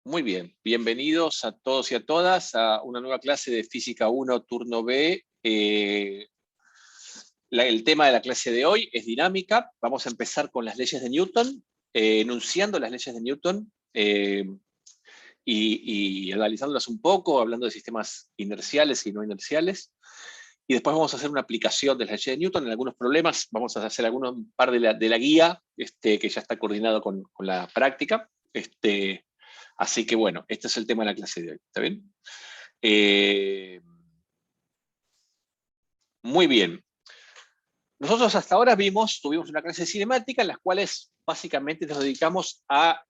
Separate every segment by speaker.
Speaker 1: Muy bien, bienvenidos a todos y a todas a una nueva clase de Física 1, turno B. El tema de la clase de hoy es dinámica. Vamos a empezar con las leyes de Newton, enunciando las leyes de Newton y analizándolas un poco, hablando de sistemas inerciales y no inerciales. Y después vamos a hacer una aplicación de las leyes de Newton en algunos problemas. Vamos a hacer un par de la guía, que ya está coordinado con la práctica. Así que bueno, este es el tema de la clase de hoy, ¿está bien? Muy bien. Nosotros hasta ahora tuvimos una clase cinemática en las cuales básicamente nos dedicamos a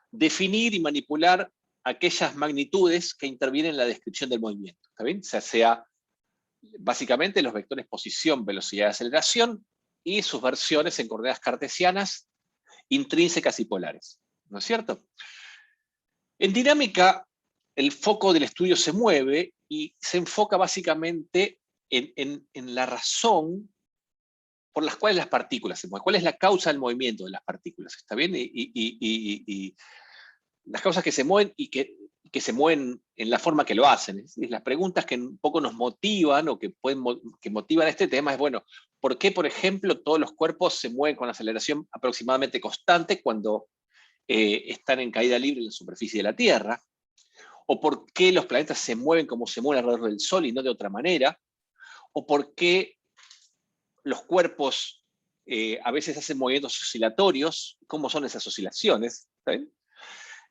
Speaker 1: definir y manipular aquellas magnitudes que intervienen en la descripción del movimiento, ¿está bien? O sea, básicamente los vectores posición, velocidad y aceleración y sus versiones en coordenadas cartesianas intrínsecas y polares, ¿no es cierto? En dinámica, el foco del estudio se mueve y se enfoca básicamente en la razón por las cuales las partículas se mueven. ¿Cuál es la causa del movimiento de las partículas? ¿Está bien? Y las causas que se mueven y que se mueven en la forma que lo hacen. Es decir, las preguntas que un poco nos motivan o que motivan este tema es, bueno, ¿por qué, por ejemplo, todos los cuerpos se mueven con aceleración aproximadamente constante cuando están en caída libre en la superficie de la Tierra? ¿O por qué los planetas se mueven como se mueven alrededor del Sol y no de otra manera? ¿O por qué los cuerpos a veces hacen movimientos oscilatorios? ¿Cómo son esas oscilaciones? ¿Está bien?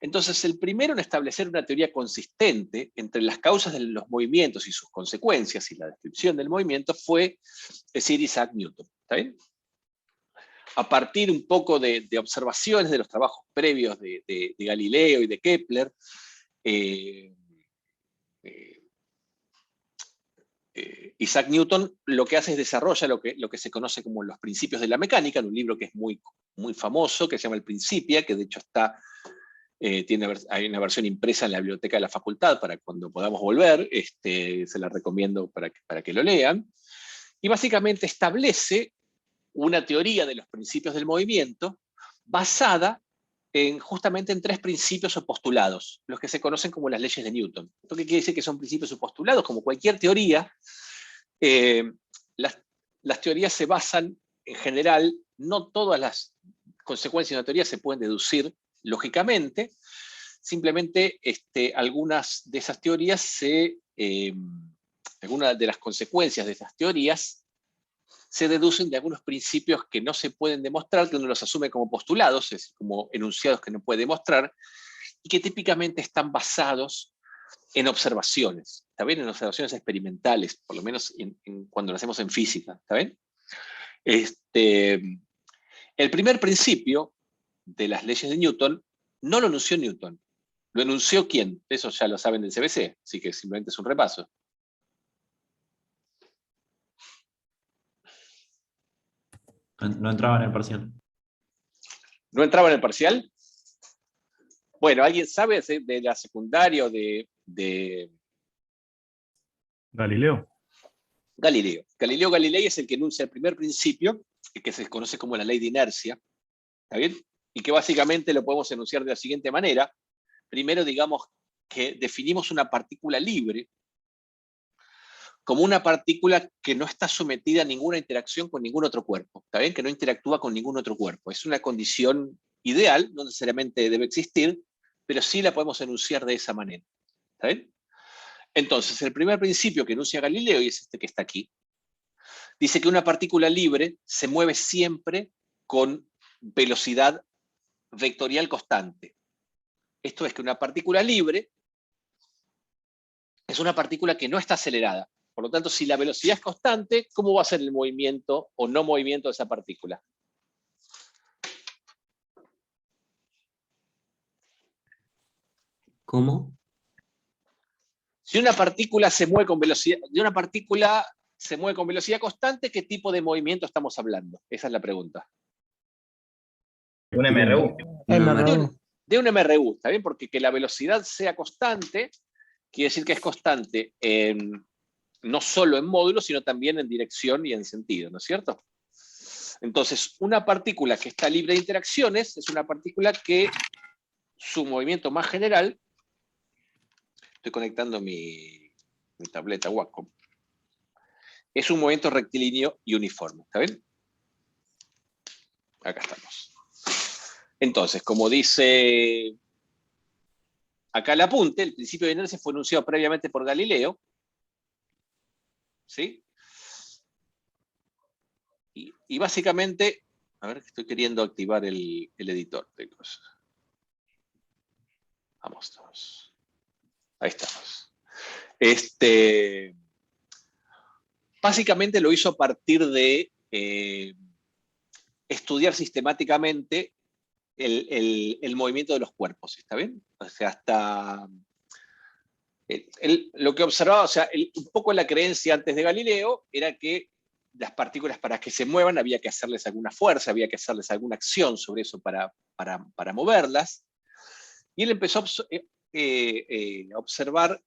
Speaker 1: Entonces, el primero en establecer una teoría consistente entre las causas de los movimientos y sus consecuencias y la descripción del movimiento fue Sir Isaac Newton. ¿Está bien? A partir un poco de observaciones de los trabajos previos de Galileo y de Kepler, Isaac Newton lo que hace es desarrolla lo que se conoce como los principios de la mecánica, en un libro que es muy, muy famoso, que se llama El Principia, que de hecho hay una versión impresa en la biblioteca de la facultad para cuando podamos volver, se la recomiendo para que lo lean, y básicamente establece una teoría de los principios del movimiento basada justamente en tres principios o postulados, los que se conocen como las leyes de Newton. ¿Esto qué quiere decir? Que son principios o postulados, como cualquier teoría. Las teorías se basan, en general, no todas las consecuencias de una teoría se pueden deducir lógicamente, simplemente algunas de esas teorías algunas de las consecuencias de esas teorías se deducen de algunos principios que no se pueden demostrar, que uno los asume como postulados, es decir, como enunciados que no puede demostrar, y que típicamente están basados en observaciones, ¿está bien? En observaciones experimentales, por lo menos cuando lo hacemos en física, ¿está bien? El primer principio de las leyes de Newton no lo enunció Newton. ¿Lo enunció quién? Eso ya lo saben del CBC, así que simplemente es un repaso.
Speaker 2: No entraba en el parcial.
Speaker 1: ¿No entraba en el parcial? Bueno, ¿alguien sabe de la secundaria o de
Speaker 3: Galileo.
Speaker 1: Galileo? Galileo Galilei es el que enuncia el primer principio, que se conoce como la ley de inercia, ¿está bien? Y que básicamente lo podemos enunciar de la siguiente manera. Primero, digamos que definimos una partícula libre como una partícula que no está sometida a ninguna interacción con ningún otro cuerpo, ¿está bien? Que no interactúa con ningún otro cuerpo. Es una condición ideal, no necesariamente debe existir, pero sí la podemos enunciar de esa manera, ¿está bien? Entonces, el primer principio que enuncia Galileo, y es este que está aquí, dice que una partícula libre se mueve siempre con velocidad vectorial constante. Esto es que una partícula libre es una partícula que no está acelerada. Por lo tanto, si la velocidad es constante, ¿cómo va a ser el movimiento o no movimiento de esa partícula?
Speaker 4: ¿Cómo?
Speaker 1: Si una partícula se mueve con velocidad constante, ¿qué tipo de movimiento estamos hablando? Esa es la pregunta.
Speaker 5: Un MRU.
Speaker 1: De un MRU, ¿está bien? Porque que la velocidad sea constante, quiere decir que es constante no solo en módulo, sino también en dirección y en sentido, ¿no es cierto? Entonces, una partícula que está libre de interacciones es una partícula que su movimiento más general, estoy conectando mi tableta Wacom, es un movimiento rectilíneo y uniforme, ¿está bien? Acá estamos. Entonces, como dice acá el apunte, el principio de inercia fue enunciado previamente por Galileo, ¿sí? Y básicamente, a ver, estoy queriendo activar el editor de cosas. Vamos. Ahí estamos. Básicamente lo hizo a partir de estudiar sistemáticamente el movimiento de los cuerpos, ¿está bien? O sea, hasta lo que observaba, o sea, un poco la creencia antes de Galileo era que las partículas para que se muevan había que hacerles alguna fuerza, había que hacerles alguna acción sobre eso para moverlas. Y él empezó a observar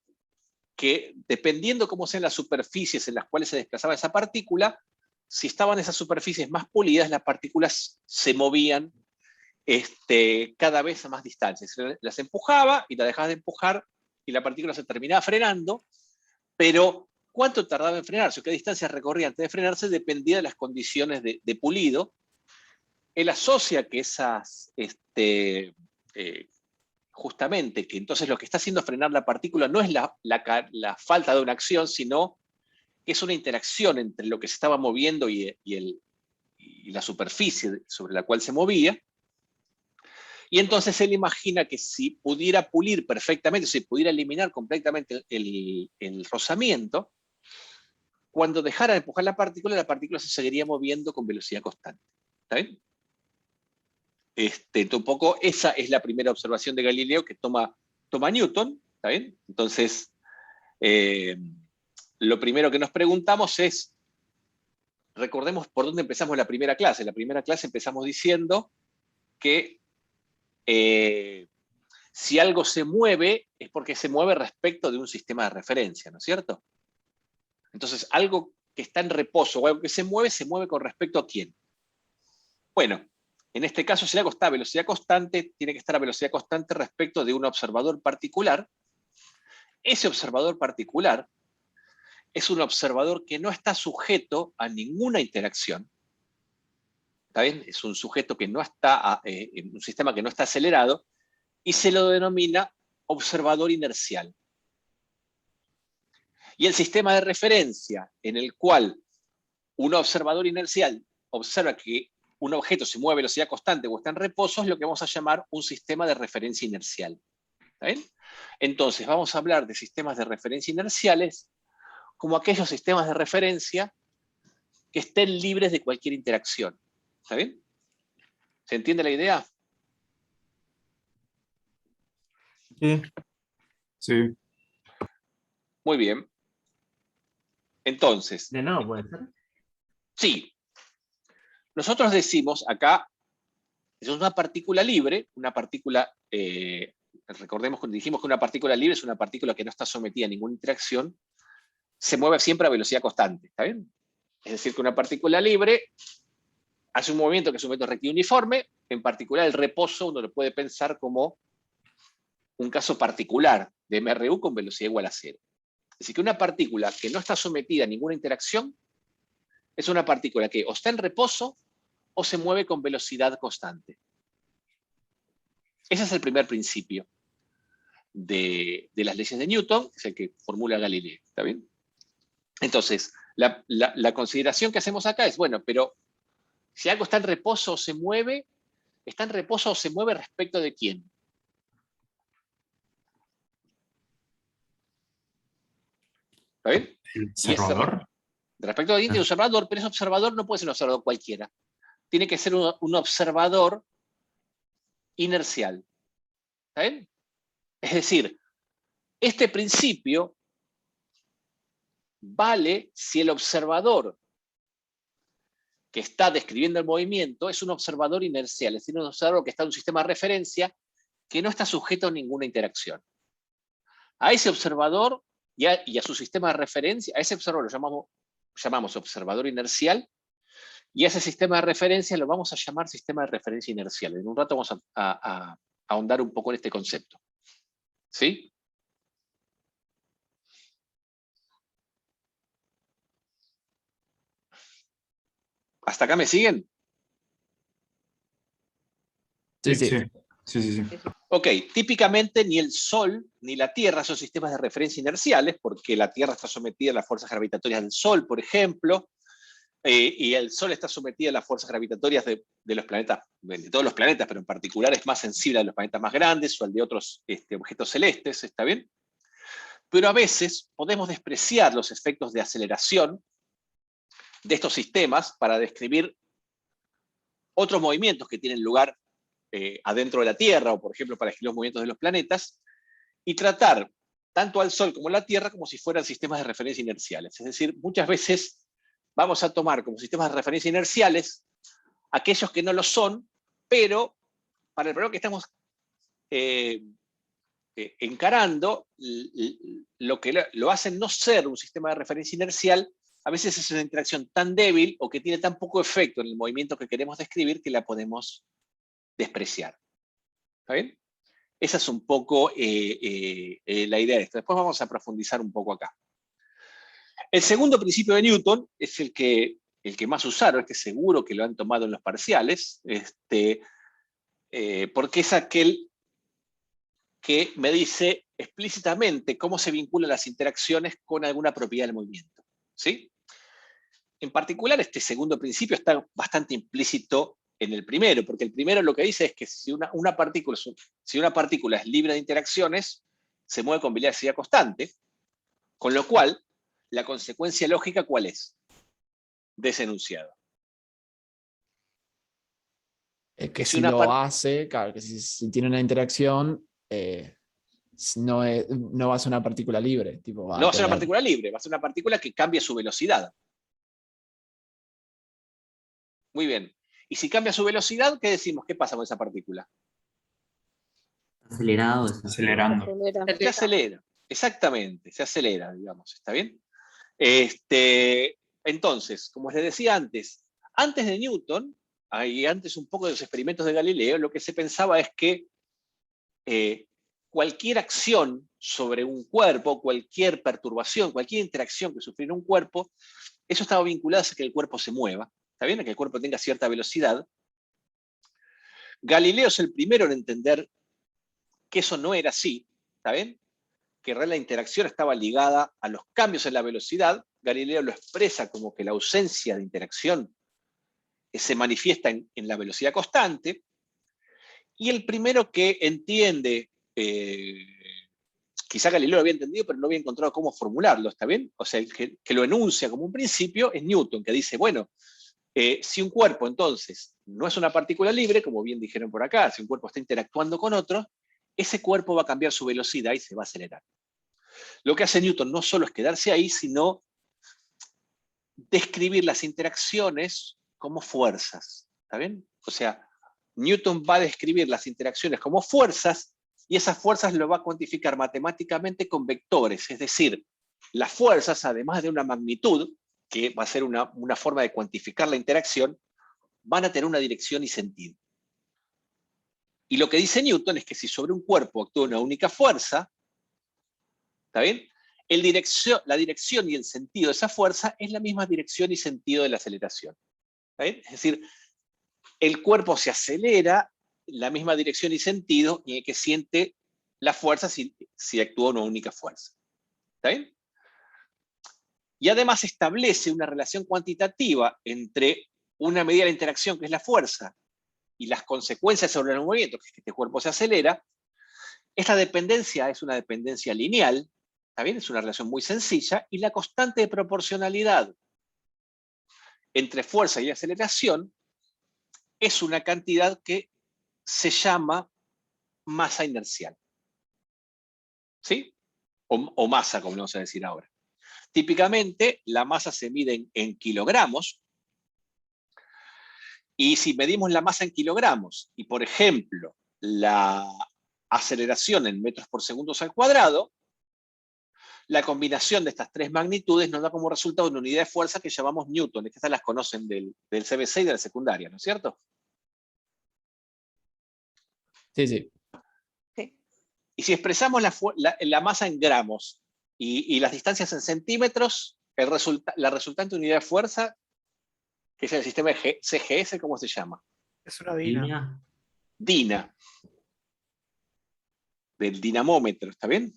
Speaker 1: que dependiendo cómo sean las superficies en las cuales se desplazaba esa partícula, si estaban esas superficies más pulidas, las partículas se movían cada vez a más distancia. Las empujaba y la dejaba de empujar y la partícula se terminaba frenando, pero cuánto tardaba en frenarse o qué distancia recorría antes de frenarse dependía de las condiciones de pulido. Él asocia que esas, justamente, que entonces lo que está haciendo frenar la partícula no es la falta de una acción, sino que es una interacción entre lo que se estaba moviendo y la superficie sobre la cual se movía. Y entonces él imagina que si pudiera pulir perfectamente, si pudiera eliminar completamente el rozamiento, cuando dejara de empujar la partícula se seguiría moviendo con velocidad constante. ¿Está bien? Un poco esa es la primera observación de Galileo que toma Newton. ¿Está bien? Entonces, lo primero que nos preguntamos es, recordemos por dónde empezamos la primera clase. La primera clase empezamos diciendo que si algo se mueve, es porque se mueve respecto de un sistema de referencia, ¿no es cierto? Entonces, algo que está en reposo o algo que se mueve con respecto a quién. Bueno, en este caso, si algo está a velocidad constante, tiene que estar a velocidad constante respecto de un observador particular. Ese observador particular es un observador que no está sujeto a ninguna interacción. ¿Está bien? Es un sujeto que no está, en un sistema que no está acelerado, y se lo denomina observador inercial. Y el sistema de referencia en el cual un observador inercial observa que un objeto se mueve a velocidad constante o está en reposo es lo que vamos a llamar un sistema de referencia inercial. ¿Está bien? Entonces vamos a hablar de sistemas de referencia inerciales como aquellos sistemas de referencia que estén libres de cualquier interacción. ¿Está bien? ¿Se entiende la idea?
Speaker 3: Sí. Sí.
Speaker 1: Muy bien. Entonces,
Speaker 5: De nuevo, ¿puede ser?
Speaker 1: sí. Nosotros decimos acá, es una partícula libre, una partícula, recordemos que dijimos que una partícula libre es una partícula que no está sometida a ninguna interacción, se mueve siempre a velocidad constante, ¿está bien? Es decir, que una partícula libre hace un movimiento que es un movimiento rectilíneo uniforme, en particular el reposo uno lo puede pensar como un caso particular de MRU con velocidad igual a cero. Es decir, que una partícula que no está sometida a ninguna interacción es una partícula que o está en reposo o se mueve con velocidad constante. Ese es el primer principio de las leyes de Newton, que es el que formula Galileo. ¿Está bien? Entonces, la consideración que hacemos acá es, bueno, pero si algo está en reposo o se mueve, ¿está en reposo o se mueve respecto de quién? ¿Está bien?
Speaker 3: ¿El observador?
Speaker 1: Respecto a quién tiene observador, pero ese observador no puede ser un observador cualquiera. Tiene que ser un observador inercial. ¿Está bien? Es decir, este principio vale si el observador que está describiendo el movimiento es un observador inercial, es decir, un observador que está en un sistema de referencia que no está sujeto a ninguna interacción. A ese observador y a su sistema de referencia, a ese observador lo llamamos observador inercial, y a ese sistema de referencia lo vamos a llamar sistema de referencia inercial. En un rato vamos a ahondar un poco en este concepto. ¿Sí? ¿Hasta acá me siguen?
Speaker 3: Sí, sí. Sí.
Speaker 1: Ok, típicamente ni el Sol ni la Tierra son sistemas de referencia inerciales, porque la Tierra está sometida a las fuerzas gravitatorias del Sol, por ejemplo, y el Sol está sometido a las fuerzas gravitatorias de los planetas, de todos los planetas, pero en particular es más sensible a los planetas más grandes o al de otros objetos celestes, ¿está bien? Pero a veces podemos despreciar los efectos de aceleración de estos sistemas para describir otros movimientos que tienen lugar adentro de la Tierra, o por ejemplo para describir los movimientos de los planetas, y tratar tanto al Sol como a la Tierra como si fueran sistemas de referencia inerciales. Es decir, muchas veces vamos a tomar como sistemas de referencia inerciales aquellos que no lo son, pero para el problema que estamos encarando, lo que lo hacen no ser un sistema de referencia inercial, a veces es una interacción tan débil o que tiene tan poco efecto en el movimiento que queremos describir que la podemos despreciar. ¿Está bien? Esa es un poco la idea de esto. Después vamos a profundizar un poco acá. El segundo principio de Newton es el que más usaron, este seguro que lo han tomado en los parciales, porque es aquel que me dice explícitamente cómo se vinculan las interacciones con alguna propiedad del movimiento. ¿Sí? En particular, este segundo principio está bastante implícito en el primero, porque el primero lo que dice es que si una partícula es libre de interacciones, se mueve con velocidad constante, con lo cual, la consecuencia lógica, ¿cuál es? De ese enunciado.
Speaker 4: Que si lo hace, claro, que si tiene una interacción, no va a ser una partícula libre. Tipo,
Speaker 1: No va a ser una partícula libre, va a ser una partícula que cambia su velocidad. Muy bien. Y si cambia su velocidad, ¿qué decimos? ¿Qué pasa con esa partícula?
Speaker 2: Acelerado.
Speaker 3: Acelerando.
Speaker 1: Se acelera, exactamente, se acelera, digamos, ¿está bien? Entonces, como les decía antes de Newton, y antes un poco de los experimentos de Galileo, lo que se pensaba es que cualquier acción sobre un cuerpo, cualquier perturbación, cualquier interacción que sufriera un cuerpo, eso estaba vinculado a que el cuerpo se mueva, ¿está bien? A que el cuerpo tenga cierta velocidad. Galileo es el primero en entender que eso no era así, ¿está bien? Que en realidad la interacción estaba ligada a los cambios en la velocidad. Galileo lo expresa como que la ausencia de interacción se manifiesta en la velocidad constante. Y el primero que entiende, quizá Galileo lo había entendido, pero no había encontrado cómo formularlo, ¿está bien? O sea, que lo enuncia como un principio es Newton, que dice, bueno, si un cuerpo entonces no es una partícula libre, como bien dijeron por acá, si un cuerpo está interactuando con otro, ese cuerpo va a cambiar su velocidad y se va a acelerar. Lo que hace Newton no solo es quedarse ahí, sino describir las interacciones como fuerzas, ¿está bien? O sea, Newton va a describir las interacciones como fuerzas y esas fuerzas lo va a cuantificar matemáticamente con vectores, es decir, las fuerzas, además de una magnitud, que va a ser una forma de cuantificar la interacción, van a tener una dirección y sentido. Y lo que dice Newton es que si sobre un cuerpo actúa una única fuerza, ¿está bien? La dirección y el sentido de esa fuerza es la misma dirección y sentido de la aceleración. ¿Está bien? Es decir, el cuerpo se acelera en la misma dirección y sentido en el que siente la fuerza si actúa una única fuerza. ¿Está bien? Y además establece una relación cuantitativa entre una medida de la interacción, que es la fuerza, y las consecuencias sobre el movimiento, que es que este cuerpo se acelera. Esta dependencia es una dependencia lineal, ¿está bien? Es una relación muy sencilla, y la constante de proporcionalidad entre fuerza y aceleración es una cantidad que se llama masa inercial. ¿Sí? O masa, como vamos a decir ahora. Típicamente, la masa se mide en kilogramos, y si medimos la masa en kilogramos, y por ejemplo, la aceleración en metros por segundo al cuadrado, la combinación de estas tres magnitudes nos da como resultado una unidad de fuerza que llamamos Newton. Estas las conocen del CBC y de la secundaria, ¿no es cierto?
Speaker 4: Sí, sí.
Speaker 1: Y si expresamos la masa en gramos y las distancias en centímetros, la resultante unidad de fuerza, que es el sistema de CGS, ¿cómo se llama?
Speaker 6: Es una DINA.
Speaker 2: Línea.
Speaker 1: DINA. Del dinamómetro, ¿está bien?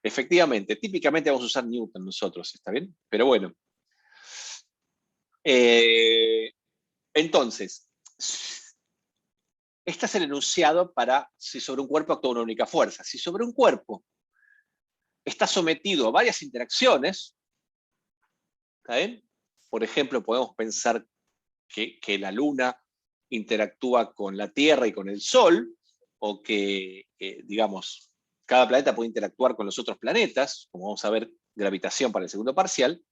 Speaker 1: Efectivamente, típicamente vamos a usar Newton nosotros, ¿está bien? Pero bueno. Entonces, este es el enunciado para si sobre un cuerpo actúa una única fuerza. Si sobre un cuerpo está sometido a varias interacciones, ¿está bien? Por ejemplo, podemos pensar que la Luna interactúa con la Tierra y con el Sol, o que, digamos, cada planeta puede interactuar con los otros planetas, como vamos a ver, gravitación para el segundo parcial.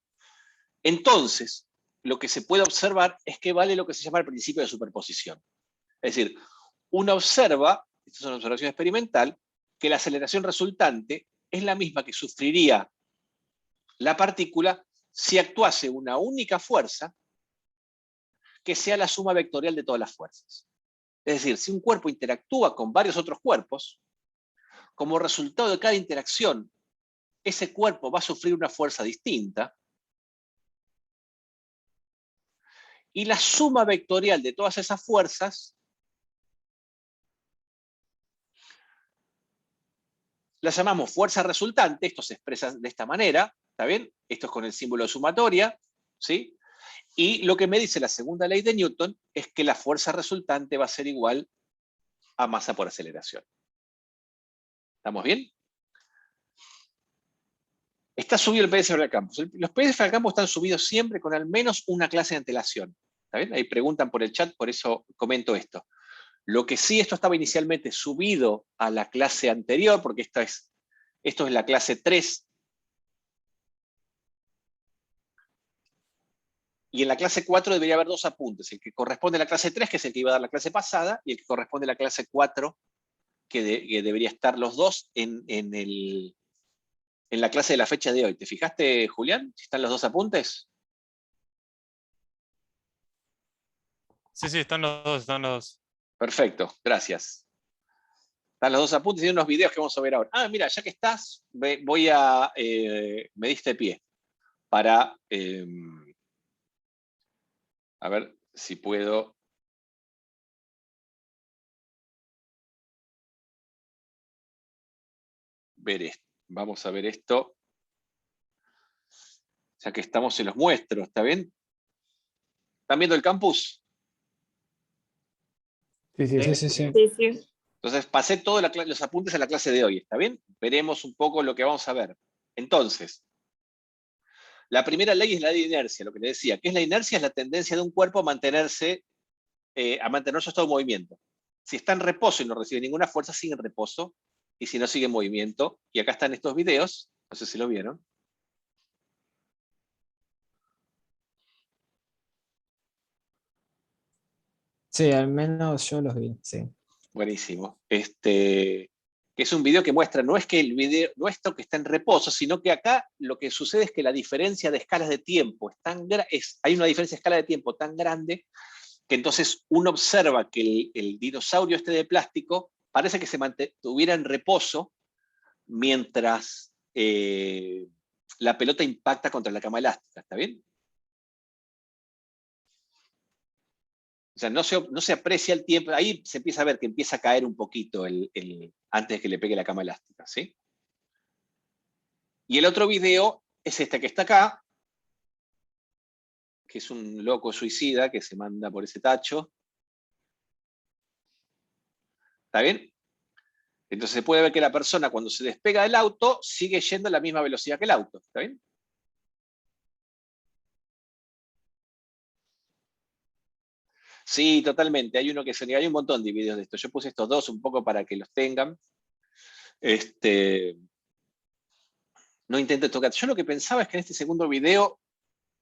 Speaker 1: Entonces, lo que se puede observar es que vale lo que se llama el principio de superposición. Es decir, uno observa, esta es una observación experimental, que la aceleración resultante es la misma que sufriría la partícula si actuase una única fuerza que sea la suma vectorial de todas las fuerzas. Es decir, si un cuerpo interactúa con varios otros cuerpos, como resultado de cada interacción, ese cuerpo va a sufrir una fuerza distinta, y la suma vectorial de todas esas fuerzas la llamamos fuerza resultante. Esto se expresa de esta manera, ¿está bien? Esto es con el símbolo de sumatoria, ¿sí? Y lo que me dice la segunda ley de Newton es que la fuerza resultante va a ser igual a masa por aceleración. ¿Estamos bien? Está subido el PDF al campus. Los PDF al campus están subidos siempre con al menos una clase de antelación. ¿Está bien? Ahí preguntan por el chat, por eso comento esto. Lo que sí, esto estaba inicialmente subido a la clase anterior, porque esto es la clase 3. Y en la clase 4 debería haber 2 apuntes. El que corresponde a la clase 3, que es el que iba a dar la clase pasada, y el que corresponde a la clase 4, que debería estar los dos en la clase de la fecha de hoy. ¿Te fijaste, Julián? Si están los 2 apuntes.
Speaker 7: Sí, están los dos, están los dos.
Speaker 1: Perfecto, gracias. Están los 2 apuntes y unos videos que vamos a ver ahora. Ah, mira, ya que estás, me diste pie para... a ver si puedo... ver esto. Vamos a ver esto. Ya que estamos, se los muestro, ¿está bien? ¿Están viendo el campus?
Speaker 4: Sí.
Speaker 1: Entonces pasé todos los apuntes a la clase de hoy, ¿está bien? Veremos un poco lo que vamos a ver. Entonces, la primera ley es la ley de inercia, lo que le decía. ¿Qué es la inercia? Es la tendencia de un cuerpo a mantenerse su estado de movimiento. Si está en reposo y no recibe ninguna fuerza, sigue en reposo, y si no, sigue en movimiento. Y acá están estos videos, no sé si lo vieron.
Speaker 4: Sí, al menos yo los vi, sí.
Speaker 1: Buenísimo. Que es un video que muestra, no es que el video, no es esto que está en reposo, sino que acá lo que sucede es que la diferencia de escalas de tiempo hay una diferencia de escala de tiempo tan grande que entonces uno observa que el dinosaurio de plástico parece que se mantuviera en reposo mientras la pelota impacta contra la cama elástica, ¿está bien? O sea, no se aprecia el tiempo, ahí se empieza a ver que empieza a caer un poquito antes de que le pegue la cama elástica, ¿sí? Y el otro video es este que está acá, que es un loco suicida que se manda por ese tacho. ¿Está bien? Entonces se puede ver que la persona cuando se despega del auto sigue yendo a la misma velocidad que el auto, ¿está bien? Sí, totalmente. Hay un montón de videos de esto. Yo puse estos 2 un poco para que los tengan. No intento tocar. Yo lo que pensaba es que en este segundo video,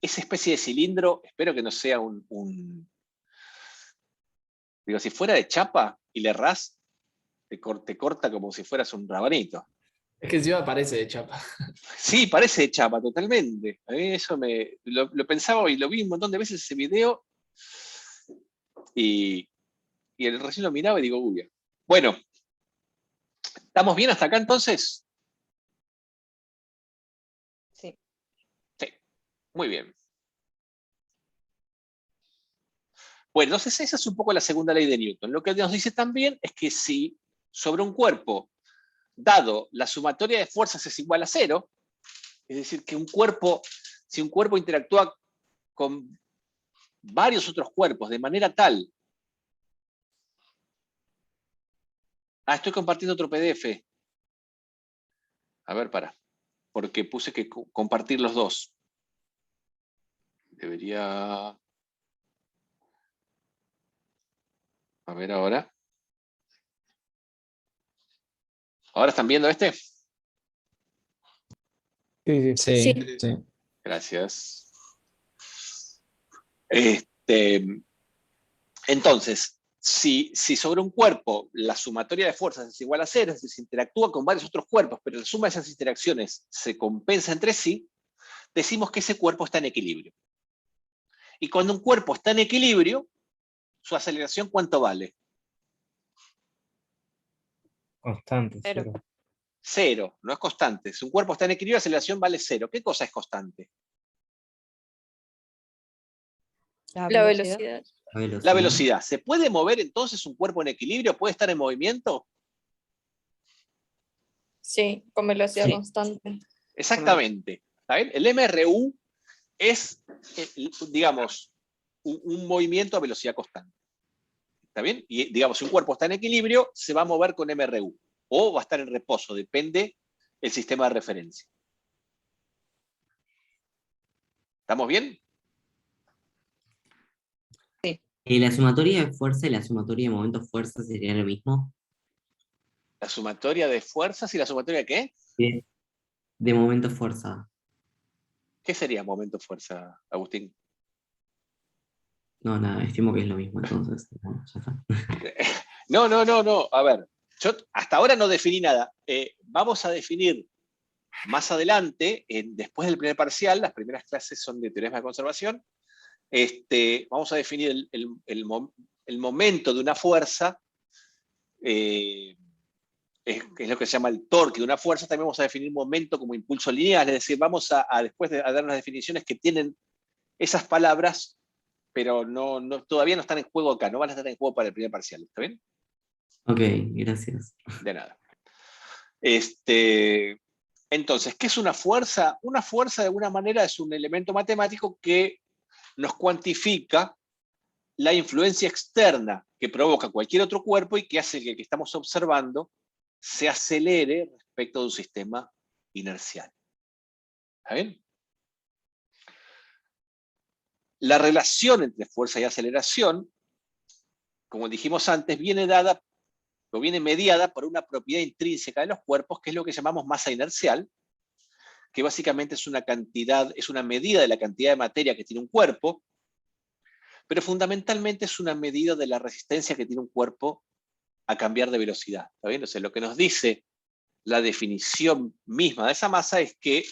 Speaker 1: esa especie de cilindro, espero que no sea digo, si fuera de chapa y le errás, te corta como si fueras un rabanito.
Speaker 4: Es que encima parece de chapa.
Speaker 1: Sí, parece de chapa, totalmente. A mí eso lo pensaba y lo vi un montón de veces ese video, y recién lo miraba y digo, uy. Bueno, ¿Estamos bien hasta acá entonces?
Speaker 6: Sí.
Speaker 1: Sí, muy bien. Bueno, entonces esa es un poco la segunda ley de Newton. Lo que nos dice también es que si sobre un cuerpo, dado la sumatoria de fuerzas es igual a 0, es decir, que si un cuerpo interactúa con varios otros cuerpos de manera tal... estoy compartiendo otro PDF. A ver, porque puse que compartir los dos. Debería... A ver ahora. ¿Ahora están viendo este?
Speaker 4: Sí, sí.
Speaker 6: Sí.
Speaker 3: Sí.
Speaker 1: Gracias. Entonces, si sobre un cuerpo la sumatoria de fuerzas es igual a 0, es decir, se interactúa con varios otros cuerpos, pero la suma de esas interacciones se compensa entre sí, decimos que ese cuerpo está en equilibrio. Y cuando un cuerpo está en equilibrio, su aceleración, ¿cuánto vale?
Speaker 8: Constante,
Speaker 6: Cero.
Speaker 8: 0.
Speaker 1: 0, no es constante. Si un cuerpo está en equilibrio, la aceleración vale 0. ¿Qué cosa es constante?
Speaker 6: La velocidad.
Speaker 2: La velocidad.
Speaker 1: La velocidad. ¿Se puede mover entonces un cuerpo en equilibrio? ¿Puede estar en movimiento?
Speaker 6: Sí, con velocidad
Speaker 2: Sí.
Speaker 6: constante.
Speaker 1: Exactamente. ¿Está bien? El MRU es, digamos, un movimiento a velocidad constante. ¿Está bien? Y digamos, si un cuerpo está en equilibrio, se va a mover con MRU. O va a estar en reposo, depende del sistema de referencia. ¿Estamos bien?
Speaker 2: ¿La sumatoria de fuerza y la sumatoria de momento fuerza sería lo mismo?
Speaker 1: La sumatoria de fuerzas y la sumatoria de ¿qué?
Speaker 2: De momento fuerza.
Speaker 1: ¿Qué sería momento fuerza, Agustín?
Speaker 2: No, nada, estimo que es lo mismo entonces. Bueno, ya está.
Speaker 1: No. A ver, yo hasta ahora no definí nada. Vamos a definir más adelante, después del primer parcial, las primeras clases son de teoremas de conservación, vamos a definir el momento de una fuerza, que es lo que se llama el torque de una fuerza. También vamos a definir momento como impulso lineal, es decir, vamos a después a dar unas definiciones que tienen esas palabras, pero todavía no están en juego acá, no van a estar en juego para el primer parcial, ¿está bien?
Speaker 2: Ok, gracias.
Speaker 1: De nada. Entonces, ¿qué es una fuerza? Una fuerza, de alguna manera, es un elemento matemático que nos cuantifica la influencia externa que provoca cualquier otro cuerpo y que hace que el que estamos observando se acelere respecto de un sistema inercial. ¿Está bien? La relación entre fuerza y aceleración, como dijimos antes, viene mediada por una propiedad intrínseca de los cuerpos, que es lo que llamamos masa inercial, que básicamente es una medida de la cantidad de materia que tiene un cuerpo, pero fundamentalmente es una medida de la resistencia que tiene un cuerpo a cambiar de velocidad. ¿Está bien? O sea, lo que nos dice la definición misma de esa masa es que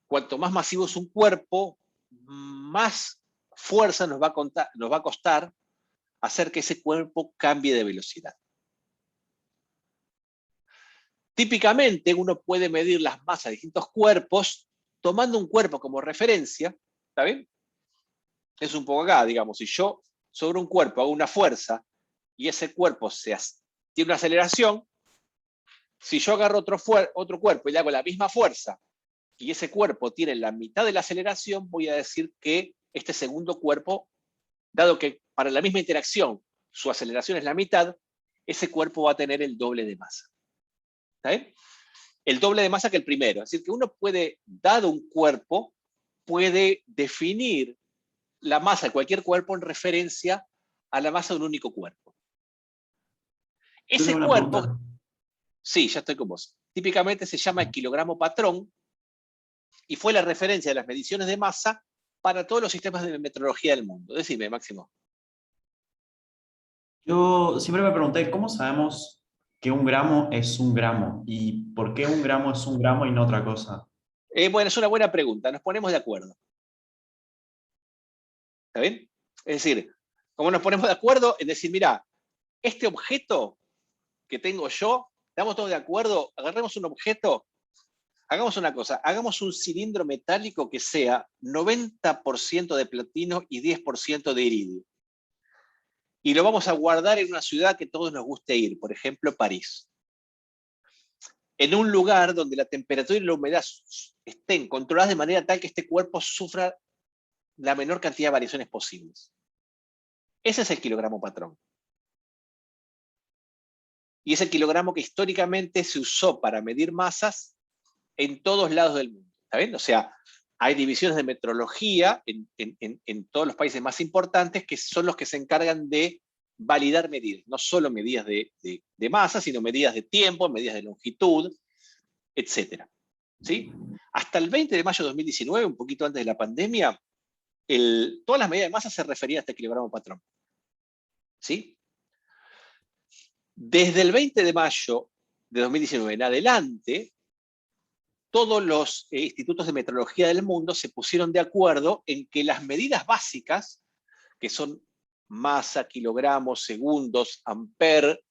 Speaker 1: cuanto más masivo es un cuerpo, más fuerza nos va a costar hacer que ese cuerpo cambie de velocidad. Típicamente uno puede medir las masas de distintos cuerpos tomando un cuerpo como referencia, ¿está bien? Es un poco acá, digamos, si yo sobre un cuerpo hago una fuerza y ese cuerpo tiene una aceleración, si yo agarro otro cuerpo y le hago la misma fuerza y ese cuerpo tiene la mitad de la aceleración, voy a decir que este segundo cuerpo, dado que para la misma interacción su aceleración es la mitad, ese cuerpo va a tener el doble de masa. ¿Está bien? El doble de masa que el primero. Es decir, que uno puede, dado un cuerpo, puede definir la masa de cualquier cuerpo en referencia a la masa de un único cuerpo.
Speaker 2: Yo
Speaker 1: Ese
Speaker 2: tengo una
Speaker 1: cuerpo,
Speaker 2: pregunta.
Speaker 1: sí, ya estoy con vos, típicamente se llama kilogramo patrón y fue la referencia de las mediciones de masa para todos los sistemas de metrología del mundo. Decime, Máximo.
Speaker 2: Yo siempre me pregunté, ¿cómo sabemos que un gramo es un gramo? ¿Y por qué un gramo es un gramo y no otra cosa?
Speaker 1: Bueno, es una buena pregunta, nos ponemos de acuerdo. ¿Está bien? Es decir, como nos ponemos de acuerdo en decir, mira, este objeto que tengo yo ¿Estamos todos de acuerdo? Agarremos un objeto, hagamos una cosa, hagamos un cilindro metálico que sea 90% de platino y 10% de iridio. Y lo vamos a guardar en una ciudad que todos nos guste ir, por ejemplo, París. En un lugar donde la temperatura y la humedad estén controladas de manera tal que este cuerpo sufra la menor cantidad de variaciones posibles. Ese es el kilogramo patrón. Y es el kilogramo que históricamente se usó para medir masas en todos lados del mundo. ¿Está bien? O sea, hay divisiones de metrología en todos los países más importantes que son los que se encargan de validar medidas. No solo medidas de masa, sino medidas de tiempo, medidas de longitud, etc. ¿Sí? Hasta el 20 de mayo de 2019, un poquito antes de la pandemia, todas las medidas de masa se referían a este kilogramo patrón. ¿Sí? Desde el 20 de mayo de 2019 en adelante, todos los institutos de metrología del mundo se pusieron de acuerdo en que las medidas básicas, que son masa, kilogramos, segundos, amper,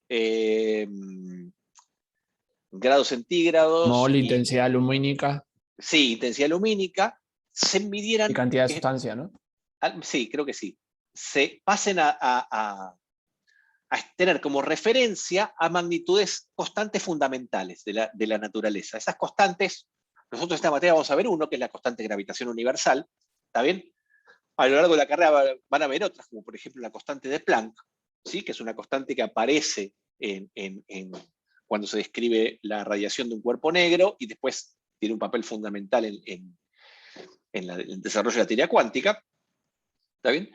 Speaker 1: grados centígrados.
Speaker 4: Mol, intensidad lumínica.
Speaker 1: Sí, intensidad lumínica, se midieran...
Speaker 4: Y cantidad de sustancia, ¿no?
Speaker 1: Sí, creo que sí. Se pasen a tener como referencia a magnitudes constantes fundamentales de la naturaleza. Esas constantes, nosotros en esta materia vamos a ver uno, que es la constante de gravitación universal, ¿está bien? A lo largo de la carrera van a ver otras, como por ejemplo la constante de Planck, ¿sí? Que es una constante que aparece cuando se describe la radiación de un cuerpo negro y después tiene un papel fundamental en el desarrollo de la teoría cuántica, ¿está bien?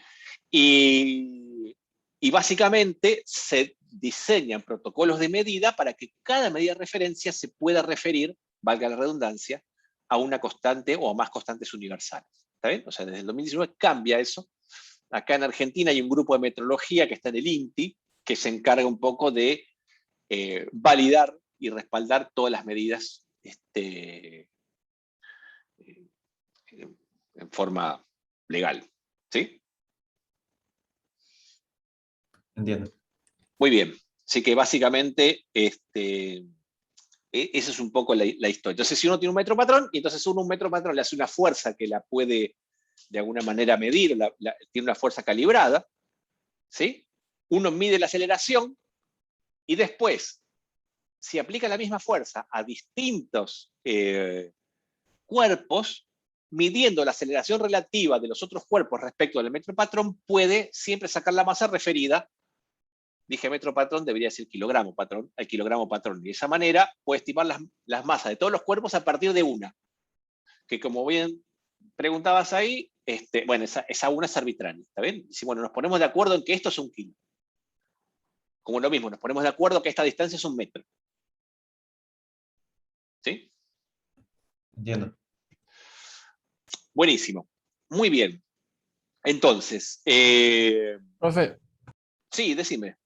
Speaker 1: Y básicamente se diseñan protocolos de medida para que cada medida de referencia se pueda referir, valga la redundancia, a una constante o a más constantes universales. ¿Está bien? O sea, desde el 2019 cambia eso. Acá en Argentina hay un grupo de metrología que está en el INTI, que se encarga un poco de validar y respaldar todas las medidas en forma legal. ¿Sí?
Speaker 2: Entiendo.
Speaker 1: Muy bien. Así que básicamente esa es un poco la historia. Entonces, si uno tiene un metro patrón, y entonces un metro patrón le hace una fuerza que la puede de alguna manera medir, tiene una fuerza calibrada, ¿sí? Uno mide la aceleración y después, si aplica la misma fuerza a distintos cuerpos, midiendo la aceleración relativa de los otros cuerpos respecto al metro patrón, puede siempre sacar la masa referida. Dije metro patrón, debería decir kilogramo patrón, al kilogramo patrón. Y de esa manera puede estimar las masas de todos los cuerpos a partir de una. Que como bien preguntabas ahí, bueno, esa una es arbitraria, ¿está bien? Y si, bueno, nos ponemos de acuerdo en que esto es un kilo. Como lo mismo, nos ponemos de acuerdo que esta distancia es un metro. ¿Sí?
Speaker 2: Entiendo.
Speaker 1: Buenísimo. Muy bien. Entonces,
Speaker 4: Profe,
Speaker 1: sí, decime.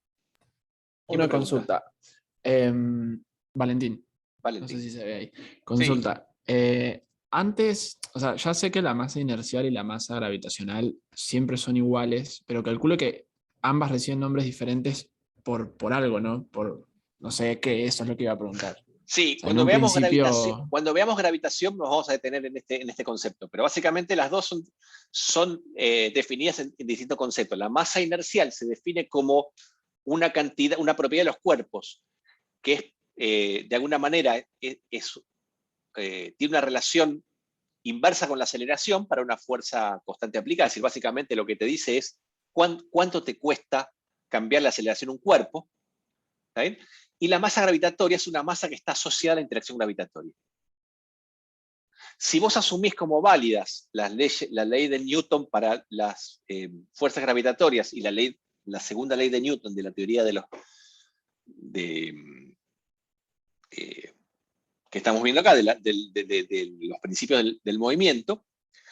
Speaker 4: una consulta. Valentín, no sé si se ve ahí. Consulta. Antes, o sea, ya sé que la masa inercial y la masa gravitacional siempre son iguales, pero calculo que ambas reciben nombres diferentes por algo, ¿no? No sé qué, eso es lo que iba a preguntar.
Speaker 1: Sí,
Speaker 4: O sea,
Speaker 1: cuando veamos gravitación nos vamos a detener en este concepto, pero básicamente las dos son definidas en distintos conceptos. La masa inercial se define como una propiedad de los cuerpos, que es, de alguna manera, tiene una relación inversa con la aceleración para una fuerza constante aplicada. Es decir, básicamente lo que te dice es cuánto te cuesta cambiar la aceleración de un cuerpo. ¿Está bien? Y la masa gravitatoria es una masa que está asociada a la interacción gravitatoria. Si vos asumís como válidas la ley de Newton para las fuerzas gravitatorias y la segunda ley de Newton de la teoría que estamos viendo acá, de los principios del movimiento,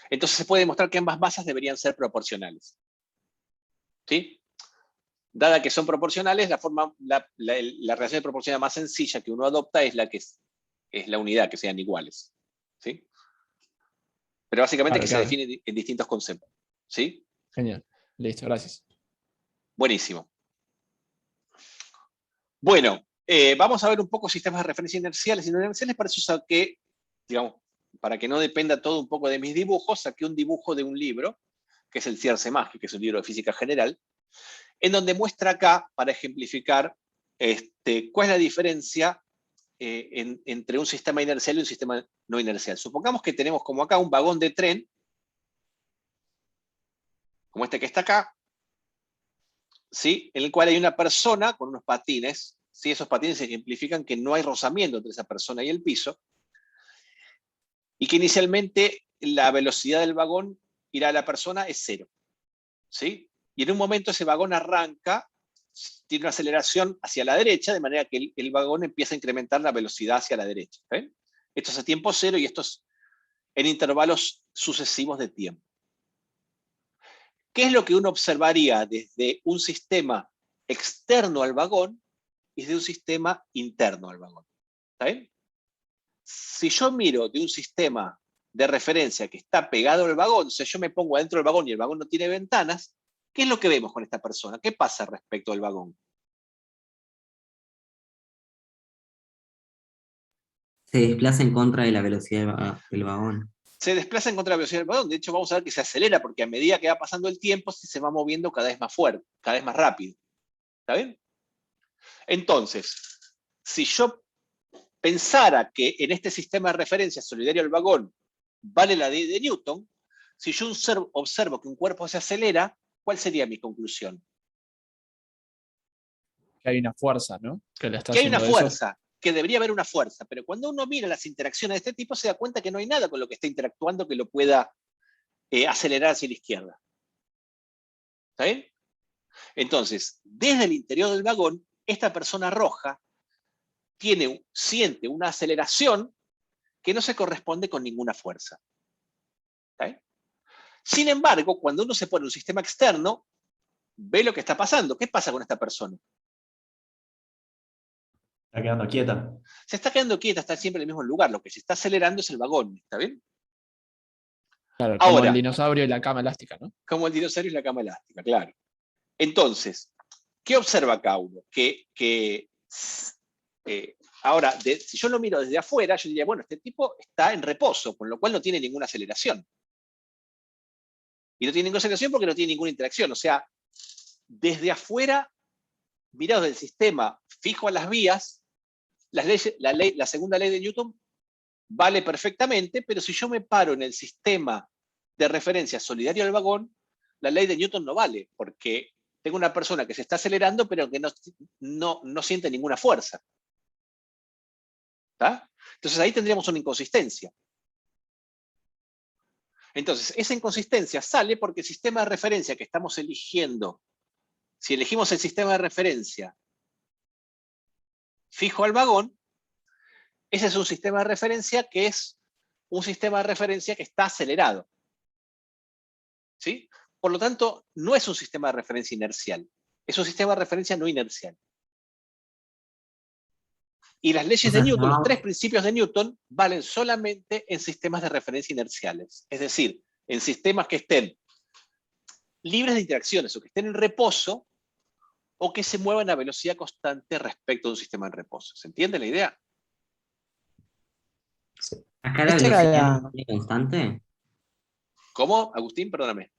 Speaker 1: entonces se puede demostrar que ambas masas deberían ser proporcionales. ¿Sí? Dada que son proporcionales, la relación de proporcionalidad más sencilla que uno adopta es la unidad, que sean iguales. ¿Sí? Pero básicamente
Speaker 4: Claro,
Speaker 1: se define en distintos conceptos. ¿Sí?
Speaker 4: Genial. Listo, gracias.
Speaker 1: Buenísimo. Bueno, Vamos a ver un poco sistemas de referencia inerciales y no inerciales, para eso saqué, digamos, para que no dependa todo un poco de mis dibujos, saqué un dibujo de un libro, que es el Cierce Mágico, que es un libro de física general, en donde muestra acá, para ejemplificar, cuál es la diferencia entre un sistema inercial y un sistema no inercial. Supongamos que tenemos como acá un vagón de tren, como este que está acá, ¿sí? En el cual hay una persona con unos patines, ¿sí? Esos patines ejemplifican que no hay rozamiento entre esa persona y el piso, y que inicialmente la velocidad del vagón irá a la persona es 0, ¿sí? Y en un momento ese vagón arranca, tiene una aceleración hacia la derecha, de manera que el vagón empieza a incrementar la velocidad hacia la derecha. ¿Ven? Esto es a tiempo 0 y esto es en intervalos sucesivos de tiempo. ¿Qué es lo que uno observaría desde un sistema externo al vagón y desde un sistema interno al vagón? ¿Está bien? Si yo miro de un sistema de referencia que está pegado al vagón, o sea, yo me pongo adentro del vagón y el vagón no tiene ventanas, ¿qué es lo que vemos con esta persona? ¿Qué pasa respecto al vagón?
Speaker 8: Se desplaza en contra de la velocidad del vagón.
Speaker 1: Se desplaza en contra de la velocidad del vagón. De hecho, vamos a ver que se acelera, porque a medida que va pasando el tiempo, se va moviendo cada vez más fuerte, cada vez más rápido. ¿Está bien? Entonces, si yo pensara que en este sistema de referencia solidario al vagón vale la ley de Newton, si yo observo que un cuerpo se acelera, ¿cuál sería mi conclusión?
Speaker 4: Que hay una fuerza, ¿no? Que le está
Speaker 1: Que hay una
Speaker 4: haciendo eso.
Speaker 1: fuerza, que debería haber una fuerza, pero cuando uno mira las interacciones de este tipo se da cuenta que no hay nada con lo que está interactuando que lo pueda acelerar hacia la izquierda. ¿Está bien? Entonces, desde el interior del vagón, esta persona roja siente una aceleración que no se corresponde con ninguna fuerza. ¿Está bien? Sin embargo, cuando uno se pone un sistema externo, ve lo que está pasando. ¿Qué pasa con esta persona?
Speaker 2: Está quedando quieta.
Speaker 1: Se está quedando quieta, está siempre en el mismo lugar. Lo que se está acelerando es el vagón. ¿Está bien?
Speaker 4: Claro, como
Speaker 1: Ahora,
Speaker 4: el dinosaurio y la cama elástica, ¿no?
Speaker 1: como el dinosaurio y la cama elástica, claro. Entonces, ¿qué observa acá uno? Ahora, si yo lo miro desde afuera, yo diría, bueno, este tipo está en reposo, con lo cual no tiene ninguna aceleración. Y no tiene ninguna aceleración porque no tiene ninguna interacción. O sea, desde afuera, mirado del sistema fijo a las vías, la segunda ley de Newton vale perfectamente, pero si yo me paro en el sistema de referencia solidario al vagón, la ley de Newton no vale, porque tengo una persona que se está acelerando, pero que no siente ninguna fuerza. ¿Está? Entonces ahí tendríamos una inconsistencia. Entonces, esa inconsistencia sale porque el sistema de referencia que estamos eligiendo, si elegimos el sistema de referencia fijo al vagón, ese es un sistema de referencia que es un sistema de referencia que está acelerado. ¿Sí? Por lo tanto, no es un sistema de referencia inercial, es un sistema de referencia no inercial. Y las leyes de Newton, los 3 principios de Newton, valen solamente en sistemas de referencia inerciales. Es decir, en sistemas que estén libres de interacciones o que estén en reposo o que se muevan a velocidad constante respecto a un sistema en reposo. ¿Se entiende la idea?
Speaker 8: ¿Acá la
Speaker 9: Esta era
Speaker 8: velocidad
Speaker 9: la-
Speaker 8: no sería constante?
Speaker 1: ¿Cómo, Agustín? Perdóname.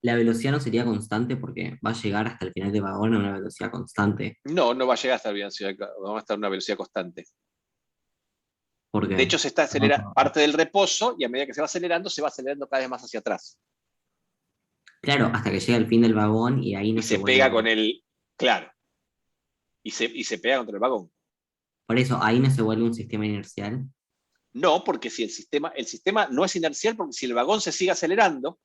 Speaker 8: La velocidad no sería constante porque va a llegar hasta el final de vagón a una velocidad constante.
Speaker 1: No, no va a llegar hasta la velocidad, va a estar a una velocidad constante.
Speaker 8: ¿Por qué?
Speaker 1: De hecho, se está acelerando parte del reposo y a medida que se va acelerando cada vez más hacia atrás.
Speaker 8: Claro, hasta que llega el fin del vagón y ahí no
Speaker 1: Y se
Speaker 8: vuelve
Speaker 1: pega
Speaker 8: a-
Speaker 1: con el... Claro. Y se pega contra el vagón.
Speaker 8: Por eso, ahí no se vuelve un sistema inercial.
Speaker 1: No, porque si el sistema no es inercial, porque si el vagón se sigue acelerando,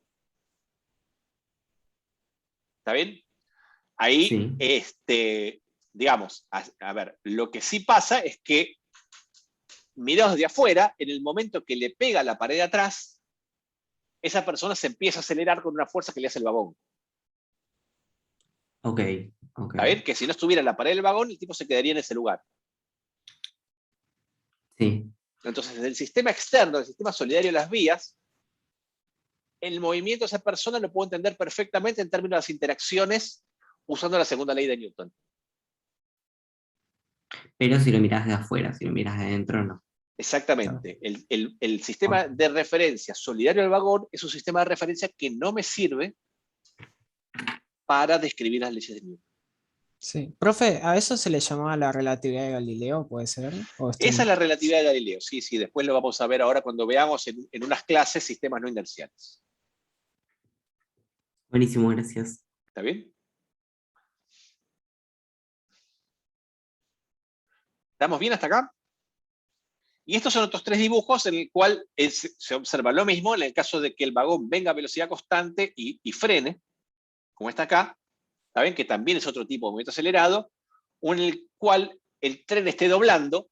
Speaker 1: ¿está bien? Ahí,
Speaker 8: Sí.
Speaker 1: digamos, a ver, lo que sí pasa es que, mirados de afuera, en el momento que le pega a la pared de atrás, esa persona se empieza a acelerar con una fuerza que le hace el vagón.
Speaker 8: Ok, ok.
Speaker 1: ¿Está bien? Que si no estuviera en la pared del vagón, el tipo se quedaría en ese lugar.
Speaker 8: Sí.
Speaker 1: Entonces, desde el sistema externo, el sistema solidario de las vías, el movimiento de esa persona lo puedo entender perfectamente en términos de las interacciones usando la segunda ley de Newton.
Speaker 8: Pero si lo miras de afuera, si lo miras de adentro, no.
Speaker 1: Exactamente. El sistema de referencia solidario del vagón es un sistema de referencia que no me sirve para describir las leyes de Newton.
Speaker 9: Sí. Profe, ¿a eso se le llamaba la relatividad de Galileo, puede ser? ¿O estoy
Speaker 1: Esa es la relatividad de Galileo, sí, sí, después lo vamos a ver ahora cuando veamos en unas clases sistemas no inerciales.
Speaker 8: Buenísimo, gracias.
Speaker 1: ¿Está bien? ¿Estamos bien hasta acá? Y estos son otros 3 dibujos en el cual se observa lo mismo en el caso de que el vagón venga a velocidad constante y frene, como está acá, ¿está bien? Que también es otro tipo de movimiento acelerado, o en el cual el tren esté doblando.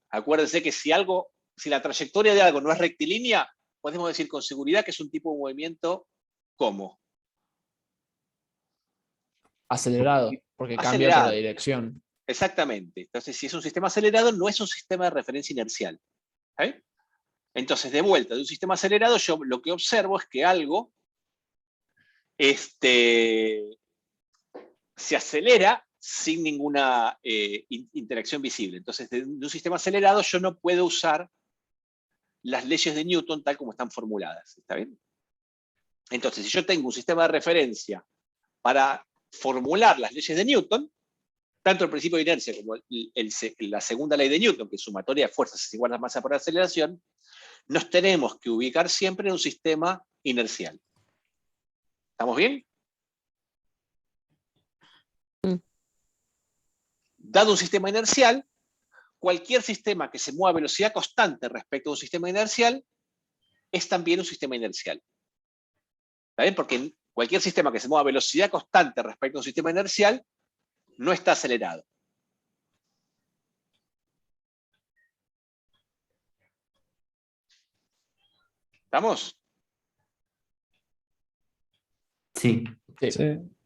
Speaker 1: Acuérdense que si la trayectoria de algo no es rectilínea, podemos decir con seguridad que es un tipo de movimiento ¿cómo?
Speaker 4: Acelerado, porque cambia
Speaker 1: Acelerado.
Speaker 4: por la dirección.
Speaker 1: Exactamente. Entonces, si es un sistema acelerado, no es un sistema de referencia inercial. ¿Okay? Entonces, de vuelta, de un sistema acelerado, yo lo que observo es que algo se acelera sin ninguna interacción visible. Entonces, de un sistema acelerado, yo no puedo usar las leyes de Newton tal como están formuladas. ¿Está bien? Entonces, si yo tengo un sistema de referencia para formular las leyes de Newton, tanto el principio de inercia como la segunda ley de Newton, que es sumatoria de fuerzas es igual a masa por aceleración, nos tenemos que ubicar siempre en un sistema inercial. ¿Estamos bien? Dado un sistema inercial, cualquier sistema que se mueva a velocidad constante respecto a un sistema inercial es también un sistema inercial. ¿Está bien? Porque cualquier sistema que se mueva a velocidad constante respecto a un sistema inercial no está acelerado. ¿Estamos?
Speaker 8: Sí.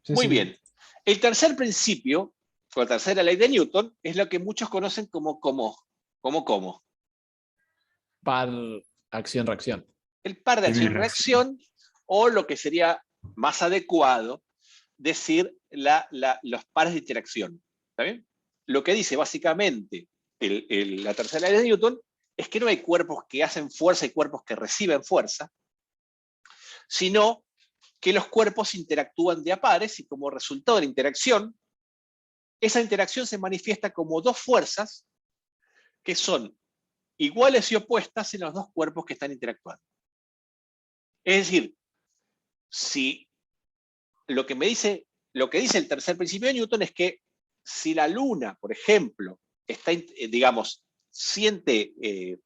Speaker 1: Muy bien. El tercer principio, o la tercera ley de Newton, es lo que muchos conocen como
Speaker 4: Par acción-reacción.
Speaker 1: el par de acción-reacción, o lo que sería más adecuado decir los pares de interacción. ¿Está bien? Lo que dice básicamente la tercera ley de Newton es que no hay cuerpos que hacen fuerza y cuerpos que reciben fuerza, sino que los cuerpos interactúan de a pares y como resultado de la interacción, esa interacción se manifiesta como 2 fuerzas que son iguales y opuestas en los 2 cuerpos que están interactuando. Es decir, si lo que dice el tercer principio de Newton es que si la Luna, por ejemplo, está, siente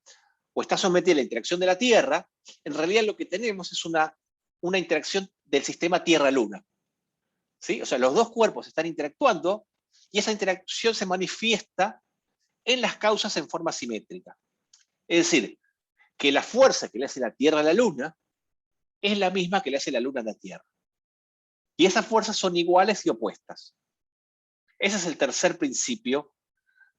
Speaker 1: o está sometida a la interacción de la Tierra, en realidad lo que tenemos es una interacción del sistema Tierra-Luna. ¿Sí? O sea, los 2 cuerpos están interactuando y esa interacción se manifiesta en las causas en forma simétrica. Es decir, que la fuerza que le hace la Tierra a la Luna es la misma que le hace la Luna a la Tierra. Y esas fuerzas son iguales y opuestas. Ese es el tercer principio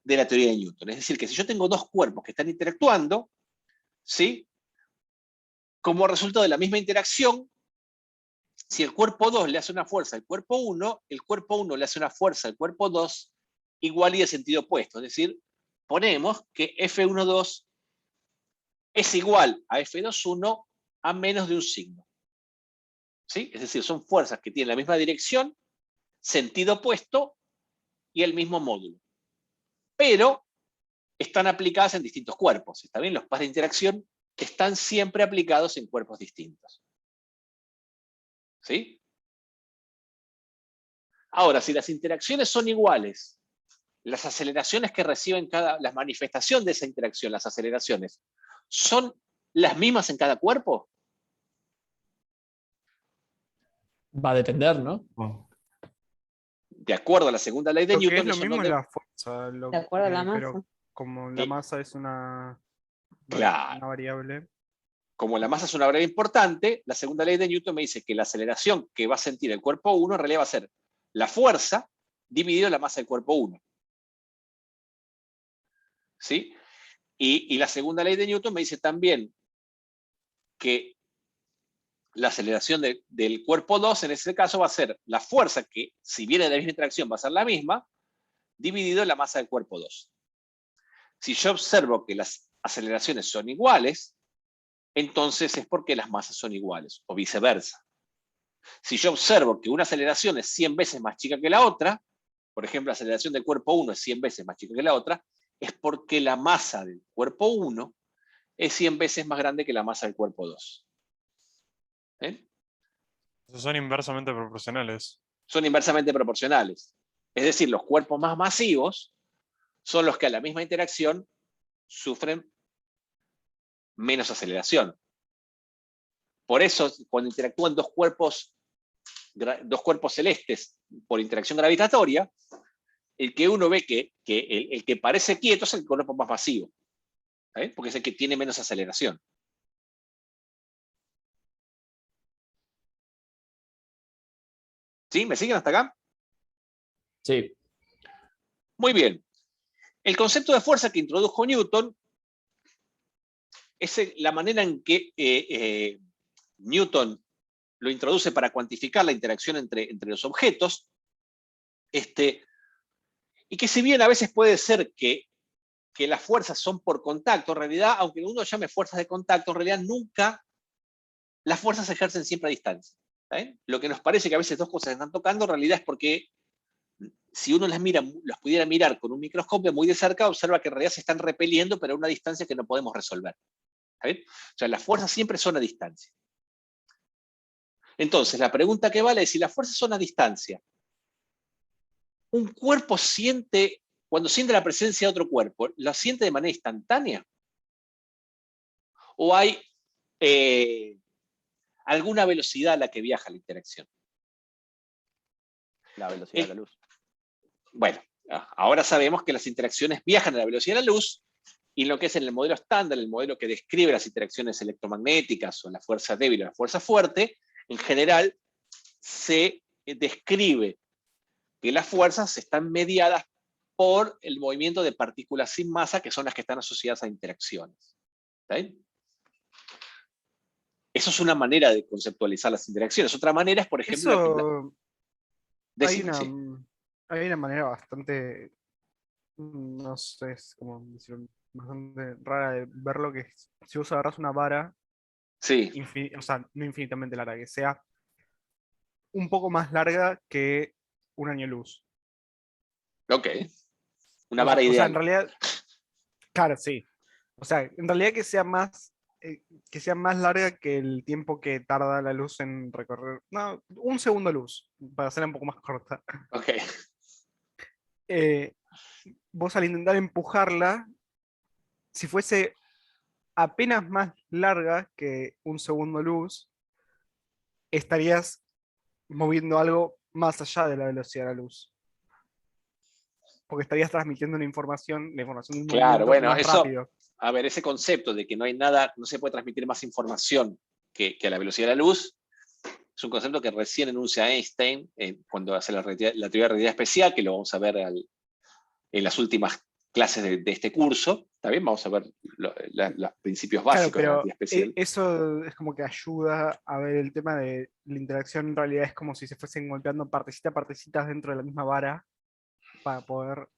Speaker 1: de la teoría de Newton. Es decir, que si yo tengo 2 cuerpos que están interactuando, ¿sí? Como resultado de la misma interacción, si el cuerpo 2 le hace una fuerza al cuerpo 1, el cuerpo 1 le hace una fuerza al cuerpo 2 igual y de sentido opuesto. Es decir, ponemos que F1,2 es igual a F2,1 a menos de un signo. ¿Sí? Es decir, son fuerzas que tienen la misma dirección, sentido opuesto y el mismo módulo. Pero están aplicadas en distintos cuerpos. ¿Está bien? Los pares de interacción están siempre aplicados en cuerpos distintos. ¿Sí? Ahora, si las interacciones son iguales, las aceleraciones que reciben la manifestación de esa interacción, las aceleraciones, ¿son las mismas en cada cuerpo?
Speaker 4: Va a depender, ¿no?
Speaker 1: De acuerdo a la segunda ley de
Speaker 10: Lo que
Speaker 1: Newton.
Speaker 10: es lo
Speaker 1: eso
Speaker 10: mismo
Speaker 1: no
Speaker 10: es la fuerza.
Speaker 6: De acuerdo a la
Speaker 10: Pero
Speaker 6: masa.
Speaker 10: como la masa es una
Speaker 1: Claro.
Speaker 10: variable.
Speaker 1: Como la masa es una variable importante, la segunda ley de Newton me dice que la aceleración que va a sentir el cuerpo 1 en realidad va a ser la fuerza dividido la masa del cuerpo 1. ¿Sí? Y la segunda ley de Newton me dice también que la aceleración del cuerpo 2 en ese caso va a ser la fuerza que, si viene de la misma interacción, va a ser la misma, dividido la masa del cuerpo 2. Si yo observo que las aceleraciones son iguales, entonces es porque las masas son iguales, o viceversa. Si yo observo que una aceleración es 100 veces más chica que la otra, por ejemplo, la aceleración del cuerpo 1 es 100 veces más chica que la otra, es porque la masa del cuerpo 1 es 100 veces más grande que la masa del cuerpo 2.
Speaker 7: Son inversamente proporcionales.
Speaker 1: Son inversamente proporcionales. Es decir, los cuerpos más masivos son los que a la misma interacción sufren menos aceleración. Por eso, cuando interactúan dos cuerpos celestes por interacción gravitatoria, el que uno ve que el que parece quieto es el cuerpo más masivo, ¿sabes? Porque es el que tiene menos aceleración. ¿Sí? ¿Me siguen hasta acá?
Speaker 4: Sí.
Speaker 1: Muy bien. El concepto de fuerza que introdujo Newton es la manera en que Newton lo introduce para cuantificar la interacción entre los objetos, y que si bien a veces puede ser que las fuerzas son por contacto, en realidad, aunque uno llame fuerzas de contacto, en realidad nunca las fuerzas se ejercen siempre a distancia. ¿Saben? Lo que nos parece que a veces dos cosas se están tocando, en realidad es porque si uno las pudiera mirar con un microscopio muy de cerca, observa que en realidad se están repeliendo, pero a una distancia que no podemos resolver. ¿Saben? O sea, las fuerzas siempre son a distancia. Entonces, la pregunta que vale es, si las fuerzas son a distancia, ¿un cuerpo siente, cuando siente la presencia de otro cuerpo, la siente de manera instantánea? ¿O hay alguna velocidad a la que viaja la interacción?
Speaker 11: La velocidad de la luz.
Speaker 1: Bueno, ahora sabemos que las interacciones viajan a la velocidad de la luz, y en lo que es en el modelo estándar, el modelo que describe las interacciones electromagnéticas o la fuerza débil o la fuerza fuerte, en general se describe que las fuerzas están mediadas por el movimiento de partículas sin masa, que son las que están asociadas a interacciones. ¿Sí? Eso es una manera de conceptualizar las interacciones. Otra manera es, por ejemplo...
Speaker 10: Hay una manera bastante, no sé, es como decirlo, bastante rara de verlo, que si vos agarras una vara,
Speaker 1: sí.
Speaker 10: o sea, no infinitamente larga, que sea un poco más larga que un año luz.
Speaker 1: Ok. Una vara ideal.
Speaker 10: O sea, en realidad, claro, sí. O sea, en realidad que sea más larga que el tiempo que tarda la luz en recorrer. No, un segundo luz, para hacerla un poco más corta.
Speaker 1: Ok.
Speaker 10: Vos al intentar empujarla, si fuese apenas más larga que un segundo luz, estarías moviendo algo más allá de la velocidad de la luz. Porque estarías transmitiendo la información de un
Speaker 1: claro,
Speaker 10: movimiento
Speaker 1: bueno,
Speaker 10: más
Speaker 1: eso,
Speaker 10: rápido.
Speaker 1: a ver, ese concepto de que no hay nada, no se puede transmitir más información que a la velocidad de la luz, es un concepto que recién enuncia Einstein cuando hace la teoría de relatividad especial, que lo vamos a ver en las últimas clases de este curso. ¿Está bien? Vamos a ver los principios básicos de la relatividad especial.
Speaker 10: Eso es como que ayuda a ver el tema de la interacción. En realidad es como si se fuesen golpeando partecitas a partecitas dentro de la misma vara para poder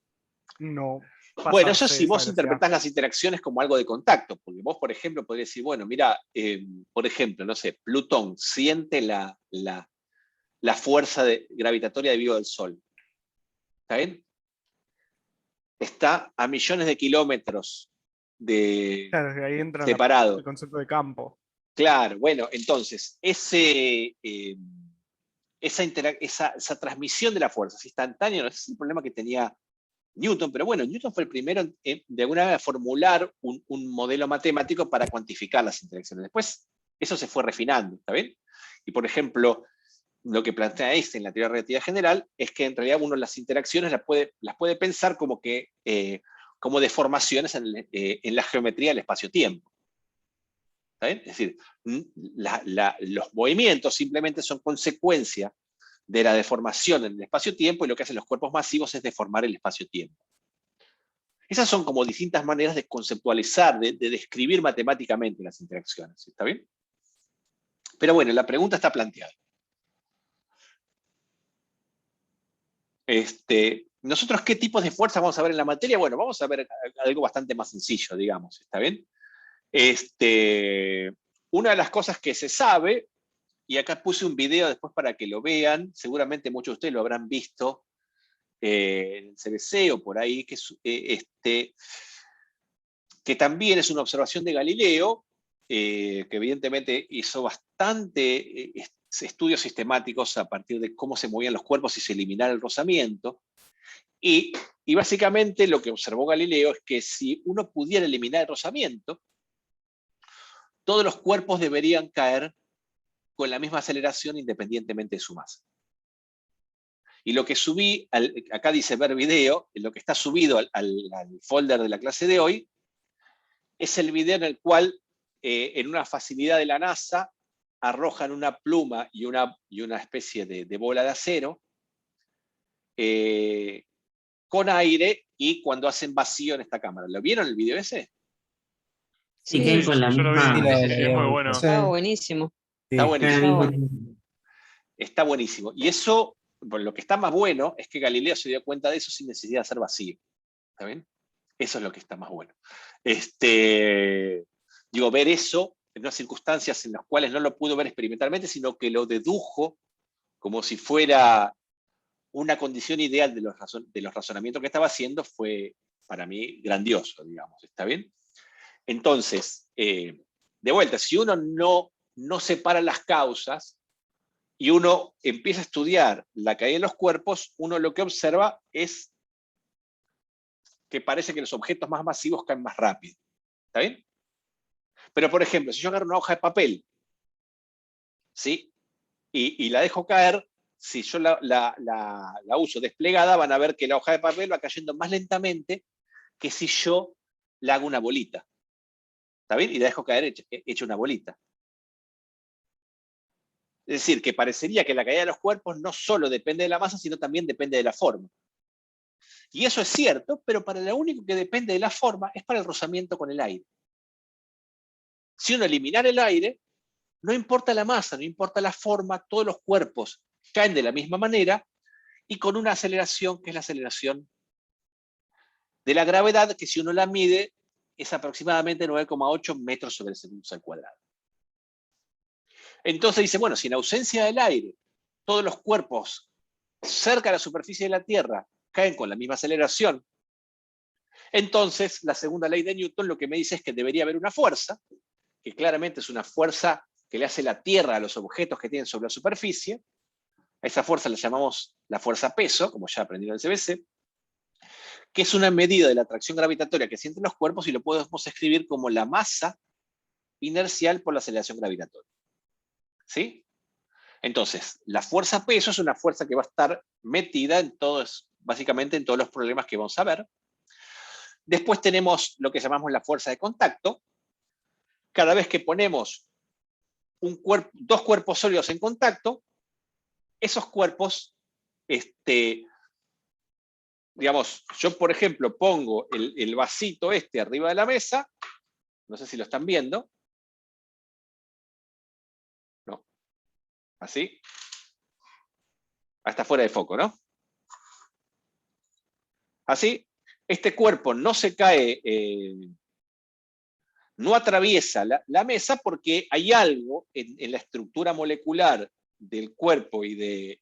Speaker 10: no pasarse.
Speaker 1: Bueno, eso si vos interpretás las interacciones como algo de contacto, porque vos, por ejemplo, podrías decir, bueno, mira, por ejemplo, no sé, Plutón siente la fuerza gravitatoria debido al Sol. ¿Está bien? Está a millones de kilómetros
Speaker 10: claro, ahí entra
Speaker 1: separado.
Speaker 10: El concepto de campo.
Speaker 1: Claro, bueno, entonces, esa transmisión de la fuerza es instantánea, no es el problema que tenía Newton, pero bueno, Newton fue el primero de alguna manera a formular un modelo matemático para cuantificar las interacciones. Después, eso se fue refinando, ¿está bien? Y por ejemplo, lo que plantea Einstein en la teoría de relatividad general es que en realidad uno las interacciones las puede pensar como deformaciones en la geometría del espacio-tiempo. ¿Está bien? Es decir, los movimientos simplemente son consecuencia de la deformación en el espacio-tiempo, y lo que hacen los cuerpos masivos es deformar el espacio-tiempo. Esas son como distintas maneras de conceptualizar, de describir matemáticamente las interacciones. ¿Está bien? Pero bueno, la pregunta está planteada. ¿Nosotros qué tipos de fuerza vamos a ver en la materia? Bueno, vamos a ver algo bastante más sencillo, digamos, ¿está bien? Una de las cosas que se sabe, y acá puse un video después para que lo vean, seguramente muchos de ustedes lo habrán visto en el CBC o por ahí, que también es una observación de Galileo, que evidentemente hizo bastante estudios sistemáticos a partir de cómo se movían los cuerpos y se eliminara el rozamiento. Y básicamente lo que observó Galileo es que si uno pudiera eliminar el rozamiento, todos los cuerpos deberían caer con la misma aceleración independientemente de su masa. Y lo que subí, acá dice ver video, lo que está subido al folder de la clase de hoy, es el video en el cual, en una facilidad de la NASA, arrojan una pluma y una especie de bola de acero con aire, y cuando hacen vacío en esta cámara. ¿Lo vieron el video ese?
Speaker 8: Sí,
Speaker 6: Sí,
Speaker 8: caen con la
Speaker 7: yo lo vi.
Speaker 8: misma.
Speaker 7: Sí, es muy bueno.
Speaker 9: Sí.
Speaker 6: estaba buenísimo.
Speaker 1: Está
Speaker 8: Sí, caen al
Speaker 1: buenísimo.
Speaker 8: mismo tiempo.
Speaker 1: Está buenísimo. Y eso, bueno, lo que está más bueno es que Galileo se dio cuenta de eso sin necesidad de hacer vacío. ¿Está bien? Eso es lo que está más bueno. Digo, ver eso en unas circunstancias en las cuales no lo pudo ver experimentalmente, sino que lo dedujo como si fuera una condición ideal de los razonamientos que estaba haciendo, fue para mí grandioso, digamos. ¿Está bien? Entonces, de vuelta, si uno no separa las causas y uno empieza a estudiar la caída de los cuerpos, uno lo que observa es que parece que los objetos más masivos caen más rápido. ¿Está bien? Pero, por ejemplo, si yo agarro una hoja de papel, ¿sí? Y la dejo caer, si yo la uso desplegada, van a ver que la hoja de papel va cayendo más lentamente que si yo la hago una bolita. ¿Está bien? Y la dejo caer hecha una bolita. Es decir, que parecería que la caída de los cuerpos no solo depende de la masa, sino también depende de la forma. Y eso es cierto, pero para lo único que depende de la forma es para el rozamiento con el aire. Si uno eliminara el aire, no importa la masa, no importa la forma, todos los cuerpos caen de la misma manera y con una aceleración que es la aceleración de la gravedad, que si uno la mide es aproximadamente 9,8 metros sobre segundo al cuadrado. Entonces dice, bueno, si en ausencia del aire todos los cuerpos cerca de la superficie de la Tierra caen con la misma aceleración, entonces la segunda ley de Newton lo que me dice es que debería haber una fuerza, que claramente es una fuerza que le hace la Tierra a los objetos que tienen sobre la superficie. A esa fuerza la llamamos la fuerza peso, como ya aprendieron en el CBC, que es una medida de la atracción gravitatoria que sienten los cuerpos y lo podemos escribir como la masa inercial por la aceleración gravitatoria. ¿Sí? Entonces, la fuerza peso es una fuerza que va a estar metida en todos, básicamente en todos los problemas que vamos a ver. Después tenemos lo que llamamos la fuerza de contacto. Cada vez que ponemos dos cuerpos sólidos en contacto, esos cuerpos, digamos, yo por ejemplo pongo el vasito arriba de la mesa, no sé si lo están viendo, ¿no? Así. Está fuera de foco, ¿no? Así, este cuerpo no se cae, no atraviesa la mesa porque hay algo en la estructura molecular del cuerpo y de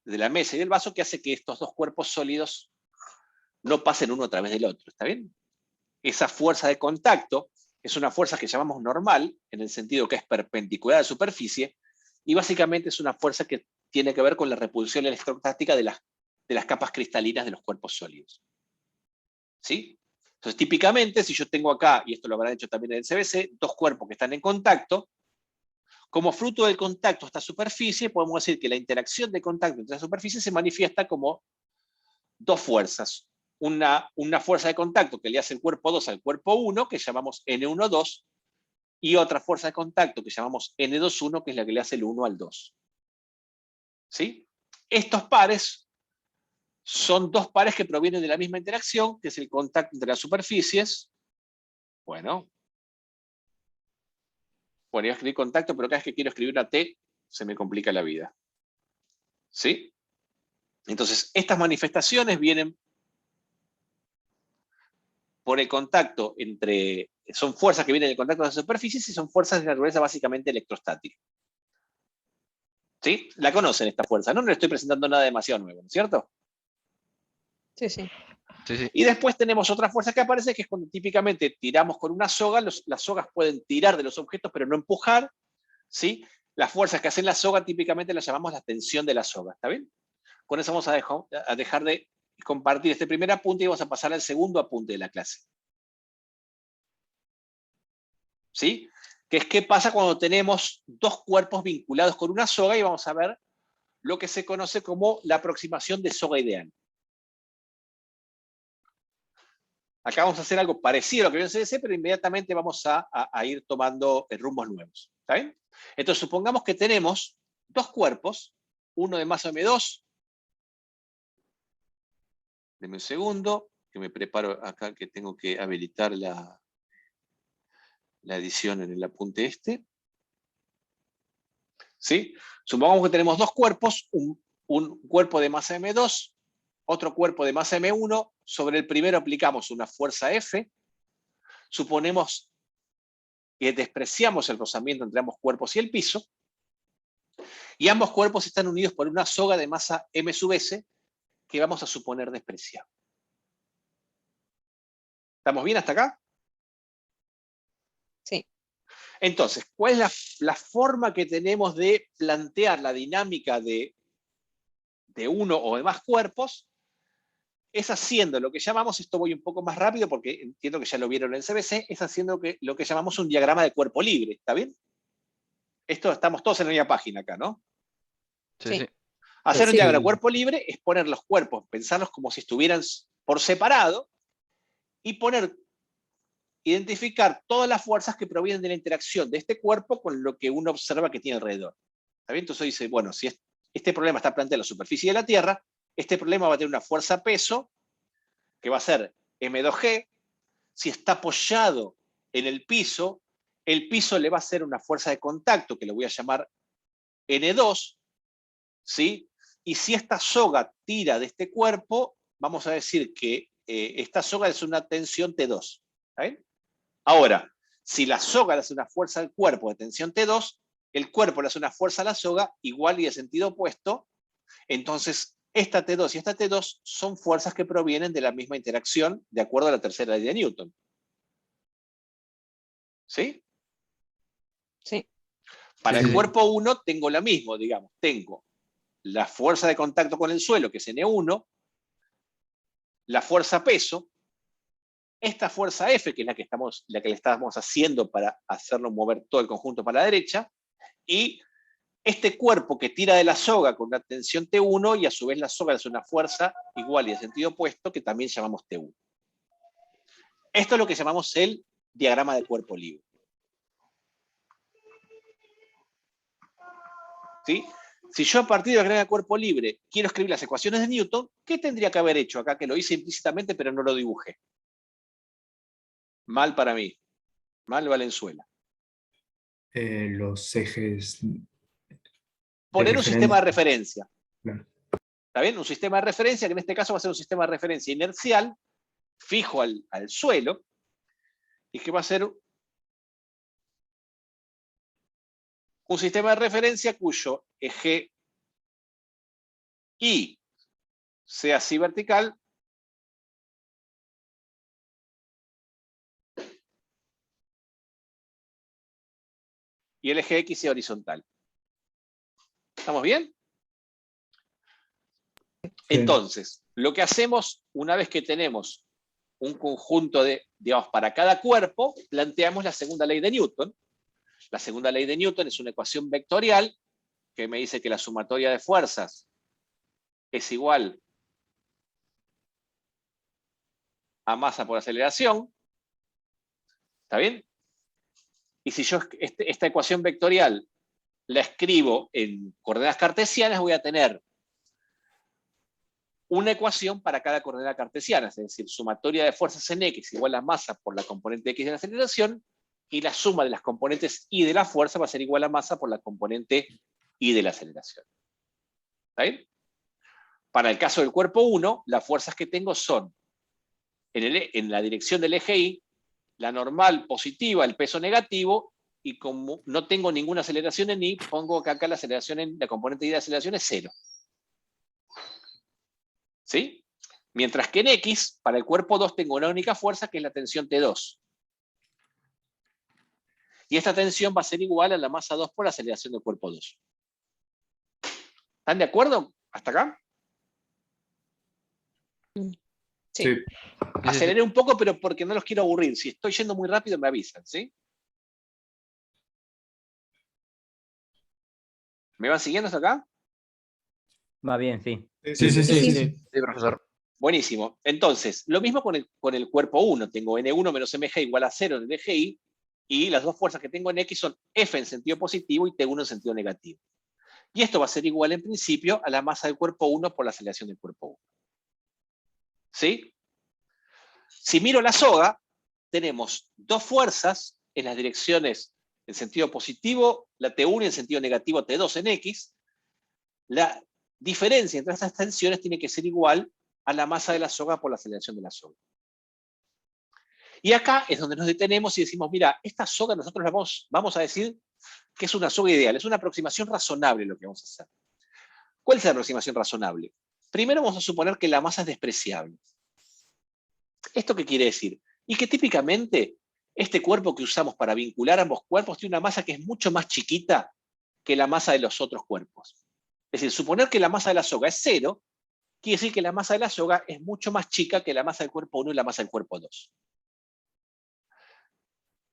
Speaker 1: la mesa y del vaso que hace que estos dos cuerpos sólidos no pasen uno a través del otro, ¿está bien? Esa fuerza de contacto es una fuerza que llamamos normal, en el sentido que es perpendicular a la superficie, y básicamente es una fuerza que tiene que ver con la repulsión electrostática de las capas cristalinas de los cuerpos sólidos. ¿Sí? Entonces, típicamente, si yo tengo acá, y esto lo habrán hecho también en el CBC, dos cuerpos que están en contacto, como fruto del contacto a esta superficie, podemos decir que la interacción de contacto entre las superficies se manifiesta como dos fuerzas. Una fuerza de contacto que le hace el cuerpo 2 al cuerpo 1, que llamamos N1,2, y otra fuerza de contacto que llamamos N2,1, que es la que le hace el 1 al 2. ¿Sí? Estos pares son dos pares que provienen de la misma interacción, que es el contacto entre las superficies. Bueno, iba a escribir contacto, pero cada vez que quiero escribir una T, se me complica la vida. ¿Sí? Entonces, estas manifestaciones vienen por el contacto entre, son fuerzas que vienen del contacto de las superficies y son fuerzas de naturaleza básicamente electrostática. ¿Sí? La conocen esta fuerza, no le estoy presentando nada demasiado nuevo, ¿no es cierto?
Speaker 6: Sí, sí.
Speaker 3: Sí, sí.
Speaker 1: Y después tenemos otra fuerza que aparece, que es cuando típicamente tiramos con una soga, las sogas pueden tirar de los objetos, pero no empujar, ¿sí? Las fuerzas que hacen la soga típicamente las llamamos la tensión de la soga, ¿está bien? Con eso vamos a dejar de compartir este primer apunte y vamos a pasar al segundo apunte de la clase. ¿Sí? Que es qué pasa cuando tenemos dos cuerpos vinculados con una soga, y vamos a ver lo que se conoce como la aproximación de soga ideal. Acá vamos a hacer algo parecido a lo que vio en CDC, pero inmediatamente vamos a ir tomando rumbos nuevos. ¿Está bien? Entonces, supongamos que tenemos dos cuerpos, uno de masa M2. Deme un segundo, que me preparo acá, que tengo que habilitar la edición en el apunte este. ¿Sí? Supongamos que tenemos dos cuerpos, un cuerpo de masa M2, otro cuerpo de masa M1, sobre el primero aplicamos una fuerza F, suponemos que despreciamos el rozamiento entre ambos cuerpos y el piso, y ambos cuerpos están unidos por una soga de masa M sub S, que vamos a suponer despreciado. ¿Estamos bien hasta acá?
Speaker 6: Sí.
Speaker 1: Entonces, ¿cuál es la forma que tenemos de plantear la dinámica de uno o de más cuerpos? Es haciendo lo que llamamos, esto voy un poco más rápido porque entiendo que ya lo vieron en el CBC, es haciendo lo que llamamos un diagrama de cuerpo libre, ¿está bien? Esto estamos todos en la misma página acá, ¿no?
Speaker 3: Sí, sí.
Speaker 1: Hacer un
Speaker 6: Sí.
Speaker 1: diagrama de cuerpo libre es poner los cuerpos, pensarlos como si estuvieran por separado y identificar todas las fuerzas que provienen de la interacción de este cuerpo con lo que uno observa que tiene alrededor. ¿Está bien? Entonces dice, bueno, si este problema está planteado en la superficie de la Tierra, este problema va a tener una fuerza peso, que va a ser M2G. Si está apoyado en el piso le va a hacer una fuerza de contacto, que le voy a llamar N2, ¿sí? Y si esta soga tira de este cuerpo, vamos a decir que esta soga es una tensión T2. ¿Está bien? Ahora, si la soga le hace una fuerza al cuerpo de tensión T2, el cuerpo le hace una fuerza a la soga igual y de sentido opuesto, entonces esta T2 y esta T2 son fuerzas que provienen de la misma interacción de acuerdo a la tercera ley de Newton. ¿Sí?
Speaker 6: Sí.
Speaker 1: Para
Speaker 3: Sí,
Speaker 1: el
Speaker 3: sí.
Speaker 1: cuerpo 1 tengo la misma, digamos, tengo la fuerza de contacto con el suelo, que es N1, la fuerza peso, esta fuerza F, que es la que le estamos haciendo para hacerlo mover todo el conjunto para la derecha, y este cuerpo que tira de la soga con una tensión T1, y a su vez la soga es una fuerza igual y de sentido opuesto, que también llamamos T1. Esto es lo que llamamos el diagrama de cuerpo libre. ¿Sí? Si yo a partir del diagrama de cuerpo libre quiero escribir las ecuaciones de Newton, ¿qué tendría que haber hecho acá? Que lo hice implícitamente, pero no lo dibujé. Mal para mí. Mal Valenzuela.
Speaker 3: Los ejes.
Speaker 1: Poner un sistema de referencia.
Speaker 3: Claro.
Speaker 1: ¿Está bien? Un sistema de referencia, que en este caso va a ser un sistema de referencia inercial, fijo al suelo, y que va a ser un sistema de referencia cuyo eje Y sea así vertical, y el eje X sea horizontal. ¿Estamos bien? Entonces, lo que hacemos una vez que tenemos un conjunto de, digamos, para cada cuerpo, planteamos la segunda ley de Newton. La segunda ley de Newton es una ecuación vectorial que me dice que la sumatoria de fuerzas es igual a masa por aceleración. ¿Está bien? Y si yo esta ecuación vectorial la escribo en coordenadas cartesianas, voy a tener una ecuación para cada coordenada cartesiana, es decir, sumatoria de fuerzas en X igual a masa por la componente X de la aceleración, y la suma de las componentes Y de la fuerza va a ser igual a masa por la componente Y de la aceleración. ¿Está bien? Para el caso del cuerpo 1, las fuerzas que tengo son en la dirección del eje Y, la normal positiva, el peso negativo, y como no tengo ninguna aceleración en Y, pongo que acá la aceleración en la componente Y de aceleración es 0. ¿Sí? Mientras que en X, para el cuerpo 2, tengo una única fuerza, que es la tensión T2. Y esta tensión va a ser igual a la masa 2 por la aceleración del cuerpo 2. ¿Están de acuerdo hasta acá?
Speaker 6: Sí.
Speaker 1: Aceleré un poco, pero porque no los quiero aburrir. Si estoy yendo muy rápido, me avisan, ¿sí? ¿Me van siguiendo hasta acá?
Speaker 5: Va bien, sí.
Speaker 4: Sí.
Speaker 3: profesor.
Speaker 1: Buenísimo. Entonces, lo mismo con el cuerpo 1. Tengo N1 menos mg igual a 0 en el eje Y, y las dos fuerzas que tengo en X son F en sentido positivo y T1 en sentido negativo. Y esto va a ser igual en principio a la masa del cuerpo 1 por la aceleración del cuerpo 1. ¿Sí? Si miro la soga, tenemos dos fuerzas en las direcciones en sentido positivo, la T1 y en sentido negativo T2 en X. La diferencia entre estas tensiones tiene que ser igual a la masa de la soga por la aceleración de la soga. Y acá es donde nos detenemos y decimos, mira, esta soga nosotros la vamos a decir que es una soga ideal, es una aproximación razonable lo que vamos a hacer. ¿Cuál es la aproximación razonable? Primero vamos a suponer que la masa es despreciable. ¿Esto qué quiere decir? Y que típicamente este cuerpo que usamos para vincular ambos cuerpos tiene una masa que es mucho más chiquita que la masa de los otros cuerpos. Es decir, suponer que la masa de la soga es 0, quiere decir que la masa de la soga es mucho más chica que la masa del cuerpo 1 y la masa del cuerpo 2.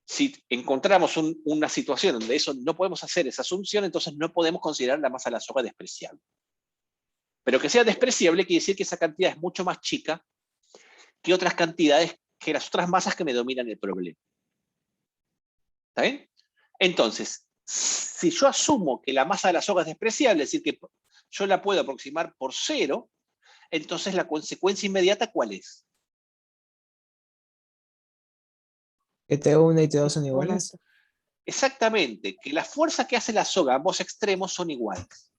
Speaker 1: Si encontramos una situación donde eso no podemos hacer esa asunción, entonces no podemos considerar la masa de la soga despreciable. Pero que sea despreciable quiere decir que esa cantidad es mucho más chica que otras cantidades, que las otras masas que me dominan el problema. ¿Está bien? Entonces, si yo asumo que la masa de la soga es despreciable, es decir, que yo la puedo aproximar por 0, entonces la consecuencia inmediata, ¿cuál es?
Speaker 9: Que T1 y T2 son iguales.
Speaker 1: Exactamente, que la fuerza que hace la soga a ambos extremos son iguales.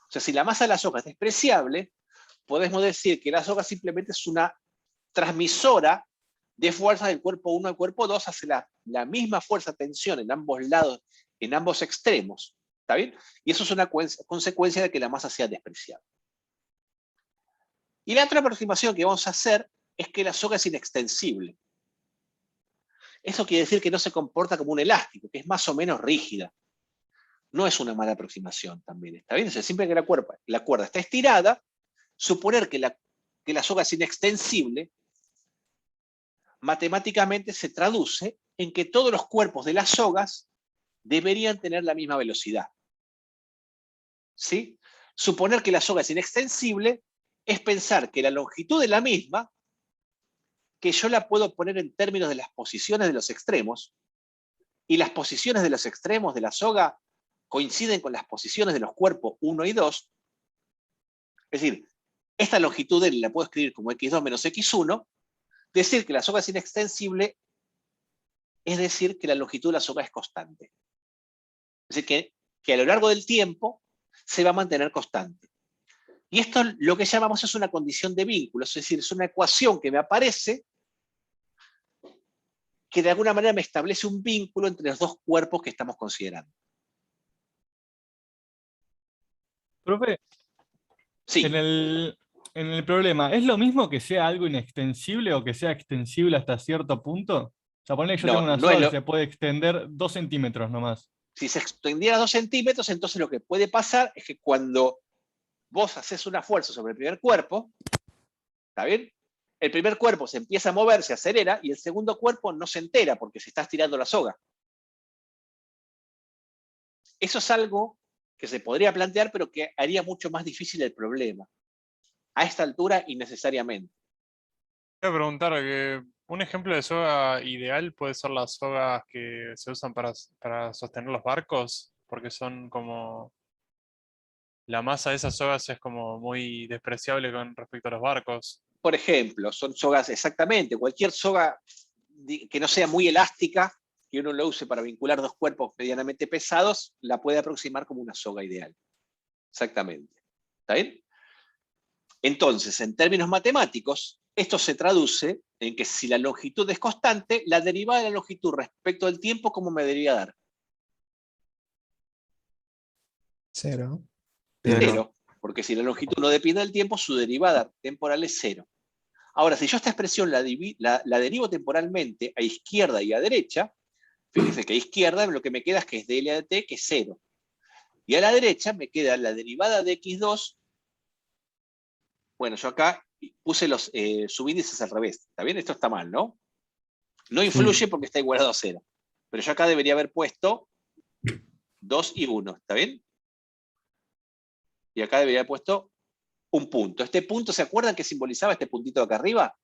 Speaker 1: O sea, si la masa de la soga es despreciable, podemos decir que la soga simplemente es una transmisora de fuerza del cuerpo 1 al cuerpo 2, hace la misma fuerza tensión en ambos lados, en ambos extremos. ¿Está bien? Y eso es una consecuencia de que la masa sea despreciable. Y la otra aproximación que vamos a hacer es que la soga es inextensible. Eso quiere decir que no se comporta como un elástico, que es más o menos rígida. No es una mala aproximación también, ¿está bien? O sea, siempre que la cuerda está estirada, suponer que la soga es inextensible, matemáticamente se traduce en que todos los cuerpos de las sogas deberían tener la misma velocidad. ¿Sí? Suponer que la soga es inextensible es pensar que la longitud es la misma, que yo la puedo poner en términos de las posiciones de los extremos, y las posiciones de los extremos de la soga coinciden con las posiciones de los cuerpos 1 y 2. Es decir, esta longitud L la puedo escribir como x2 menos x1, decir que la soga es inextensible es decir que la longitud de la soga es constante. Es decir, que a lo largo del tiempo se va a mantener constante. Y esto lo que llamamos es una condición de vínculo, es decir, es una ecuación que me aparece que de alguna manera me establece un vínculo entre los dos cuerpos que estamos considerando.
Speaker 11: Profe,
Speaker 1: Sí.
Speaker 11: en el problema, ¿es lo mismo que sea algo inextensible o que sea extensible hasta cierto punto? O sea, ponle que yo tengo una soga que se puede extender 2 centímetros nomás.
Speaker 1: Si se extendiera 2 centímetros, entonces lo que puede pasar es que cuando vos haces una fuerza sobre el primer cuerpo, ¿está bien? El primer cuerpo se empieza a mover, se acelera, y el segundo cuerpo no se entera porque se está estirando la soga. Eso es algo que se podría plantear, pero que haría mucho más difícil el problema. A esta altura, innecesariamente.
Speaker 7: Voy a preguntar, un ejemplo de soga ideal puede ser las sogas que se usan para sostener los barcos, porque son como... La masa de esas sogas es como muy despreciable con respecto a los barcos.
Speaker 1: Por ejemplo, son sogas, exactamente, cualquier soga que no sea muy elástica, que uno lo use para vincular dos cuerpos medianamente pesados, la puede aproximar como una soga ideal. Exactamente. ¿Está bien? Entonces, en términos matemáticos, esto se traduce en que si la longitud es constante, la derivada de la longitud respecto del tiempo, ¿cómo me debería dar?
Speaker 9: 0.
Speaker 1: Cero, porque si la longitud no depende del tiempo, su derivada temporal es 0. Ahora, si yo esta expresión la derivo temporalmente a izquierda y a derecha, fíjense que a izquierda lo que me queda es que es dl de t, que es 0. Y a la derecha me queda la derivada de x2. Bueno, yo acá puse los subíndices al revés. ¿Está bien? Esto está mal, ¿no? No influye porque está igualado a 0. Pero yo acá debería haber puesto 2 y 1. ¿Está bien? Y acá debería haber puesto un punto. Este punto, ¿se acuerdan que simbolizaba este puntito de acá arriba?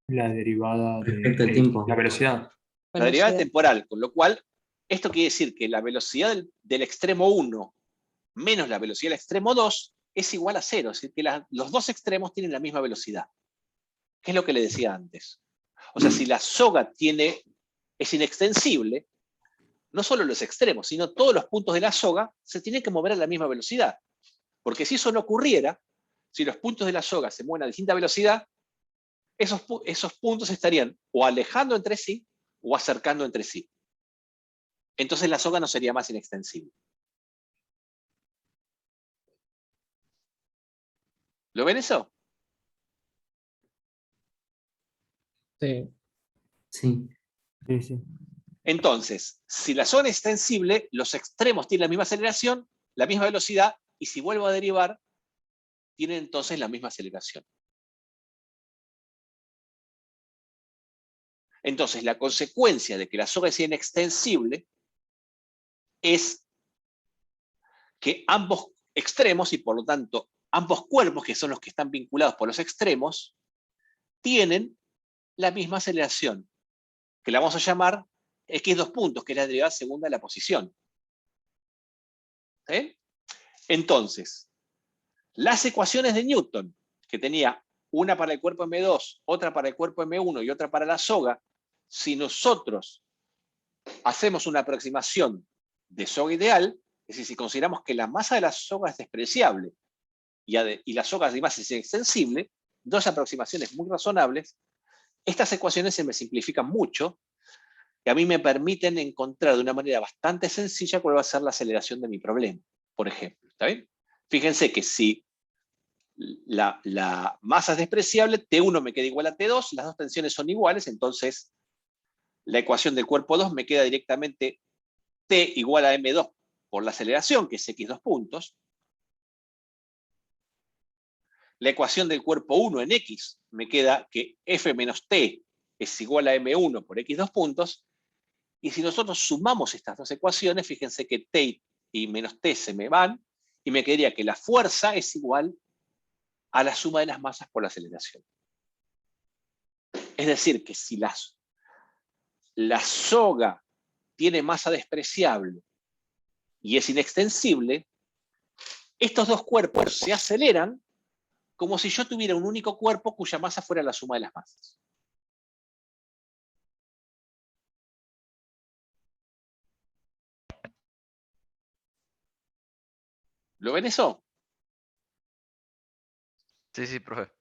Speaker 12: La derivada
Speaker 8: Respecto al tiempo.
Speaker 12: la velocidad.
Speaker 1: La derivada temporal, con lo cual, esto quiere decir que la velocidad del extremo 1 menos la velocidad del extremo 2 es igual a 0. Es decir, que los dos extremos tienen la misma velocidad. ¿Qué es lo que le decía antes? O sea, si la soga es inextensible, no solo los extremos, sino todos los puntos de la soga se tienen que mover a la misma velocidad. Porque si eso no ocurriera, si los puntos de la soga se mueven a distinta velocidad, esos puntos estarían o alejando entre sí o acercando entre sí. Entonces la soga no sería más inextensible. ¿Lo ven eso?
Speaker 9: Sí.
Speaker 8: Sí.
Speaker 1: Entonces, si la soga es extensible, los extremos tienen la misma aceleración, la misma velocidad, y si vuelvo a derivar, tienen entonces la misma aceleración. Entonces, la consecuencia de que la soga sea inextensible es que ambos extremos, y por lo tanto ambos cuerpos, que son los que están vinculados por los extremos, tienen la misma aceleración, que la vamos a llamar x2 puntos, que es la derivada segunda de la posición. ¿Sí? Entonces, las ecuaciones de Newton, que tenía una para el cuerpo M2, otra para el cuerpo M1 y otra para la soga, si nosotros hacemos una aproximación de soga ideal, es decir, si consideramos que la masa de la soga es despreciable y la soga además es extensible, dos aproximaciones muy razonables, estas ecuaciones se me simplifican mucho y a mí me permiten encontrar de una manera bastante sencilla cuál va a ser la aceleración de mi problema, por ejemplo. ¿Está bien? Fíjense que si la masa es despreciable, T1 me queda igual a T2, las dos tensiones son iguales, entonces la ecuación del cuerpo 2 me queda directamente T igual a M2 por la aceleración, que es x2 puntos. La ecuación del cuerpo 1 en X me queda que F menos T es igual a M1 por X2 puntos. Y si nosotros sumamos estas dos ecuaciones, fíjense que T y menos T se me van, y me quedaría que la fuerza es igual a la suma de las masas por la aceleración. Es decir, que si la soga tiene masa despreciable y es inextensible, estos dos cuerpos se aceleran como si yo tuviera un único cuerpo cuya masa fuera la suma de las masas. ¿Lo ven eso?
Speaker 3: Sí, sí, profe.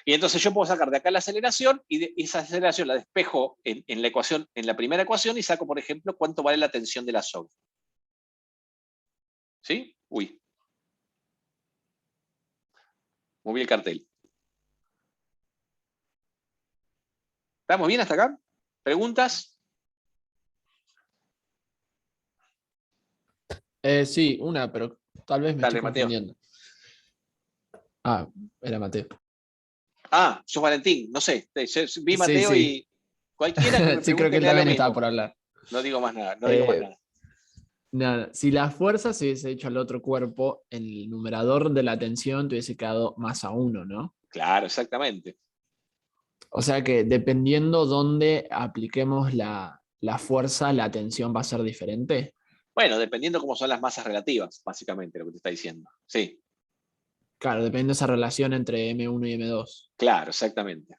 Speaker 1: Y entonces yo puedo sacar de acá la aceleración y esa aceleración la despejo en la ecuación, en la primera ecuación, y saco, por ejemplo, cuánto vale la tensión de la soga. ¿Sí? Uy. Moví el cartel. ¿Estamos bien hasta acá? ¿Preguntas?
Speaker 4: Sí, una, pero tal vez me
Speaker 1: Dale,
Speaker 4: estoy
Speaker 1: Mateo.
Speaker 4: confundiendo. Ah, era Mateo.
Speaker 1: Ah, sos Valentín, no sé. Vi Mateo
Speaker 4: sí.
Speaker 1: y cualquiera que me
Speaker 4: Sí, creo
Speaker 1: pregunte
Speaker 4: que él
Speaker 1: me da lo
Speaker 4: también estaba
Speaker 1: mismo.
Speaker 4: por hablar.
Speaker 1: No digo más nada, no digo más nada.
Speaker 4: Nada, si la fuerza se hubiese hecho al otro cuerpo, el numerador de la tensión te hubiese quedado más a 1, ¿no?
Speaker 1: Claro, exactamente.
Speaker 4: O sea que dependiendo dónde apliquemos la fuerza, la tensión va a ser diferente.
Speaker 1: Bueno, dependiendo cómo son las masas relativas, básicamente, lo que te está diciendo. Sí,
Speaker 4: Claro, dependiendo de esa relación entre M1 y M2.
Speaker 1: claro, exactamente.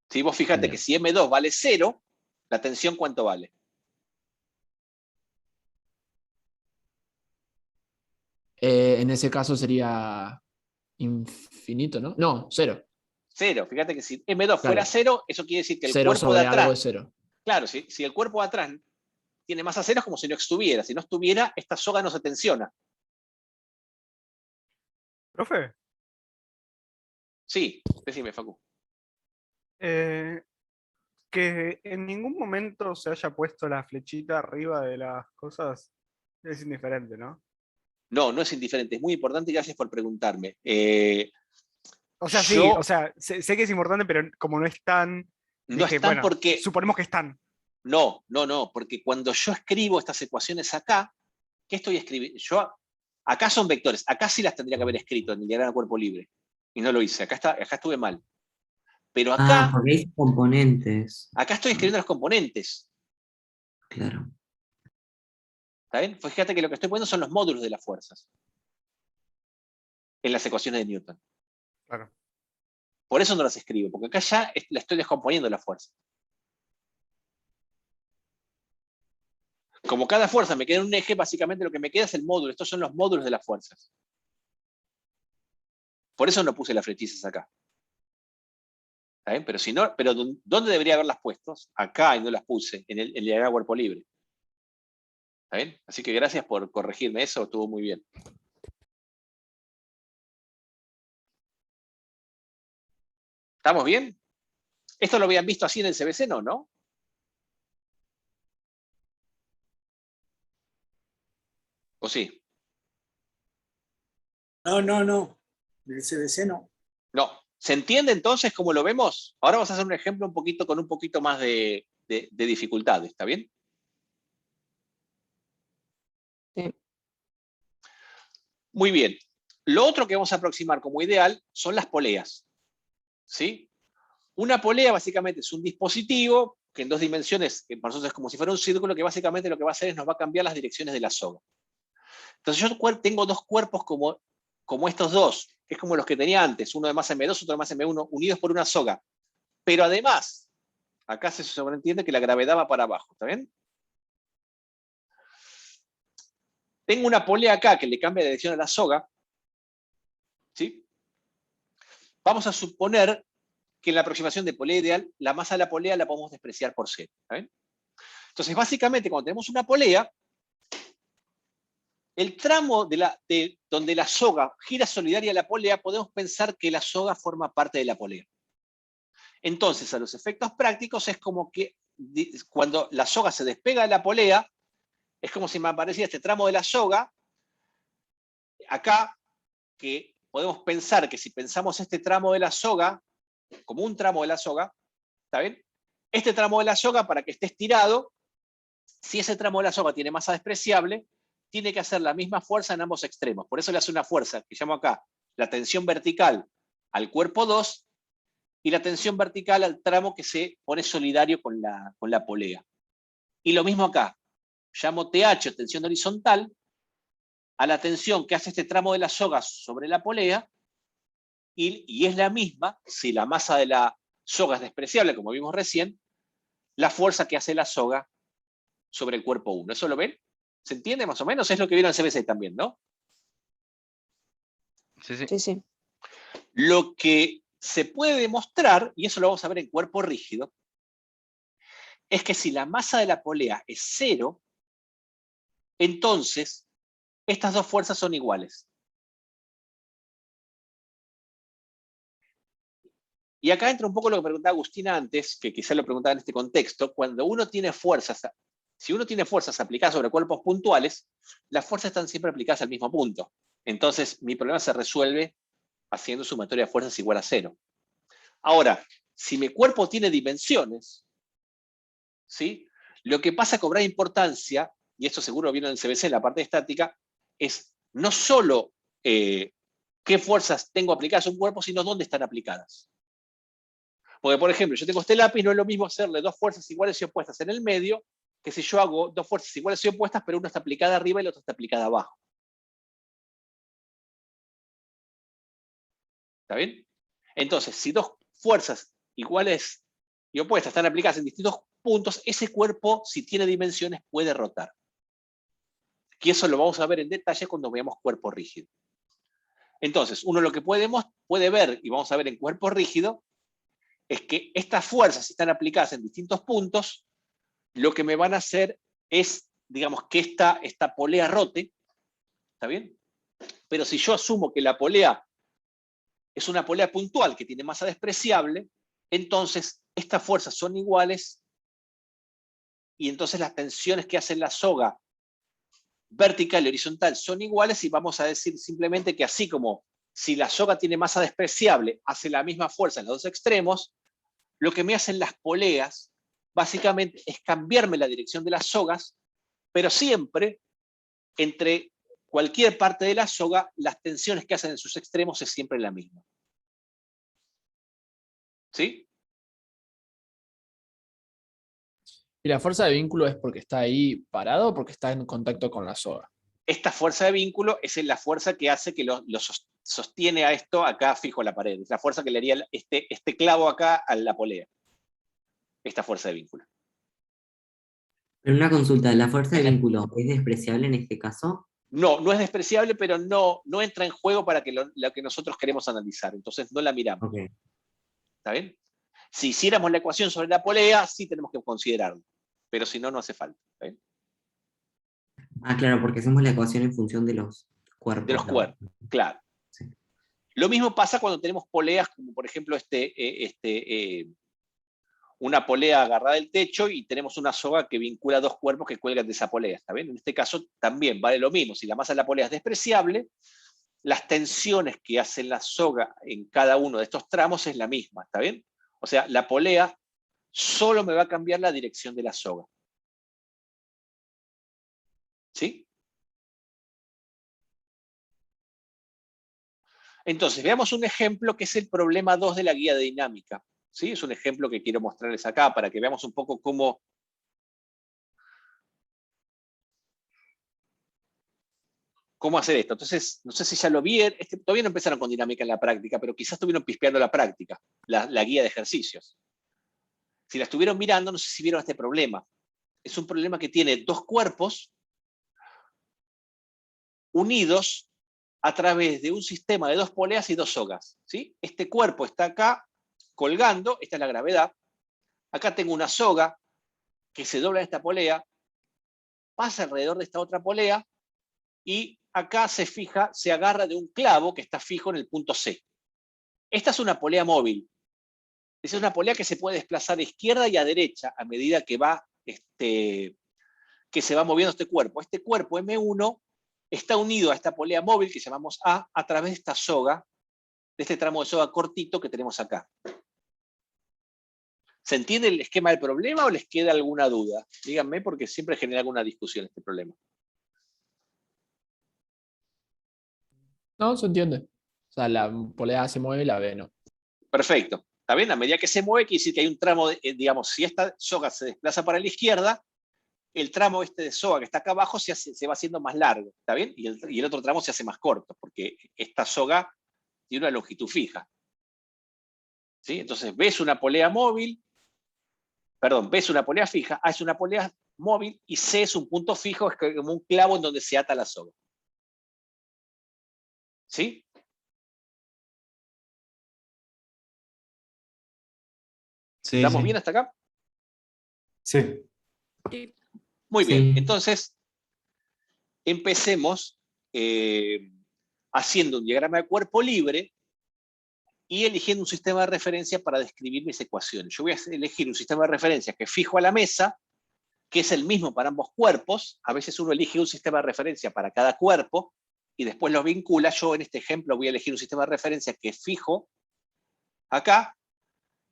Speaker 1: Si vos fijate
Speaker 4: Bien.
Speaker 1: que si M2 vale 0, la tensión ¿cuánto vale?
Speaker 4: En ese caso sería infinito, ¿no? No, 0.
Speaker 1: 0. Fíjate que si M2 fuera
Speaker 4: Claro.
Speaker 1: 0, eso quiere decir que el
Speaker 4: 0
Speaker 1: cuerpo de
Speaker 4: sobre algo
Speaker 1: atrás...
Speaker 4: es 0.
Speaker 1: Claro, si el cuerpo de atrás tiene masa 0 es como si no estuviera. Si no estuviera, esta soga no se tensiona.
Speaker 10: ¿Profe?
Speaker 1: Sí, decime, Facu.
Speaker 10: Que en ningún momento se haya puesto la flechita arriba de las cosas es indiferente, ¿no?
Speaker 1: No, no es indiferente. Es muy importante y gracias por preguntarme.
Speaker 10: O sea, sí, o sea, sé que es importante, pero como no están,
Speaker 1: no
Speaker 10: dije,
Speaker 1: están
Speaker 10: bueno,
Speaker 1: porque...
Speaker 10: suponemos que están.
Speaker 1: No, porque cuando yo escribo estas ecuaciones acá, ¿qué estoy escribiendo? Acá son vectores, acá sí las tendría que haber escrito en el diagrama de cuerpo libre. Y no lo hice, acá estuve mal. Pero acá...
Speaker 8: porque hay componentes.
Speaker 1: Acá estoy escribiendo los componentes.
Speaker 8: Claro.
Speaker 1: ¿Está bien? Pues fíjate que lo que estoy poniendo son los módulos de las fuerzas. En las ecuaciones de Newton.
Speaker 10: Claro.
Speaker 1: Por eso no las escribo, porque acá ya la estoy descomponiendo la fuerza. Como cada fuerza me queda en un eje, básicamente lo que me queda es el módulo. Estos son los módulos de las fuerzas. Por eso no puse las flechizas acá. ¿Está bien? Pero si no, ¿dónde debería haberlas puesto? Acá y no las puse, en el diagrama de cuerpo libre. ¿Está bien? Así que gracias por corregirme eso, estuvo muy bien. ¿Estamos bien? ¿Esto lo habían visto así en el CBC? No. ¿O sí?
Speaker 12: No. Del CBC no.
Speaker 1: No. ¿Se entiende entonces cómo lo vemos? Ahora vamos a hacer un ejemplo con un poquito más de dificultad, ¿está bien?
Speaker 6: Sí.
Speaker 1: Muy bien. Lo otro que vamos a aproximar como ideal son las poleas. ¿Sí? Una polea básicamente es un dispositivo que en 2 dimensiones, que para nosotros es como si fuera un círculo, que básicamente lo que va a hacer es nos va a cambiar las direcciones de la soga. Entonces yo tengo 2 cuerpos como estos dos, que es como los que tenía antes, uno de masa M2, otro de masa M1, unidos por una soga. Pero además, acá se sobreentiende que la gravedad va para abajo, ¿está bien? Tengo una polea acá que le cambia de dirección a la soga, ¿sí? Vamos a suponer que en la aproximación de polea ideal, la masa de la polea la podemos despreciar por 0, ¿está bien? Entonces, básicamente, cuando tenemos una polea, el tramo donde la soga gira solidaria a la polea, podemos pensar que la soga forma parte de la polea. Entonces, a los efectos prácticos, es como que cuando la soga se despega de la polea, es como si me apareciera este tramo de la soga, acá, que podemos pensar que si pensamos este tramo de la soga, como un tramo de la soga, ¿está bien? Este tramo de la soga, para que esté estirado, si ese tramo de la soga tiene masa despreciable, tiene que hacer la misma fuerza en ambos extremos. Por eso le hace una fuerza que llamo acá la tensión vertical al cuerpo 2 y la tensión vertical al tramo que se pone solidario con la polea. Y lo mismo acá. Llamo TH, tensión horizontal, a la tensión que hace este tramo de la soga sobre la polea, y es la misma, si la masa de la soga es despreciable, como vimos recién, la fuerza que hace la soga sobre el cuerpo 1. ¿Eso lo ven? ¿Se entiende más o menos? Es lo que vieron en CBC también, ¿no?
Speaker 6: Sí.
Speaker 1: Lo que se puede demostrar, y eso lo vamos a ver en cuerpo rígido, es que si la masa de la polea es 0, entonces estas dos fuerzas son iguales. Y acá entra un poco lo que preguntaba Agustina antes, que quizá lo preguntaba en este contexto. Cuando uno tiene fuerzas, si uno tiene fuerzas aplicadas sobre cuerpos puntuales, las fuerzas están siempre aplicadas al mismo punto. Entonces mi problema se resuelve haciendo sumatoria de fuerzas igual a 0. Ahora, si mi cuerpo tiene dimensiones, ¿sí? Lo que pasa a cobrar importancia, y esto seguro viene en el CBC en la parte estática, es no solo qué fuerzas tengo aplicadas a un cuerpo, sino dónde están aplicadas. Porque, por ejemplo, yo tengo este lápiz, no es lo mismo hacerle 2 fuerzas iguales y opuestas en el medio, que si yo hago 2 fuerzas iguales y opuestas, pero una está aplicada arriba y la otra está aplicada abajo. ¿Está bien? Entonces, si 2 fuerzas iguales y opuestas están aplicadas en distintos puntos, ese cuerpo, si tiene dimensiones, puede rotar. Que eso lo vamos a ver en detalle cuando veamos cuerpo rígido. Entonces, uno lo que puede ver, y vamos a ver en cuerpo rígido, es que estas fuerzas, si están aplicadas en distintos puntos, lo que me van a hacer es, digamos, que esta polea rote, ¿está bien? Pero si yo asumo que la polea es una polea puntual que tiene masa despreciable, entonces estas fuerzas son iguales y entonces las tensiones que hace la soga vertical y horizontal son iguales y vamos a decir simplemente que así como si la soga tiene masa despreciable, hace la misma fuerza en los dos extremos, lo que me hacen las poleas básicamente es cambiarme la dirección de las sogas, pero siempre entre cualquier parte de la soga, las tensiones que hacen en sus extremos es siempre la misma. ¿Sí?
Speaker 4: ¿Y la fuerza de vínculo es porque está ahí parado o porque está en contacto con la soga?
Speaker 1: Esta fuerza de vínculo es la fuerza que hace que lo sostiene a esto acá fijo a la pared. Es la fuerza que le haría este clavo acá a la polea. Esta fuerza de vínculo.
Speaker 8: Pero una consulta, ¿la fuerza de vínculo es despreciable en este caso?
Speaker 1: No, no es despreciable, pero no entra en juego para que lo que nosotros queremos analizar. Entonces no la miramos.
Speaker 8: Okay.
Speaker 1: ¿Está bien? Si hiciéramos la ecuación sobre la polea, sí tenemos que considerarlo. Pero si no, no hace falta. ¿Está bien?
Speaker 8: Ah, claro, porque hacemos la ecuación en función de los cuerpos.
Speaker 1: De los cuerpos, claro.
Speaker 8: Sí.
Speaker 1: Lo mismo pasa cuando tenemos poleas, como por ejemplo una polea agarrada del techo y tenemos una soga que vincula dos cuerpos que cuelgan de esa polea. ¿Está bien? En este caso también vale lo mismo. Si la masa de la polea es despreciable, las tensiones que hace la soga en cada uno de estos tramos es la misma. ¿Está bien? O sea, la polea solo me va a cambiar la dirección de la soga. ¿Sí? Entonces, veamos un ejemplo que es el problema 2 de la guía de dinámica. ¿Sí? Es un ejemplo que quiero mostrarles acá para que veamos un poco cómo hacer esto. Entonces, no sé si ya lo vieron, todavía no empezaron con dinámica en la práctica, pero quizás estuvieron pispeando la práctica, la guía de ejercicios. Si la estuvieron mirando, no sé si vieron este problema. Es un problema que tiene dos cuerpos unidos a través de un sistema de dos poleas y dos sogas. ¿Sí? Este cuerpo está acá colgando, esta es la gravedad. Acá tengo una soga que se dobla en esta polea, pasa alrededor de esta otra polea y acá se agarra de un clavo que está fijo en el punto C. Esta es una polea móvil. Es una polea que se puede desplazar a izquierda y a derecha a medida que se va moviendo este cuerpo. Este cuerpo M1 está unido a esta polea móvil que llamamos A través de esta soga, de este tramo de soga cortito que tenemos acá. ¿Se entiende el esquema del problema o les queda alguna duda? Díganme porque siempre genera alguna discusión este problema.
Speaker 4: No, se entiende. O sea, la polea A se mueve y la B no.
Speaker 1: Perfecto. ¿Está bien? A medida que se mueve, quiere decir que hay un tramo, digamos, si esta soga se desplaza para la izquierda, el tramo de soga que está acá abajo se va haciendo más largo, ¿está bien? Y el otro tramo se hace más corto, porque esta soga tiene una longitud fija. ¿Sí? Entonces, ves una polea fija, A es una polea móvil y C es un punto fijo, es como un clavo en donde se ata la soga. ¿Sí?
Speaker 2: Sí,
Speaker 1: ¿Estamos
Speaker 2: sí.
Speaker 1: bien hasta acá?
Speaker 2: Sí.
Speaker 1: Muy bien,
Speaker 8: Sí.
Speaker 1: entonces empecemos haciendo un diagrama de cuerpo libre y eligiendo un sistema de referencia para describir mis ecuaciones. Yo voy a elegir un sistema de referencia que fijo a la mesa, que es el mismo para ambos cuerpos. A veces uno elige un sistema de referencia para cada cuerpo y después los vincula. Yo en este ejemplo voy a elegir un sistema de referencia que fijo acá,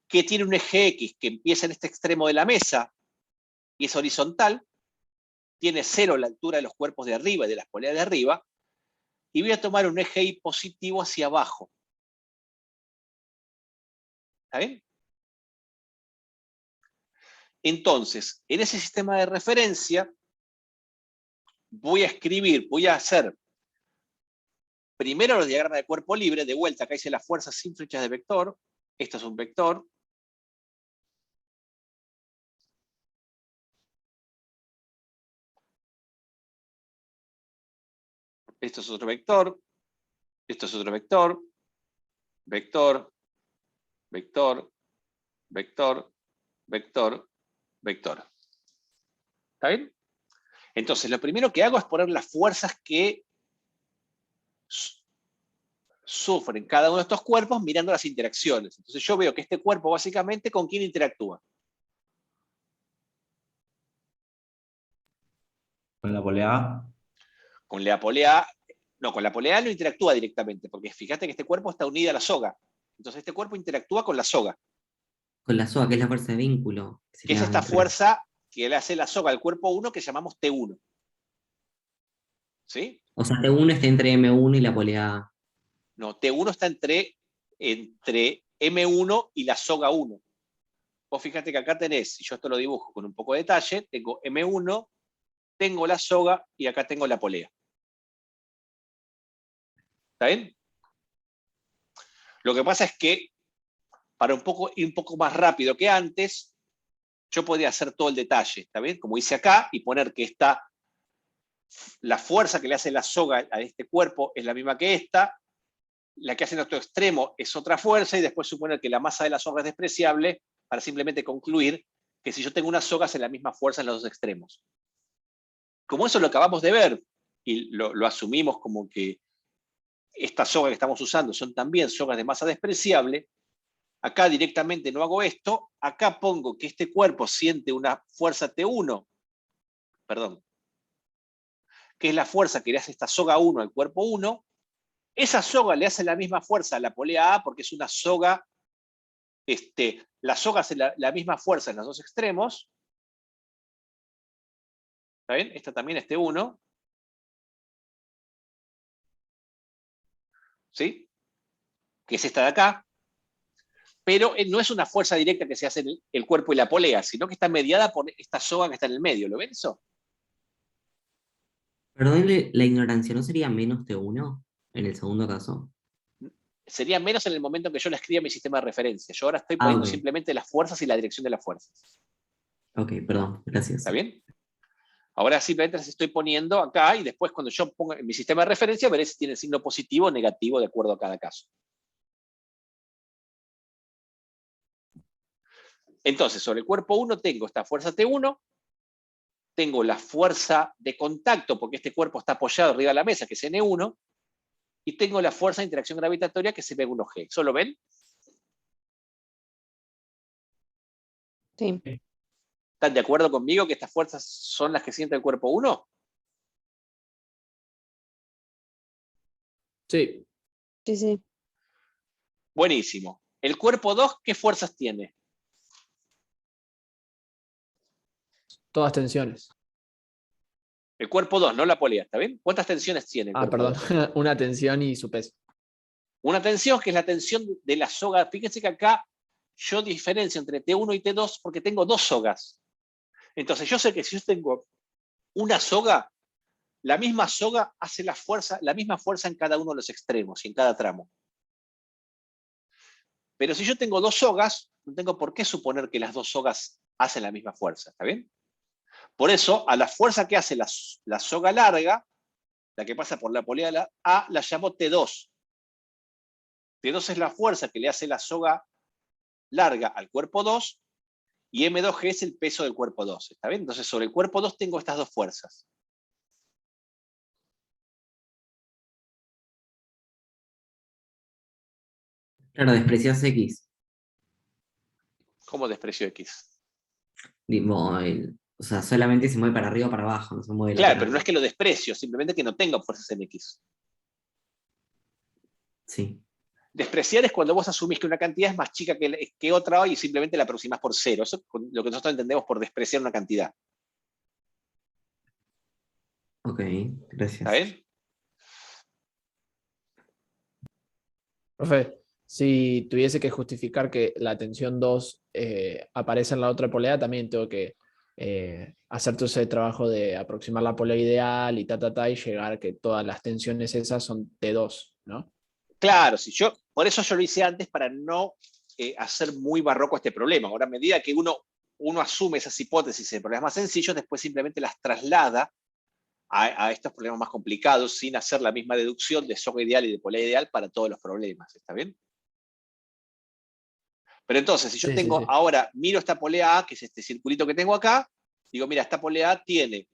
Speaker 1: que tiene un eje X que empieza en este extremo de la mesa y es horizontal, tiene 0 la altura de los cuerpos de arriba y de las poleas de arriba, y voy a tomar un eje Y positivo hacia abajo. ¿Está bien? Entonces, en ese sistema de referencia, voy a hacer primero los diagramas de cuerpo libre, de vuelta, acá hice las fuerzas sin flechas de vector, esto es un vector, esto es otro vector, esto es otro vector, vector, vector, vector, vector, vector. ¿Está bien? Entonces, lo primero que hago es poner las fuerzas que sufren cada uno de estos cuerpos mirando las interacciones. Entonces yo veo que este cuerpo básicamente ¿con quién interactúa?
Speaker 2: Con la polea A.
Speaker 1: Con la polea, no, con la polea no interactúa directamente, porque fíjate que este cuerpo está unido a la soga. Entonces este cuerpo interactúa con la soga.
Speaker 8: Con la soga, que es la fuerza de vínculo.
Speaker 1: Que es esta fuerza que le hace la soga al cuerpo 1 que llamamos T1. ¿Sí?
Speaker 8: O sea, T1 está entre M1 y la polea A.
Speaker 1: No, T1 está entre M1 y la soga 1. Vos fíjate que acá tenés, si yo esto lo dibujo con un poco de detalle, tengo M1, tengo la soga y acá tengo la polea. ¿Está bien? Lo que pasa es que, para ir un poco más rápido que antes, yo podría hacer todo el detalle, ¿está bien? Como hice acá, y poner que la fuerza que le hace la soga a este cuerpo es la misma que esta, la que hace en otro extremo es otra fuerza, y después suponer que la masa de la soga es despreciable, para simplemente concluir que si yo tengo una soga es la misma fuerza en los dos extremos. Como eso lo acabamos de ver, y lo asumimos como que esta soga que estamos usando son también sogas de masa despreciable, acá directamente no hago esto, acá pongo que este cuerpo siente una fuerza T1, perdón, que es la fuerza que le hace esta soga 1 al cuerpo 1, esa soga le hace la misma fuerza a la polea A porque es una soga, la soga hace la misma fuerza en los dos extremos, ¿está bien? Esta también es T1, ¿sí? Que es esta de acá, pero no es una fuerza directa que se hace en el cuerpo y la polea, sino que está mediada por esta soga que está en el medio, ¿lo ven eso?
Speaker 8: Perdón la ignorancia, ¿no sería menos T1 en el segundo caso?
Speaker 1: Sería menos en el momento en que yo la escriba en mi sistema de referencia. Yo ahora estoy poniendo
Speaker 8: Ok.
Speaker 1: simplemente las fuerzas y la dirección de las fuerzas.
Speaker 8: Ok, perdón, gracias.
Speaker 1: ¿Está bien? Ahora simplemente las estoy poniendo acá y después cuando yo ponga en mi sistema de referencia veré si tiene signo positivo o negativo de acuerdo a cada caso. Entonces, sobre el cuerpo 1 tengo esta fuerza T1, tengo la fuerza de contacto porque este cuerpo está apoyado arriba de la mesa, que es N1, y tengo la fuerza de interacción gravitatoria que se ve 1G. ¿Eso lo ven?
Speaker 6: Sí.
Speaker 1: ¿Están de acuerdo conmigo que estas fuerzas son las que siente el cuerpo 1?
Speaker 4: Sí.
Speaker 6: Sí, sí.
Speaker 1: Buenísimo. ¿El cuerpo 2 qué fuerzas tiene?
Speaker 4: Todas tensiones.
Speaker 1: El cuerpo 2, no la polea, ¿está bien? ¿Cuántas tensiones tiene el cuerpo
Speaker 4: Perdón.
Speaker 1: 2?
Speaker 4: Una tensión y su peso.
Speaker 1: Una tensión que es la tensión de la soga. Fíjense que acá yo diferencio entre T1 y T2 porque tengo dos sogas. Entonces yo sé que si yo tengo una soga, la misma soga hace la misma fuerza en cada uno de los extremos y en cada tramo. Pero si yo tengo dos sogas, no tengo por qué suponer que las dos sogas hacen la misma fuerza, ¿está bien? Por eso, a la fuerza que hace la soga larga, la que pasa por la polea A, la llamo T2. T2 es la fuerza que le hace la soga larga al cuerpo 2, y M2G es el peso del cuerpo 2, ¿está bien? Entonces, sobre el cuerpo 2 tengo estas dos fuerzas.
Speaker 8: Claro, desprecias X.
Speaker 1: ¿Cómo desprecio X?
Speaker 8: O sea, solamente se mueve para arriba o para abajo, no se mueve
Speaker 1: Claro, pero no
Speaker 8: lateral.
Speaker 1: es que lo desprecio, simplemente que no tengo fuerzas en X.
Speaker 8: Sí.
Speaker 1: Despreciar es cuando vos asumís que una cantidad es más chica que otra y simplemente la aproximás por cero. Eso es lo que nosotros entendemos por despreciar una cantidad.
Speaker 8: Ok, gracias.
Speaker 1: ¿Está bien?
Speaker 4: Profe, si tuviese que justificar que la tensión 2 aparece en la otra polea, también tengo que hacer todo ese trabajo de aproximar la polea ideal y y llegar a que todas las tensiones esas son T2, ¿no?
Speaker 1: Claro, por eso yo lo hice antes para no hacer muy barroco este problema. Ahora, a medida que uno asume esas hipótesis en problemas más sencillos, después simplemente las traslada a estos problemas más complicados sin hacer la misma deducción de soga ideal y de polea ideal para todos los problemas. ¿Está bien? Pero entonces, si yo
Speaker 4: Sí,
Speaker 1: tengo
Speaker 4: sí.
Speaker 1: ahora, miro esta polea A, que es este circulito que tengo acá, digo, mira, esta polea A tiene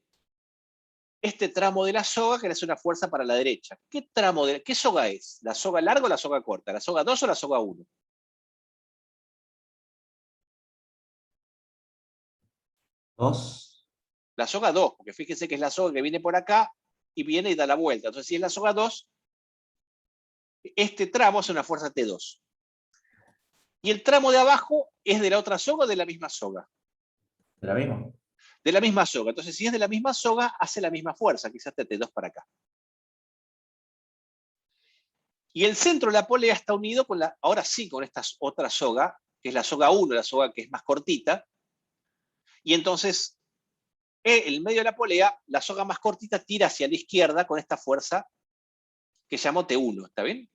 Speaker 1: este tramo de la soga que le hace una fuerza para la derecha. ¿Qué soga es? ¿La soga larga o la soga corta? ¿La soga 2 o la soga 1?
Speaker 2: Dos.
Speaker 1: La soga 2, porque fíjense que es la soga que viene por acá y viene y da la vuelta. Entonces, si es la soga 2, este tramo es una fuerza T2. Y el tramo de abajo es de la otra soga o de la misma soga.
Speaker 2: De la misma.
Speaker 1: De la misma soga. Entonces, si es de la misma soga, hace la misma fuerza, quizás T2 para acá. Y el centro de la polea está unido con ahora sí, con esta otra soga, que es la soga 1, la soga que es más cortita. Y entonces, en el medio de la polea, la soga más cortita tira hacia la izquierda con esta fuerza que llamo T1. ¿Está bien?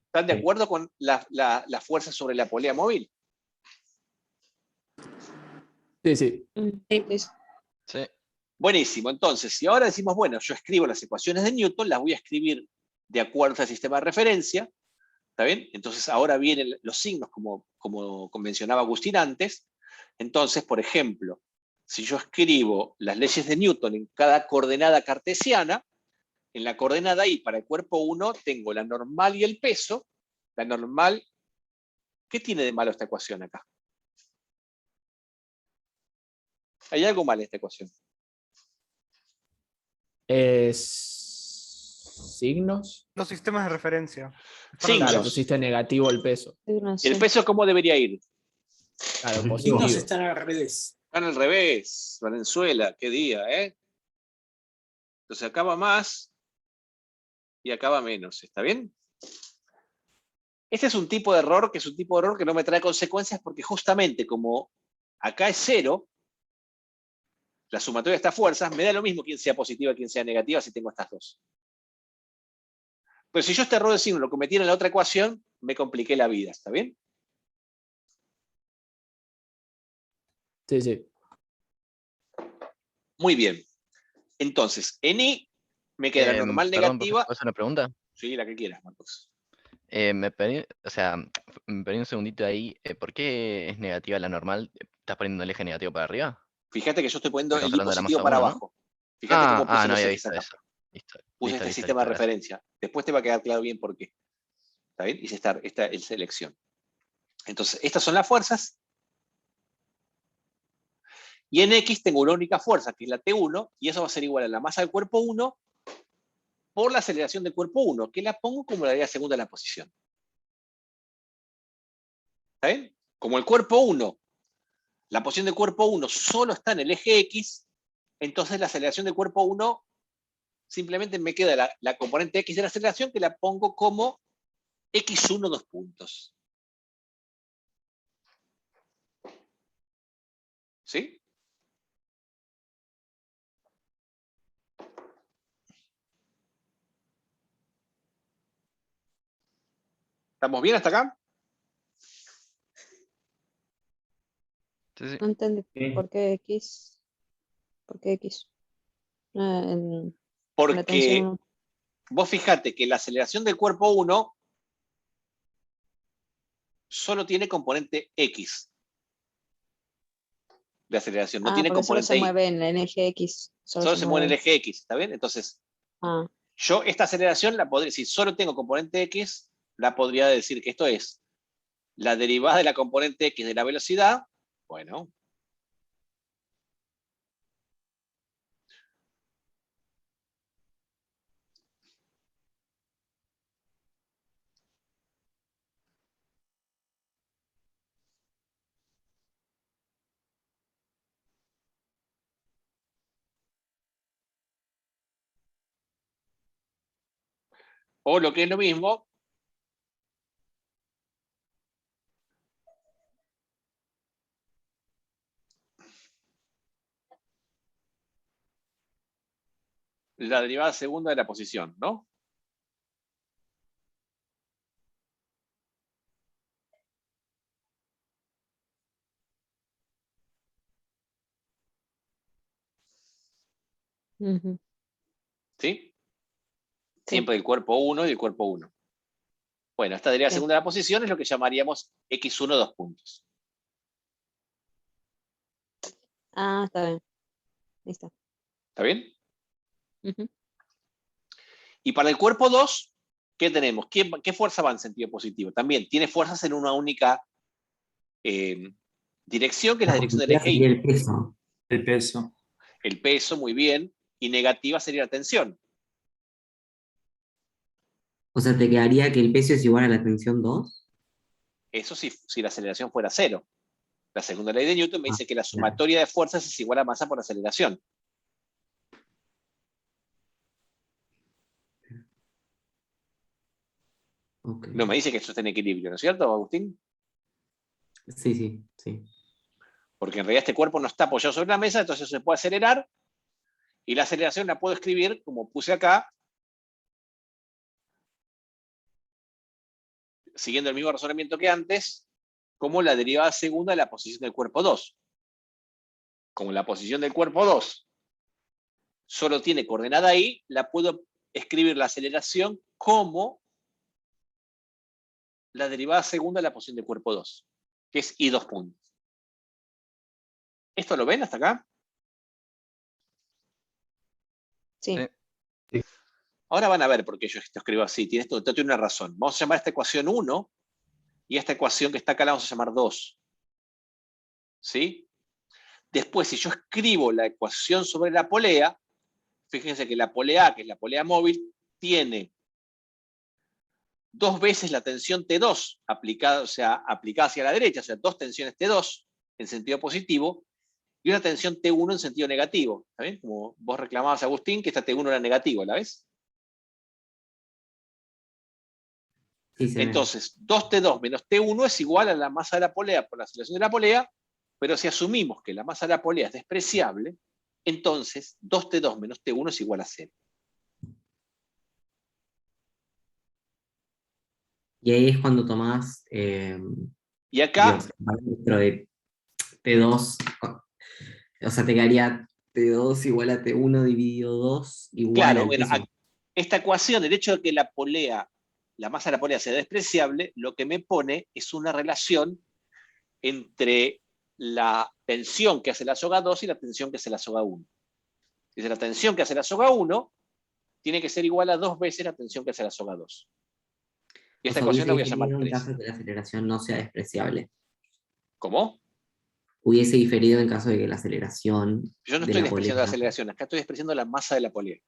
Speaker 1: ¿Están de acuerdo con la fuerza sobre la polea móvil?
Speaker 4: Sí, sí.
Speaker 3: Sí.
Speaker 1: Buenísimo. Entonces, si ahora decimos, bueno, yo escribo las ecuaciones de Newton, las voy a escribir de acuerdo al sistema de referencia, ¿está bien? Entonces, ahora vienen los signos como mencionaba Agustín antes. Entonces, por ejemplo, si yo escribo las leyes de Newton en cada coordenada cartesiana, en la coordenada I para el cuerpo 1 tengo la normal y el peso. La normal, ¿qué tiene de malo esta ecuación acá? Hay algo mal en esta ecuación.
Speaker 4: Signos.
Speaker 10: Los sistemas de referencia.
Speaker 1: Signos.
Speaker 4: Claro, pusiste negativo el peso.
Speaker 1: ¿Y el peso cómo debería ir?
Speaker 4: Claro,
Speaker 12: Signos
Speaker 4: positivo.
Speaker 12: están al revés.
Speaker 1: Están al revés. Valenzuela, qué día, ¿eh? Entonces acaba más y acaba menos. ¿Está bien? Este es un tipo de error que no me trae consecuencias porque justamente como acá es 0, la sumatoria de estas fuerzas, me da lo mismo quién sea positiva y quién sea negativa si tengo estas dos. Pero si yo este error de signo lo cometiera en la otra ecuación, me compliqué la vida. ¿Está bien?
Speaker 4: Sí, sí.
Speaker 1: Muy bien. Entonces, en I me queda la normal
Speaker 3: Perdón, profe,
Speaker 1: negativa.
Speaker 3: ¿puedo hacer una pregunta?
Speaker 1: Sí, la que quieras, Marcos.
Speaker 3: O sea, me perdí un segundito ahí. ¿Por qué es negativa la normal? ¿Estás poniendo el eje negativo para arriba?
Speaker 1: Fíjate que yo estoy poniendo el
Speaker 3: Estamos
Speaker 1: I
Speaker 3: hablando de la
Speaker 1: positivo
Speaker 3: masa
Speaker 1: para
Speaker 3: 1, ¿no?
Speaker 1: abajo. Fíjate cómo puse
Speaker 3: No
Speaker 1: los
Speaker 3: había
Speaker 1: ejes
Speaker 3: visto
Speaker 1: acá.
Speaker 3: eso. Listo,
Speaker 1: Puse
Speaker 3: listo,
Speaker 1: este
Speaker 3: listo,
Speaker 1: sistema de
Speaker 3: gracias.
Speaker 1: referencia. Después te va a quedar claro bien por qué. ¿Está bien? Hice esta selección. Entonces, estas son las fuerzas. Y en X tengo una única fuerza, que es la T1, y eso va a ser igual a la masa del cuerpo 1 por la aceleración del cuerpo 1, que la pongo como la idea segunda en la posición. ¿Está bien? Como el cuerpo 1, la posición del cuerpo 1 solo está en el eje X, entonces la aceleración del cuerpo 1 simplemente me queda la componente X de la aceleración que la pongo como X1 dos puntos. ¿Sí? ¿Estamos bien hasta acá?
Speaker 3: Sí, sí.
Speaker 6: No entendí
Speaker 2: Sí.
Speaker 6: por qué X. ¿Por qué X? La
Speaker 1: Porque
Speaker 6: tensión.
Speaker 1: vos fijate que la aceleración del cuerpo 1 solo tiene componente X de aceleración, no tiene
Speaker 6: Porque solo
Speaker 1: componente
Speaker 6: se
Speaker 1: Y.
Speaker 6: mueve en el eje X.
Speaker 1: Solo se mueve en el eje X, ¿está bien? Entonces,
Speaker 6: Ah,
Speaker 1: yo esta aceleración la podría, si solo tengo componente X, la podría decir que esto es la derivada de la componente X de la velocidad. Bueno. O lo que es lo mismo, la derivada segunda de la posición, ¿no?
Speaker 6: Ujú.
Speaker 1: ¿Sí?
Speaker 6: Sí.
Speaker 1: Siempre el cuerpo 1 y el cuerpo 1. Bueno, esta derivada
Speaker 6: Sí.
Speaker 1: segunda de la posición es lo que llamaríamos x1 2 puntos.
Speaker 6: Ah, está bien. Listo.
Speaker 1: ¿Está bien?
Speaker 6: Ujú.
Speaker 1: Y para el cuerpo 2, ¿qué tenemos? ¿Qué fuerza va en sentido positivo? También tiene fuerzas en una única dirección, que es la dirección del eje
Speaker 8: Sería
Speaker 1: Y.
Speaker 8: el peso.
Speaker 12: El peso.
Speaker 1: El peso, muy bien. Y negativa sería la tensión.
Speaker 8: O sea, te quedaría que el peso es igual a la tensión 2.
Speaker 1: Eso si la aceleración fuera 0. La segunda ley de Newton me dice que la
Speaker 8: claro.
Speaker 1: sumatoria de fuerzas es igual a masa por aceleración.
Speaker 8: Ok.
Speaker 1: No me dice que esto está en equilibrio, ¿no es cierto, Agustín?
Speaker 8: Sí, sí, sí.
Speaker 1: Porque en realidad este cuerpo no está apoyado sobre la mesa, entonces se puede acelerar, y la aceleración la puedo escribir, como puse acá, siguiendo el mismo razonamiento que antes, como la derivada segunda de la posición del cuerpo 2. Como la posición del cuerpo 2 solo tiene coordenada Y, la puedo escribir la aceleración como la derivada segunda de la posición del cuerpo 2, que es I 2 puntos. ¿Esto lo ven hasta acá?
Speaker 6: Sí.
Speaker 1: Ahora van a ver por qué yo esto escribo así. Esto tiene una razón. Vamos a llamar a esta ecuación 1 y a esta ecuación que está acá la vamos a llamar 2. ¿Sí? Después, si yo escribo la ecuación sobre la polea, fíjense que la polea, que es la polea móvil, tiene 2 veces la tensión T2 aplicada, o sea, aplicada hacia la derecha, o sea, 2 tensiones T2 en sentido positivo y una tensión T1 en sentido negativo. ¿Está bien? Como vos reclamabas, Agustín, que esta T1 era negativa, ¿la ves?
Speaker 8: Sí, se ve.
Speaker 1: Entonces, 2T2 menos T1 es igual a la masa de la polea por la aceleración de la polea, pero si asumimos que la masa de la polea es despreciable, entonces 2T2 menos T1 es igual a 0.
Speaker 8: Y ahí es cuando tomás
Speaker 1: Y acá,
Speaker 8: Dios, el parámetro de T2, o sea, te quedaría T2 igual a T1 dividido 2 igual
Speaker 1: claro,
Speaker 8: al
Speaker 1: bueno,
Speaker 8: peso.
Speaker 1: esta ecuación, el hecho de que la polea, la masa de la polea sea despreciable, lo que me pone es una relación entre la tensión que hace la soga 2 y la tensión que hace la soga 1. Dice, la tensión que hace la soga 1 tiene que ser igual a 2 veces la tensión que hace la soga 2. Y
Speaker 8: O
Speaker 1: esta
Speaker 8: sea,
Speaker 1: ecuación la voy a
Speaker 8: hubiese
Speaker 1: llamar
Speaker 8: diferido en
Speaker 1: 3.
Speaker 8: caso de que la aceleración no sea despreciable.
Speaker 1: ¿Cómo?
Speaker 8: Hubiese diferido en caso de que la aceleración
Speaker 1: Yo no
Speaker 8: de
Speaker 1: estoy
Speaker 8: la
Speaker 1: despreciando la
Speaker 8: polea...
Speaker 1: aceleración, acá estoy despreciando la masa de la polea.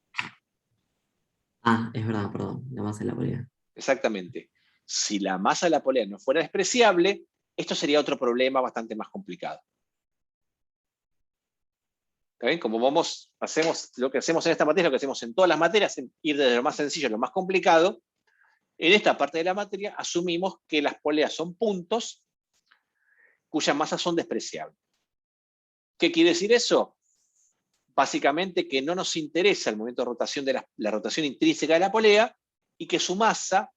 Speaker 8: Ah, es verdad, perdón, la masa de la polea.
Speaker 1: Exactamente. Si la masa de la polea no fuera despreciable, esto sería otro problema bastante más complicado. ¿Está bien? Como hacemos lo que hacemos en esta materia, lo que hacemos en todas las materias, ir desde lo más sencillo a lo más complicado. En esta parte de la materia asumimos que las poleas son puntos cuyas masas son despreciables. ¿Qué quiere decir eso? Básicamente que no nos interesa el momento de rotación de la rotación intrínseca de la polea y que su masa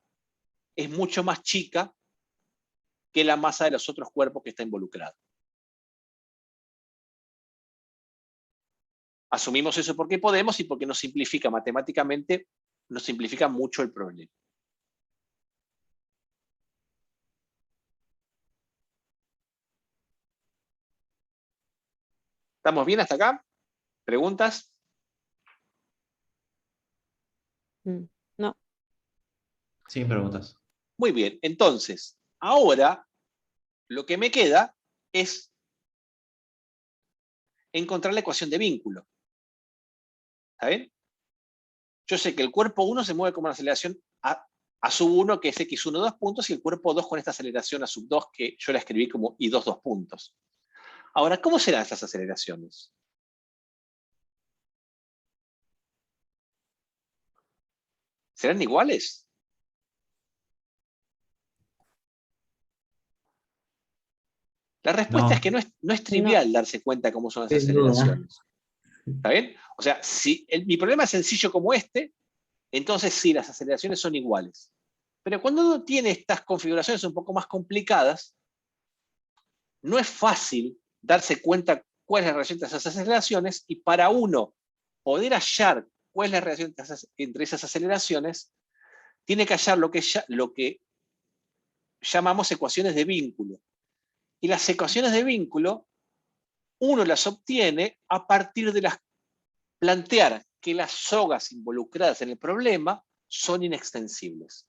Speaker 1: es mucho más chica que la masa de los otros cuerpos que está involucrado. Asumimos eso porque podemos y porque nos simplifica matemáticamente, nos simplifica mucho el problema. ¿Estamos bien hasta acá? ¿Preguntas?
Speaker 6: No.
Speaker 2: Sin preguntas.
Speaker 1: Muy bien, entonces, ahora lo que me queda es encontrar la ecuación de vínculo. ¿Está bien? Yo sé que el cuerpo 1 se mueve con una aceleración a sub 1, que es x1 2 puntos, y el cuerpo 2 con esta aceleración a sub 2, que yo la escribí como i2 2 puntos. Ahora, ¿cómo serán estas aceleraciones? ¿Serán iguales? La respuesta es que no es trivial darse cuenta cómo son las
Speaker 8: Sin duda.
Speaker 1: aceleraciones. ¿Está bien? O sea, si mi problema es sencillo como este, entonces sí, las aceleraciones son iguales. Pero cuando uno tiene estas configuraciones un poco más complicadas, no es fácil darse cuenta cuál es la relación entre esas aceleraciones, y para uno poder hallar cuál es la relación entre esas aceleraciones, tiene que hallar lo que llamamos ecuaciones de vínculo. Y las ecuaciones de vínculo, uno las obtiene a partir de plantear que las sogas involucradas en el problema son inextensibles.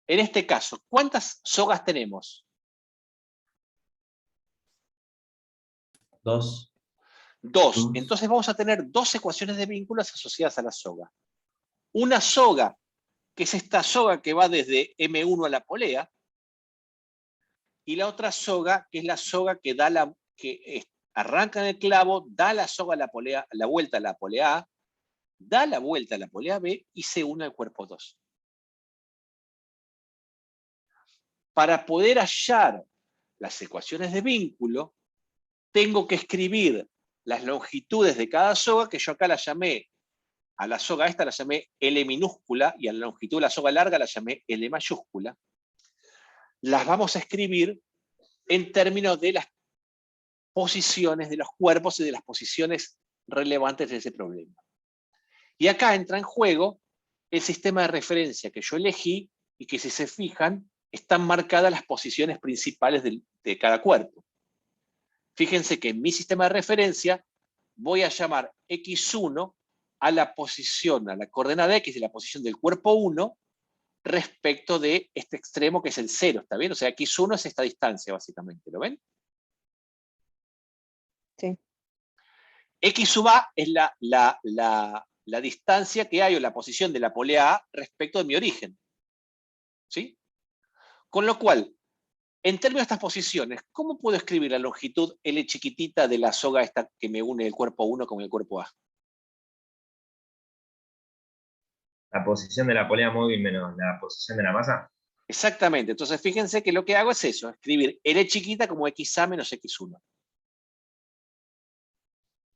Speaker 1: En este caso, ¿cuántas sogas tenemos?
Speaker 2: 2.
Speaker 1: 2. Entonces vamos a tener 2 ecuaciones de vínculos asociadas a la soga. Una soga, que es esta soga que va desde M1 a la polea, y la otra soga, que es la soga que arranca en el clavo, da la soga a la vuelta a la polea A, da la vuelta a la polea B y se une al cuerpo 2. Para poder hallar las ecuaciones de vínculo, tengo que escribir las longitudes de cada soga, que yo acá la llamé, a la soga esta la llamé L minúscula, y a la longitud de la soga larga la llamé L mayúscula. Las vamos a escribir en términos de las posiciones de los cuerpos y de las posiciones relevantes de ese problema. Y acá entra en juego el sistema de referencia que yo elegí y que, si se fijan, están marcadas las posiciones principales de cada cuerpo. Fíjense que en mi sistema de referencia voy a llamar x1 a la posición, a la coordenada x de la posición del cuerpo 1 respecto de este extremo que es el 0, ¿está bien? O sea, x1 es esta distancia, básicamente, ¿lo ven?
Speaker 6: Sí.
Speaker 1: X sub A es la distancia que hay, o la posición de la polea A respecto de mi origen. ¿Sí? Con lo cual, en términos de estas posiciones, ¿cómo puedo escribir la longitud L chiquitita de la soga esta que me une el cuerpo 1 con el cuerpo A?
Speaker 13: La posición de la polea móvil menos la posición de la masa.
Speaker 1: Exactamente. Entonces, fíjense que lo que hago es eso, escribir L chiquita como XA menos X1.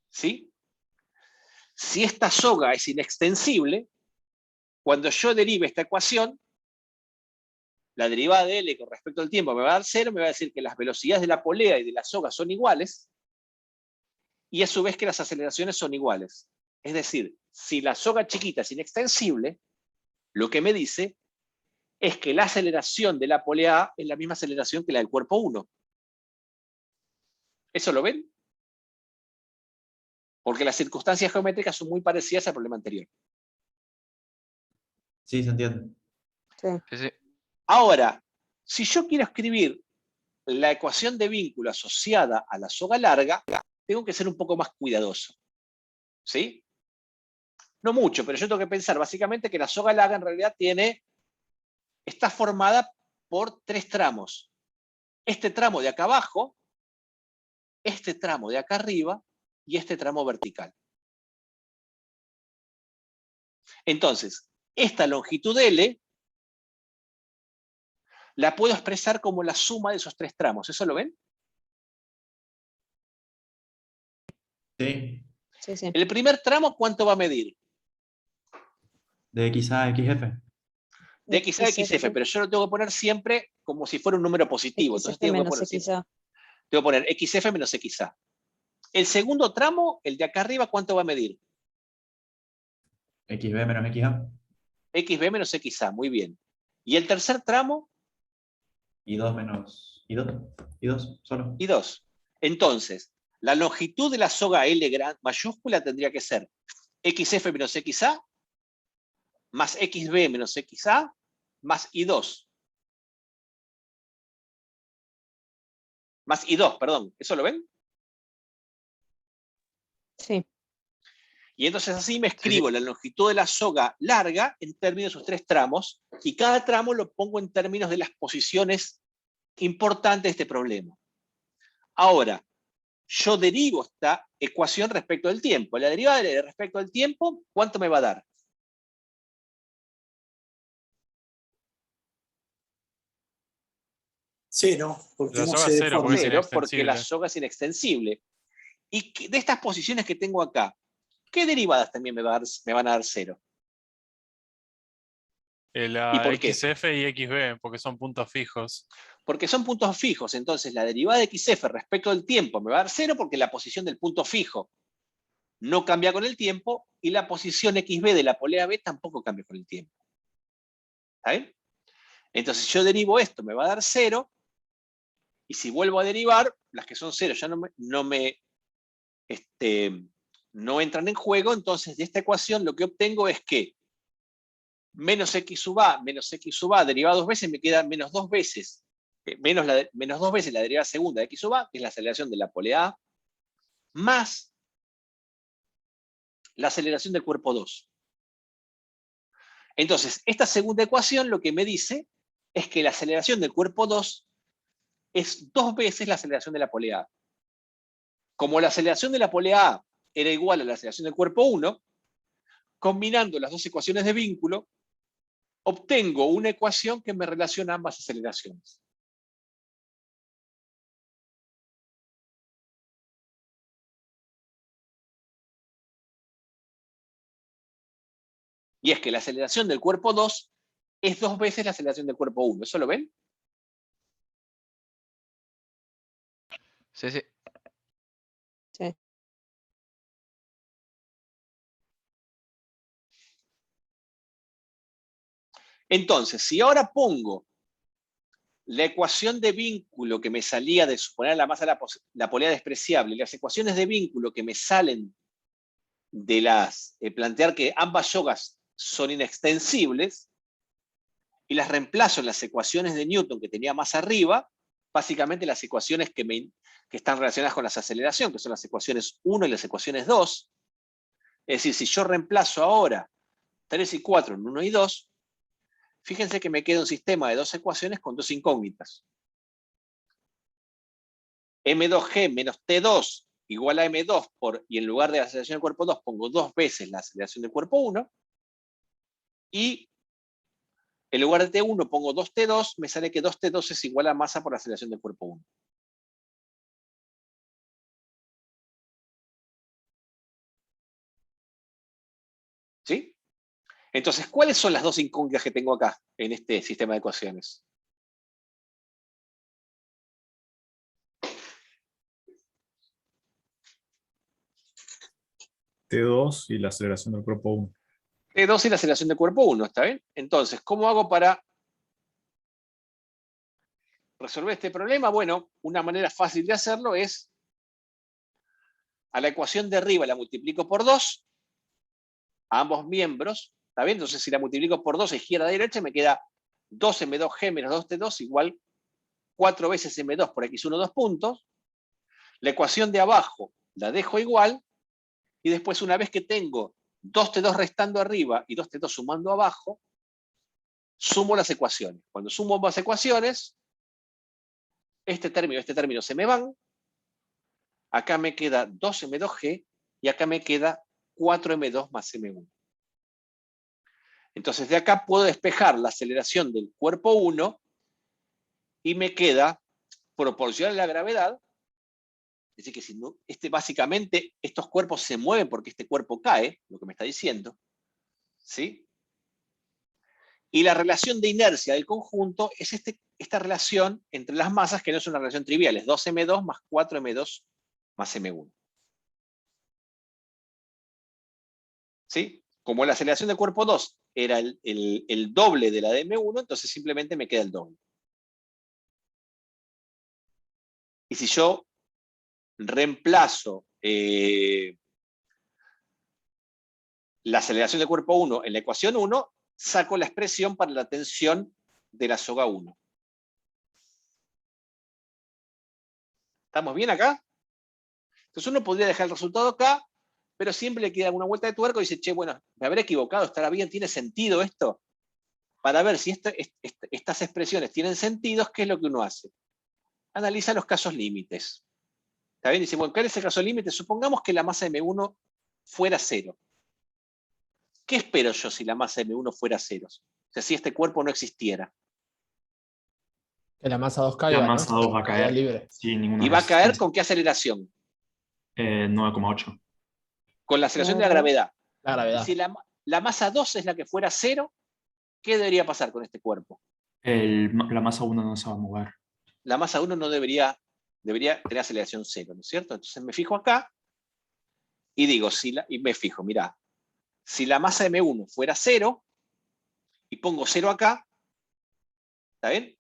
Speaker 1: ¿Sí? Si esta soga es inextensible, cuando yo derive esta ecuación, la derivada de L con respecto al tiempo me va a dar 0, me va a decir que las velocidades de la polea y de la soga son iguales, y a su vez que las aceleraciones son iguales. Es decir, si la soga chiquita es inextensible, lo que me dice es que la aceleración de la polea A es la misma aceleración que la del cuerpo 1. ¿Eso lo ven? Porque las circunstancias geométricas son muy parecidas al problema anterior.
Speaker 2: Sí, se entiende.
Speaker 6: Sí.
Speaker 1: Ahora, si yo quiero escribir la ecuación de vínculo asociada a la soga larga, tengo que ser un poco más cuidadoso. ¿Sí? No mucho, pero yo tengo que pensar básicamente que la soga larga en realidad está formada por 3 tramos. Este tramo de acá abajo, este tramo de acá arriba y este tramo vertical. Entonces, esta longitud L la puedo expresar como la suma de esos 3 tramos. ¿Eso lo ven?
Speaker 2: Sí.
Speaker 6: Sí, sí.
Speaker 1: El primer tramo, ¿cuánto va a medir?
Speaker 2: De X a XF.
Speaker 1: De X a XF, pero yo lo tengo que poner siempre como si fuera un número positivo. Entonces
Speaker 6: XF menos XA.
Speaker 1: Tengo que poner XF menos XA. El segundo tramo, el de acá arriba, ¿cuánto va a medir?
Speaker 2: XB menos XA.
Speaker 1: XB menos XA, muy bien. ¿Y el tercer tramo?
Speaker 2: I2 menos I2. I2 solo.
Speaker 1: I2. Entonces, la longitud de la soga L mayúscula tendría que ser XF menos XA más XB menos XA más I2. Más I2, perdón. ¿Eso lo ven?
Speaker 6: Sí.
Speaker 1: Y entonces así me escribo la longitud de la soga larga en términos de sus 3 tramos, y cada tramo lo pongo en términos de las posiciones importantes de este problema. Ahora, yo derivo esta ecuación respecto del tiempo. La derivada respecto al tiempo, ¿cuánto me va a dar?
Speaker 12: Cero, porque
Speaker 7: La
Speaker 12: no
Speaker 7: soga
Speaker 12: se
Speaker 7: cero,
Speaker 12: deforma.
Speaker 1: Cero, porque la soga es inextensible. Y de estas posiciones que tengo acá, ¿qué derivadas también me van a dar 0?
Speaker 7: La
Speaker 1: ¿Y por qué?
Speaker 7: XF y XB, porque son puntos fijos.
Speaker 1: Porque son puntos fijos, entonces la derivada de XF respecto del tiempo me va a dar 0 porque la posición del punto fijo no cambia con el tiempo, y la posición XB de la polea B tampoco cambia con el tiempo. ¿Está bien? Entonces, si yo derivo esto, me va a dar 0, y si vuelvo a derivar, las que son 0 ya no entran en juego. Entonces, de esta ecuación lo que obtengo es que menos x sub a derivado 2 veces me queda menos 2 veces, menos 2 veces la derivada segunda de x sub a, que es la aceleración de la polea A, más la aceleración del cuerpo 2. Entonces, esta segunda ecuación lo que me dice es que la aceleración del cuerpo 2 es 2 veces la aceleración de la polea A. Como la aceleración de la polea A era igual a la aceleración del cuerpo 1, combinando las dos ecuaciones de vínculo, obtengo una ecuación que me relaciona ambas aceleraciones. Y es que la aceleración del cuerpo 2 es 2 veces la aceleración del cuerpo 1. ¿Eso lo ven?
Speaker 3: Sí, sí.
Speaker 6: Sí.
Speaker 1: Entonces, si ahora pongo la ecuación de vínculo que me salía de suponer la masa de la polea despreciable, y las ecuaciones de vínculo que me salen de las plantear que ambas yogas son inextensibles, y las reemplazo en las ecuaciones de Newton que tenía más arriba, básicamente las ecuaciones que están relacionadas con la aceleración, que son las ecuaciones 1 y las ecuaciones 2. Es decir, si yo reemplazo ahora 3 y 4 en 1 y 2, fíjense que me queda un sistema de dos ecuaciones con dos incógnitas. M2G menos T2 igual a M2 y en lugar de la aceleración del cuerpo 2 pongo 2 veces la aceleración del cuerpo 1, y en lugar de T1 pongo 2T2, me sale que 2T2 es igual a masa por la aceleración del cuerpo 1. ¿Sí? Entonces, ¿cuáles son las dos incógnitas que tengo acá en este sistema de ecuaciones?
Speaker 14: T2 y la aceleración del cuerpo 1.
Speaker 1: T2 y la aceleración del cuerpo 1, ¿está bien? Entonces, ¿cómo hago para resolver este problema? Bueno, una manera fácil de hacerlo es a la ecuación de arriba la multiplico por 2, a ambos miembros, ¿está bien? Entonces, si la multiplico por 2 izquierda a derecha, me queda 2m2g menos 2t2 igual 4 veces m2 por x1, 2 puntos. La ecuación de abajo la dejo igual, y después, una vez que tengo 2t2 restando arriba y 2t2 sumando abajo, sumo las ecuaciones. Cuando sumo ambas ecuaciones, este término y este término se me van. Acá me queda 2m2g y acá me queda 4m2 más m1. Entonces, de acá puedo despejar la aceleración del cuerpo 1 y me queda proporcional a la gravedad. Es decir, que si no, básicamente estos cuerpos se mueven porque este cuerpo cae, lo que me está diciendo. ¿Sí? Y la relación de inercia del conjunto es esta relación entre las masas, que no es una relación trivial, es 2m2 más 4m2 más m1. ¿Sí? Como la aceleración del cuerpo 2 era el doble de la de m1, entonces simplemente me queda el doble. Y si yo reemplazo la aceleración del cuerpo 1 en la ecuación 1, saco la expresión para la tensión de la soga 1. ¿Estamos bien acá? Entonces uno podría dejar el resultado acá, pero siempre le queda una vuelta de tuerca y dice, che, bueno, me habré equivocado, estará bien, ¿tiene sentido esto? Para ver si estas expresiones tienen sentido, ¿qué es lo que uno hace? Analiza los casos límites. ¿Está bien? Dice, bueno, ¿cuál es el caso límite? Supongamos que la masa M1 fuera 0. ¿Qué espero yo si la masa M1 fuera 0? O sea, si este cuerpo no existiera.
Speaker 4: Que la masa 2 caiga,
Speaker 14: La masa 2 va a caer
Speaker 4: libre.
Speaker 14: sin ninguna
Speaker 1: ¿Y va a caer
Speaker 14: resistencia.
Speaker 1: con qué aceleración?
Speaker 14: 9,8.
Speaker 1: Con la aceleración de la gravedad.
Speaker 4: La gravedad.
Speaker 1: Y si la masa 2 es la que fuera 0, ¿qué debería pasar con este cuerpo?
Speaker 14: La masa 1 no se va a mover.
Speaker 1: La masa 1 no debería tener aceleración 0, ¿no es cierto? Entonces me fijo acá, y digo, y me fijo, mirá, si la masa M1 fuera 0, y pongo 0 acá, ¿está bien?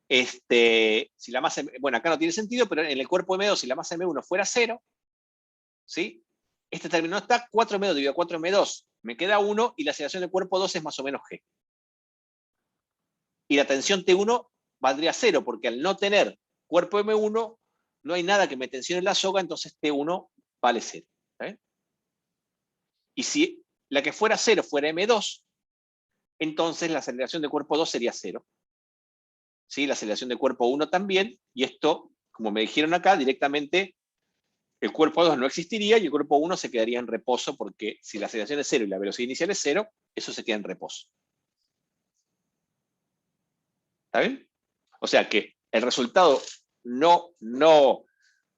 Speaker 1: Si la masa, bueno, acá no tiene sentido, pero en el cuerpo M2, si la masa M1 fuera 0, ¿sí? Este término no está, 4M2 dividido 4M2, me queda 1, y la aceleración del cuerpo 2 es más o menos G. Y la tensión T1 valdría 0, porque al no tener cuerpo M1, no hay nada que me tensione la soga, entonces T1 vale 0. ¿Está bien? Y si la que fuera 0 fuera M2, entonces la aceleración de cuerpo 2 sería 0. ¿Sí? La aceleración de cuerpo 1 también, y esto, como me dijeron acá, directamente el cuerpo 2 no existiría y el cuerpo 1 se quedaría en reposo, porque si la aceleración es 0 y la velocidad inicial es 0, eso se queda en reposo. ¿Está bien? O sea que el resultado no,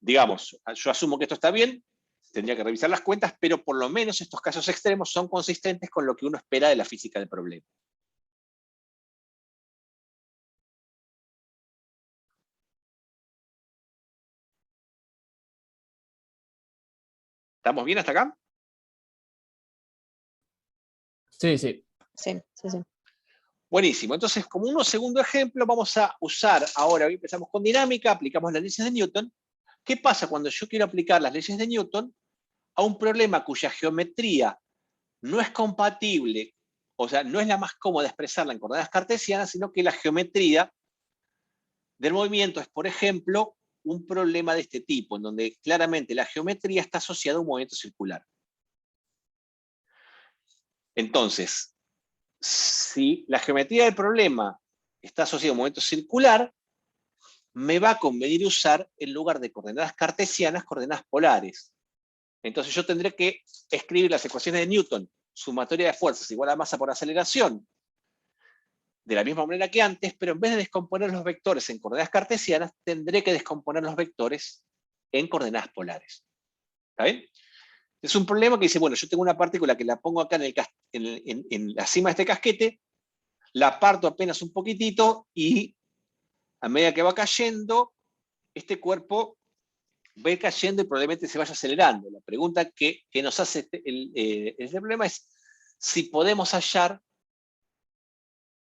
Speaker 1: digamos, yo asumo que esto está bien, tendría que revisar las cuentas, pero por lo menos estos casos extremos son consistentes con lo que uno espera de la física del problema. ¿Estamos bien hasta acá?
Speaker 4: Sí, sí.
Speaker 6: Sí, sí, sí.
Speaker 1: Buenísimo. Entonces, como un segundo ejemplo, vamos a usar, ahora hoy empezamos con dinámica, aplicamos las leyes de Newton. ¿Qué pasa cuando yo quiero aplicar las leyes de Newton a un problema cuya geometría no es compatible, o sea, no es la más cómoda expresarla en coordenadas cartesianas, sino que la geometría del movimiento es, por ejemplo, un problema de este tipo, en donde claramente la geometría está asociada a un movimiento circular? Entonces, si la geometría del problema está asociada a un movimiento circular, me va a convenir usar, en lugar de coordenadas cartesianas, coordenadas polares. Entonces yo tendré que escribir las ecuaciones de Newton, sumatoria de fuerzas igual a masa por aceleración, de la misma manera que antes, pero en vez de descomponer los vectores en coordenadas cartesianas, tendré que descomponer los vectores en coordenadas polares. ¿Está bien? Es un problema que dice, bueno, yo tengo una partícula que la pongo acá en la cima de este casquete, la parto apenas un poquitito y a medida que va cayendo, este cuerpo va a ir cayendo y probablemente se vaya acelerando. La pregunta que nos hace este problema es si podemos hallar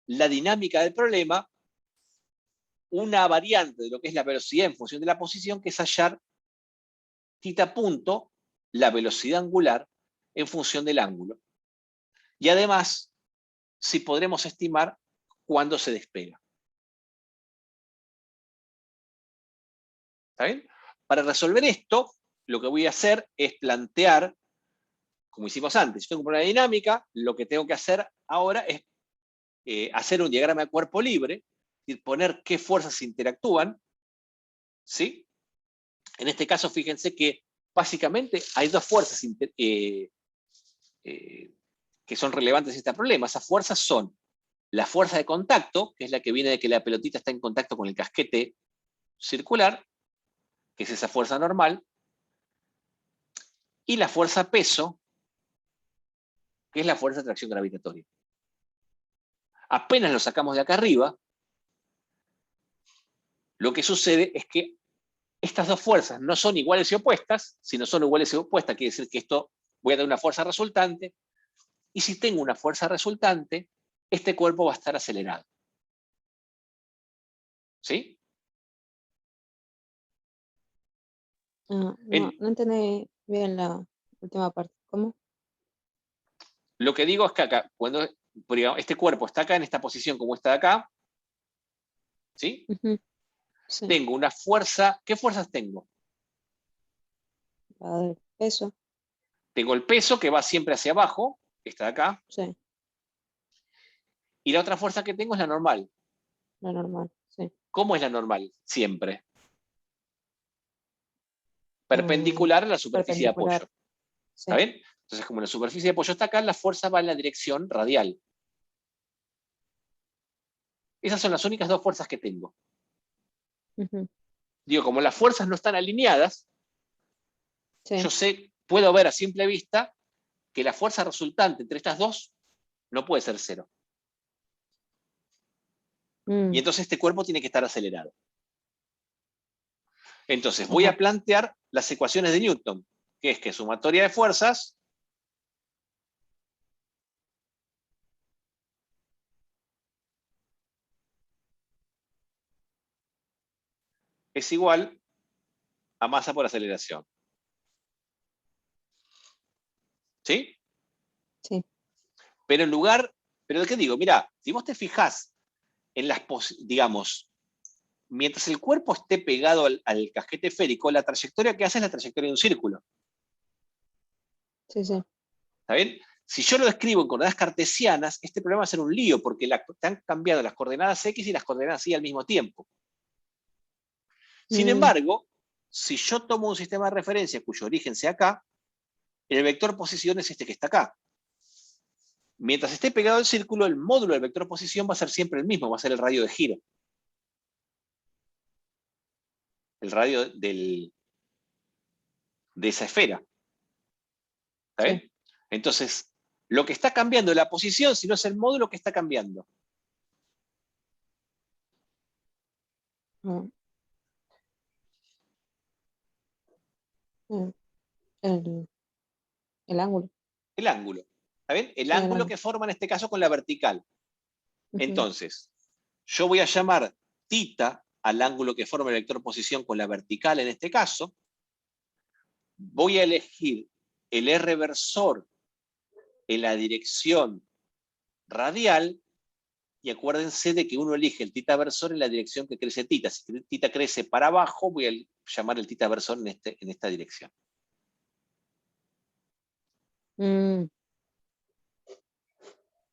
Speaker 1: la dinámica del problema, una variante de lo que es la velocidad en función de la posición, que es hallar θ punto, la velocidad angular, en función del ángulo. Y además, si podremos estimar cuándo se despega. ¿Está bien? Para resolver esto, lo que voy a hacer es plantear, como hicimos antes, yo tengo un problema de dinámica, lo que tengo que hacer ahora es hacer un diagrama de cuerpo libre, y poner qué fuerzas interactúan, ¿sí? En este caso, fíjense que básicamente hay dos fuerzas que son relevantes en este problema. Esas fuerzas son la fuerza de contacto, que es la que viene de que la pelotita está en contacto con el casquete circular, que es esa fuerza normal, y la fuerza peso, que es la fuerza de atracción gravitatoria. Apenas lo sacamos de acá arriba, lo que sucede es que estas dos fuerzas no son iguales y opuestas. Si no son iguales y opuestas, quiere decir que esto voy a dar una fuerza resultante, y si tengo una fuerza resultante, este cuerpo va a estar acelerado. ¿Sí?
Speaker 6: No entendí bien la última parte. ¿Cómo?
Speaker 1: Lo que digo es que acá, cuando este cuerpo está acá en esta posición como está de acá, ¿sí?
Speaker 6: Sí.
Speaker 1: Tengo una fuerza. ¿Qué fuerzas tengo?
Speaker 6: La del peso.
Speaker 1: Tengo el peso que va siempre hacia abajo, que está de acá.
Speaker 6: Sí.
Speaker 1: Y la otra fuerza que tengo es la normal.
Speaker 6: La normal, sí.
Speaker 1: ¿Cómo es la normal? Siempre perpendicular a la superficie de apoyo.
Speaker 6: Sí.
Speaker 1: ¿Está bien? Entonces, como la superficie de apoyo está acá, la fuerza va en la dirección radial. Esas son las únicas dos fuerzas que tengo. Digo, como las fuerzas no están alineadas,
Speaker 6: sí,
Speaker 1: yo puedo ver a simple vista que la fuerza resultante entre estas dos no puede ser 0. Y entonces este cuerpo tiene que estar acelerado. Entonces voy a plantear las ecuaciones de Newton. que es que sumatoria de fuerzas es igual a masa por aceleración. ¿Sí?
Speaker 6: Sí.
Speaker 1: Pero en lugar, pero ¿qué digo? Mira, si vos te fijás en las, digamos, mientras el cuerpo esté pegado al casquete esférico, la trayectoria que hace es la trayectoria de un círculo.
Speaker 6: Sí, sí.
Speaker 1: ¿Está bien? Si yo lo escribo en coordenadas cartesianas, este problema va a ser un lío, porque están cambiando las coordenadas X y las coordenadas Y al mismo tiempo. Sin embargo, si yo tomo un sistema de referencia cuyo origen sea acá, el vector posición es este que está acá. Mientras esté pegado al círculo, el módulo del vector posición va a ser siempre el mismo, va a ser el radio de giro. El radio de esa esfera. ¿Está bien? Sí. Entonces, lo que está cambiando es la posición, si no es el módulo que está cambiando.
Speaker 6: El ángulo.
Speaker 1: El ángulo. ¿Está bien? El ángulo que forma en este caso con la vertical. Entonces, yo voy a llamar θ al ángulo que forma el vector posición con la vertical en este caso. Voy a elegir el R versor en la dirección radial, y acuérdense de que uno elige el θ versor en la dirección que crece θ. Si θ crece para abajo, voy a llamar el θ versor en esta dirección.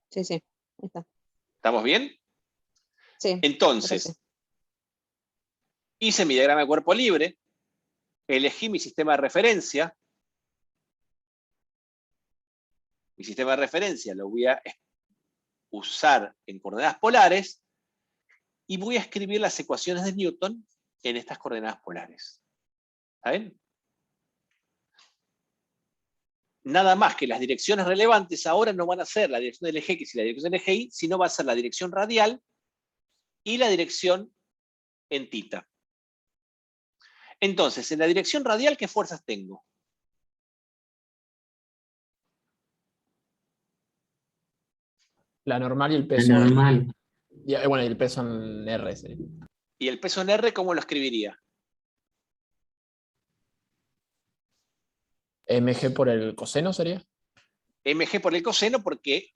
Speaker 6: Sí, sí, ahí está.
Speaker 1: ¿Estamos bien?
Speaker 6: Sí.
Speaker 1: Entonces, hice mi diagrama de cuerpo libre, elegí mi sistema de referencia. Mi sistema de referencia lo voy a usar en coordenadas polares y voy a escribir las ecuaciones de Newton en estas coordenadas polares. ¿Está bien? Nada más que las direcciones relevantes ahora no van a ser la dirección del eje X y la dirección del eje Y, sino va a ser la dirección radial y la dirección en θ. Entonces, en la dirección radial, ¿qué fuerzas tengo?
Speaker 4: La normal y el peso.
Speaker 8: La normal.
Speaker 4: Bueno, y el peso en R. Sí.
Speaker 1: ¿Y el peso en R cómo lo escribiría?
Speaker 4: ¿MG por el coseno sería?
Speaker 1: MG por el coseno, porque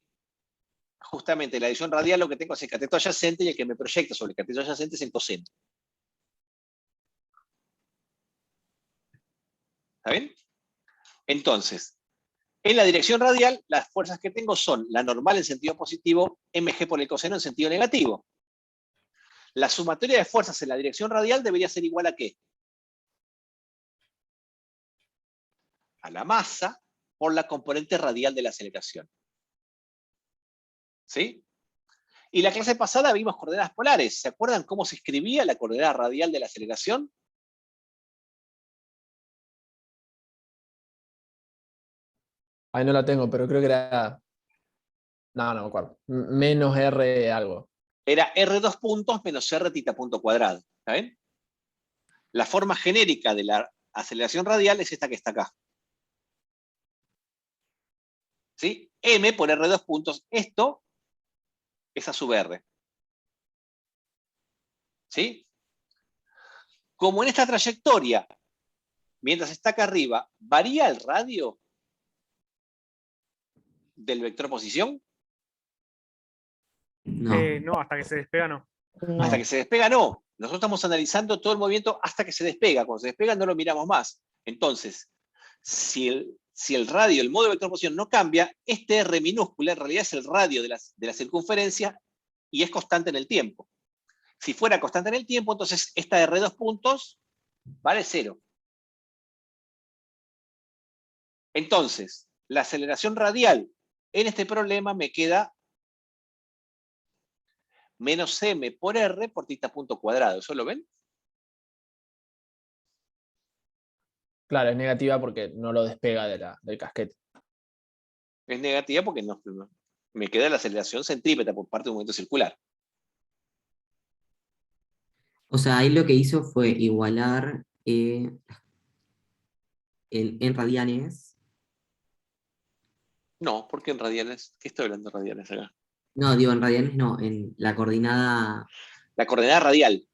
Speaker 1: justamente la dirección radial lo que tengo es el cateto adyacente y el que me proyecta sobre el cateto adyacente es el coseno. ¿Está bien? Entonces, en la dirección radial, las fuerzas que tengo son la normal en sentido positivo, MG por el coseno en sentido negativo. La sumatoria de fuerzas en la dirección radial debería ser igual a ¿qué? A la masa por la componente radial de la aceleración. ¿Sí? Y la clase pasada vimos coordenadas polares. ¿Se acuerdan cómo se escribía la coordenada radial de la aceleración?
Speaker 4: Ahí no la tengo, pero creo que era... No me acuerdo. Menos R algo.
Speaker 1: Era R2 puntos menos R θ punto cuadrado. ¿Está bien? La forma genérica de la aceleración radial es esta que está acá. ¿Sí? M por R2 puntos. Esto es a sub R. ¿Sí? Como en esta trayectoria, mientras está acá arriba, ¿varía el radio del vector posición?
Speaker 10: No, hasta que se despega no.
Speaker 1: Hasta que se despega no. Nosotros estamos analizando todo el movimiento hasta que se despega. Cuando se despega no lo miramos más. Entonces, si el radio, el modo de vector posición no cambia, este R minúscula en realidad es el radio de la circunferencia y es constante en el tiempo. Si fuera constante en el tiempo, entonces esta R2 puntos vale 0. Entonces, la aceleración radial en este problema me queda menos m por r por θ punto cuadrado. ¿Eso lo ven?
Speaker 4: Claro, es negativa porque no lo despega del casquete.
Speaker 1: Es negativa porque me queda la aceleración centrípeta por parte de un movimiento circular.
Speaker 8: O sea, ahí lo que hizo fue igualar en radianes.
Speaker 1: No, ¿por qué en radianes? ¿Qué estoy hablando de radianes acá?
Speaker 8: No, digo en radianes, no, en la coordenada.
Speaker 1: La coordenada radial.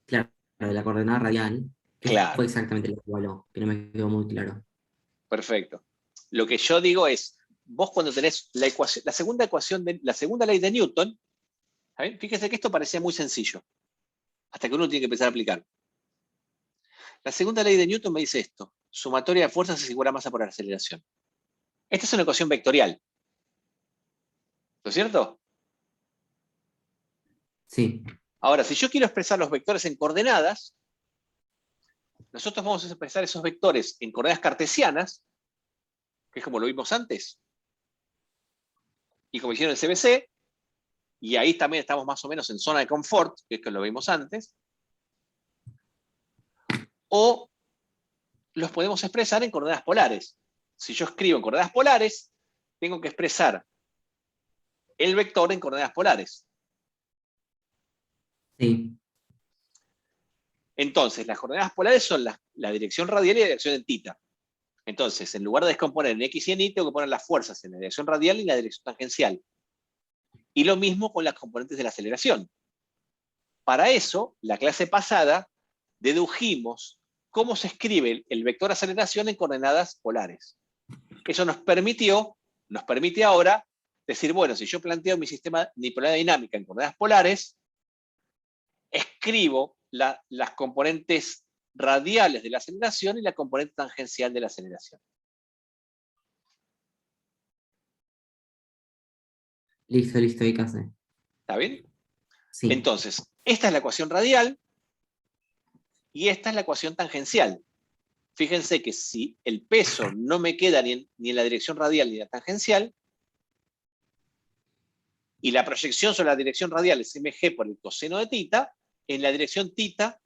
Speaker 8: Claro, de la coordenada radial. Que
Speaker 1: Claro.
Speaker 8: fue exactamente lo que igualó, que no me quedó muy claro.
Speaker 1: Perfecto. Lo que yo digo es, vos cuando tenés la ecuación, la segunda ley de Newton, ¿saben? Fíjese que esto parecía muy sencillo, hasta que uno tiene que empezar a aplicar. La segunda ley de Newton me dice esto: sumatoria de fuerzas es igual a masa por aceleración. Esta es una ecuación vectorial. ¿No es cierto?
Speaker 8: Sí.
Speaker 1: Ahora, si yo quiero expresar los vectores en coordenadas, nosotros vamos a expresar esos vectores en coordenadas cartesianas, que es como lo vimos antes, y como hicieron el CBC, y ahí también estamos más o menos en zona de confort, que es que lo vimos antes, o los podemos expresar en coordenadas polares. Si yo escribo en coordenadas polares, tengo que expresar el vector en coordenadas polares.
Speaker 8: Sí.
Speaker 1: Entonces, las coordenadas polares son la dirección radial y la dirección en θ. Entonces, en lugar de descomponer en X y en Y, tengo que poner las fuerzas en la dirección radial y la dirección tangencial. Y lo mismo con las componentes de la aceleración. Para eso, la clase pasada, dedujimos cómo se escribe el vector aceleración en coordenadas polares. Eso nos permite ahora decir, bueno, si yo planteo mi sistema de polaridad dinámica en coordenadas polares, escribo las componentes radiales de la aceleración y la componente tangencial de la aceleración.
Speaker 8: Listo, ahí casé.
Speaker 1: ¿Está bien?
Speaker 8: Sí.
Speaker 1: Entonces, esta es la ecuación radial y esta es la ecuación tangencial. Fíjense que si el peso no me queda ni en la dirección radial ni en la tangencial, y la proyección sobre la dirección radial es mg por el coseno de θ, en la dirección θ,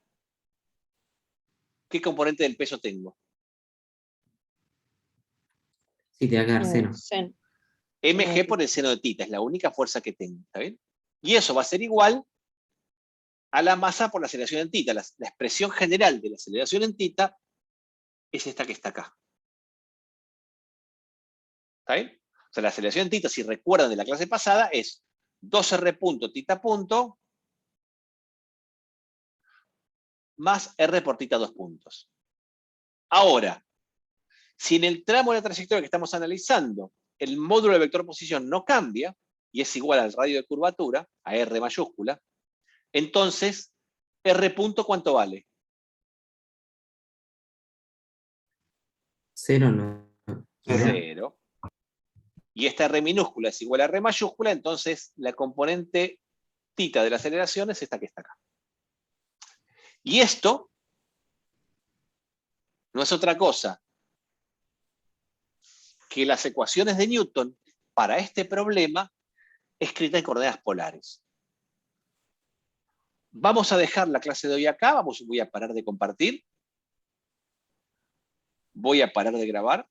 Speaker 1: ¿qué componente del peso tengo?
Speaker 8: Sí, te va a quedar seno.
Speaker 1: mg por el seno de θ, es la única fuerza que tengo, ¿está bien? Y eso va a ser igual a la masa por la aceleración en θ. La expresión general de la aceleración en θ es esta que está acá. ¿Está bien? O sea, la aceleración en θ, si recuerdan de la clase pasada, es 2r punto θ punto más r por θ 2 puntos. Ahora, si en el tramo de la trayectoria que estamos analizando el módulo de vector posición no cambia, y es igual al radio de curvatura, a r mayúscula, entonces, r punto, ¿cuánto vale?
Speaker 8: Cero no.
Speaker 1: Cero. Y esta r minúscula es igual a r mayúscula, entonces la componente θ de la aceleración es esta que está acá. Y esto no es otra cosa que las ecuaciones de Newton para este problema escritas en coordenadas polares. Vamos a dejar la clase de hoy acá, voy a parar de compartir, voy a parar de grabar.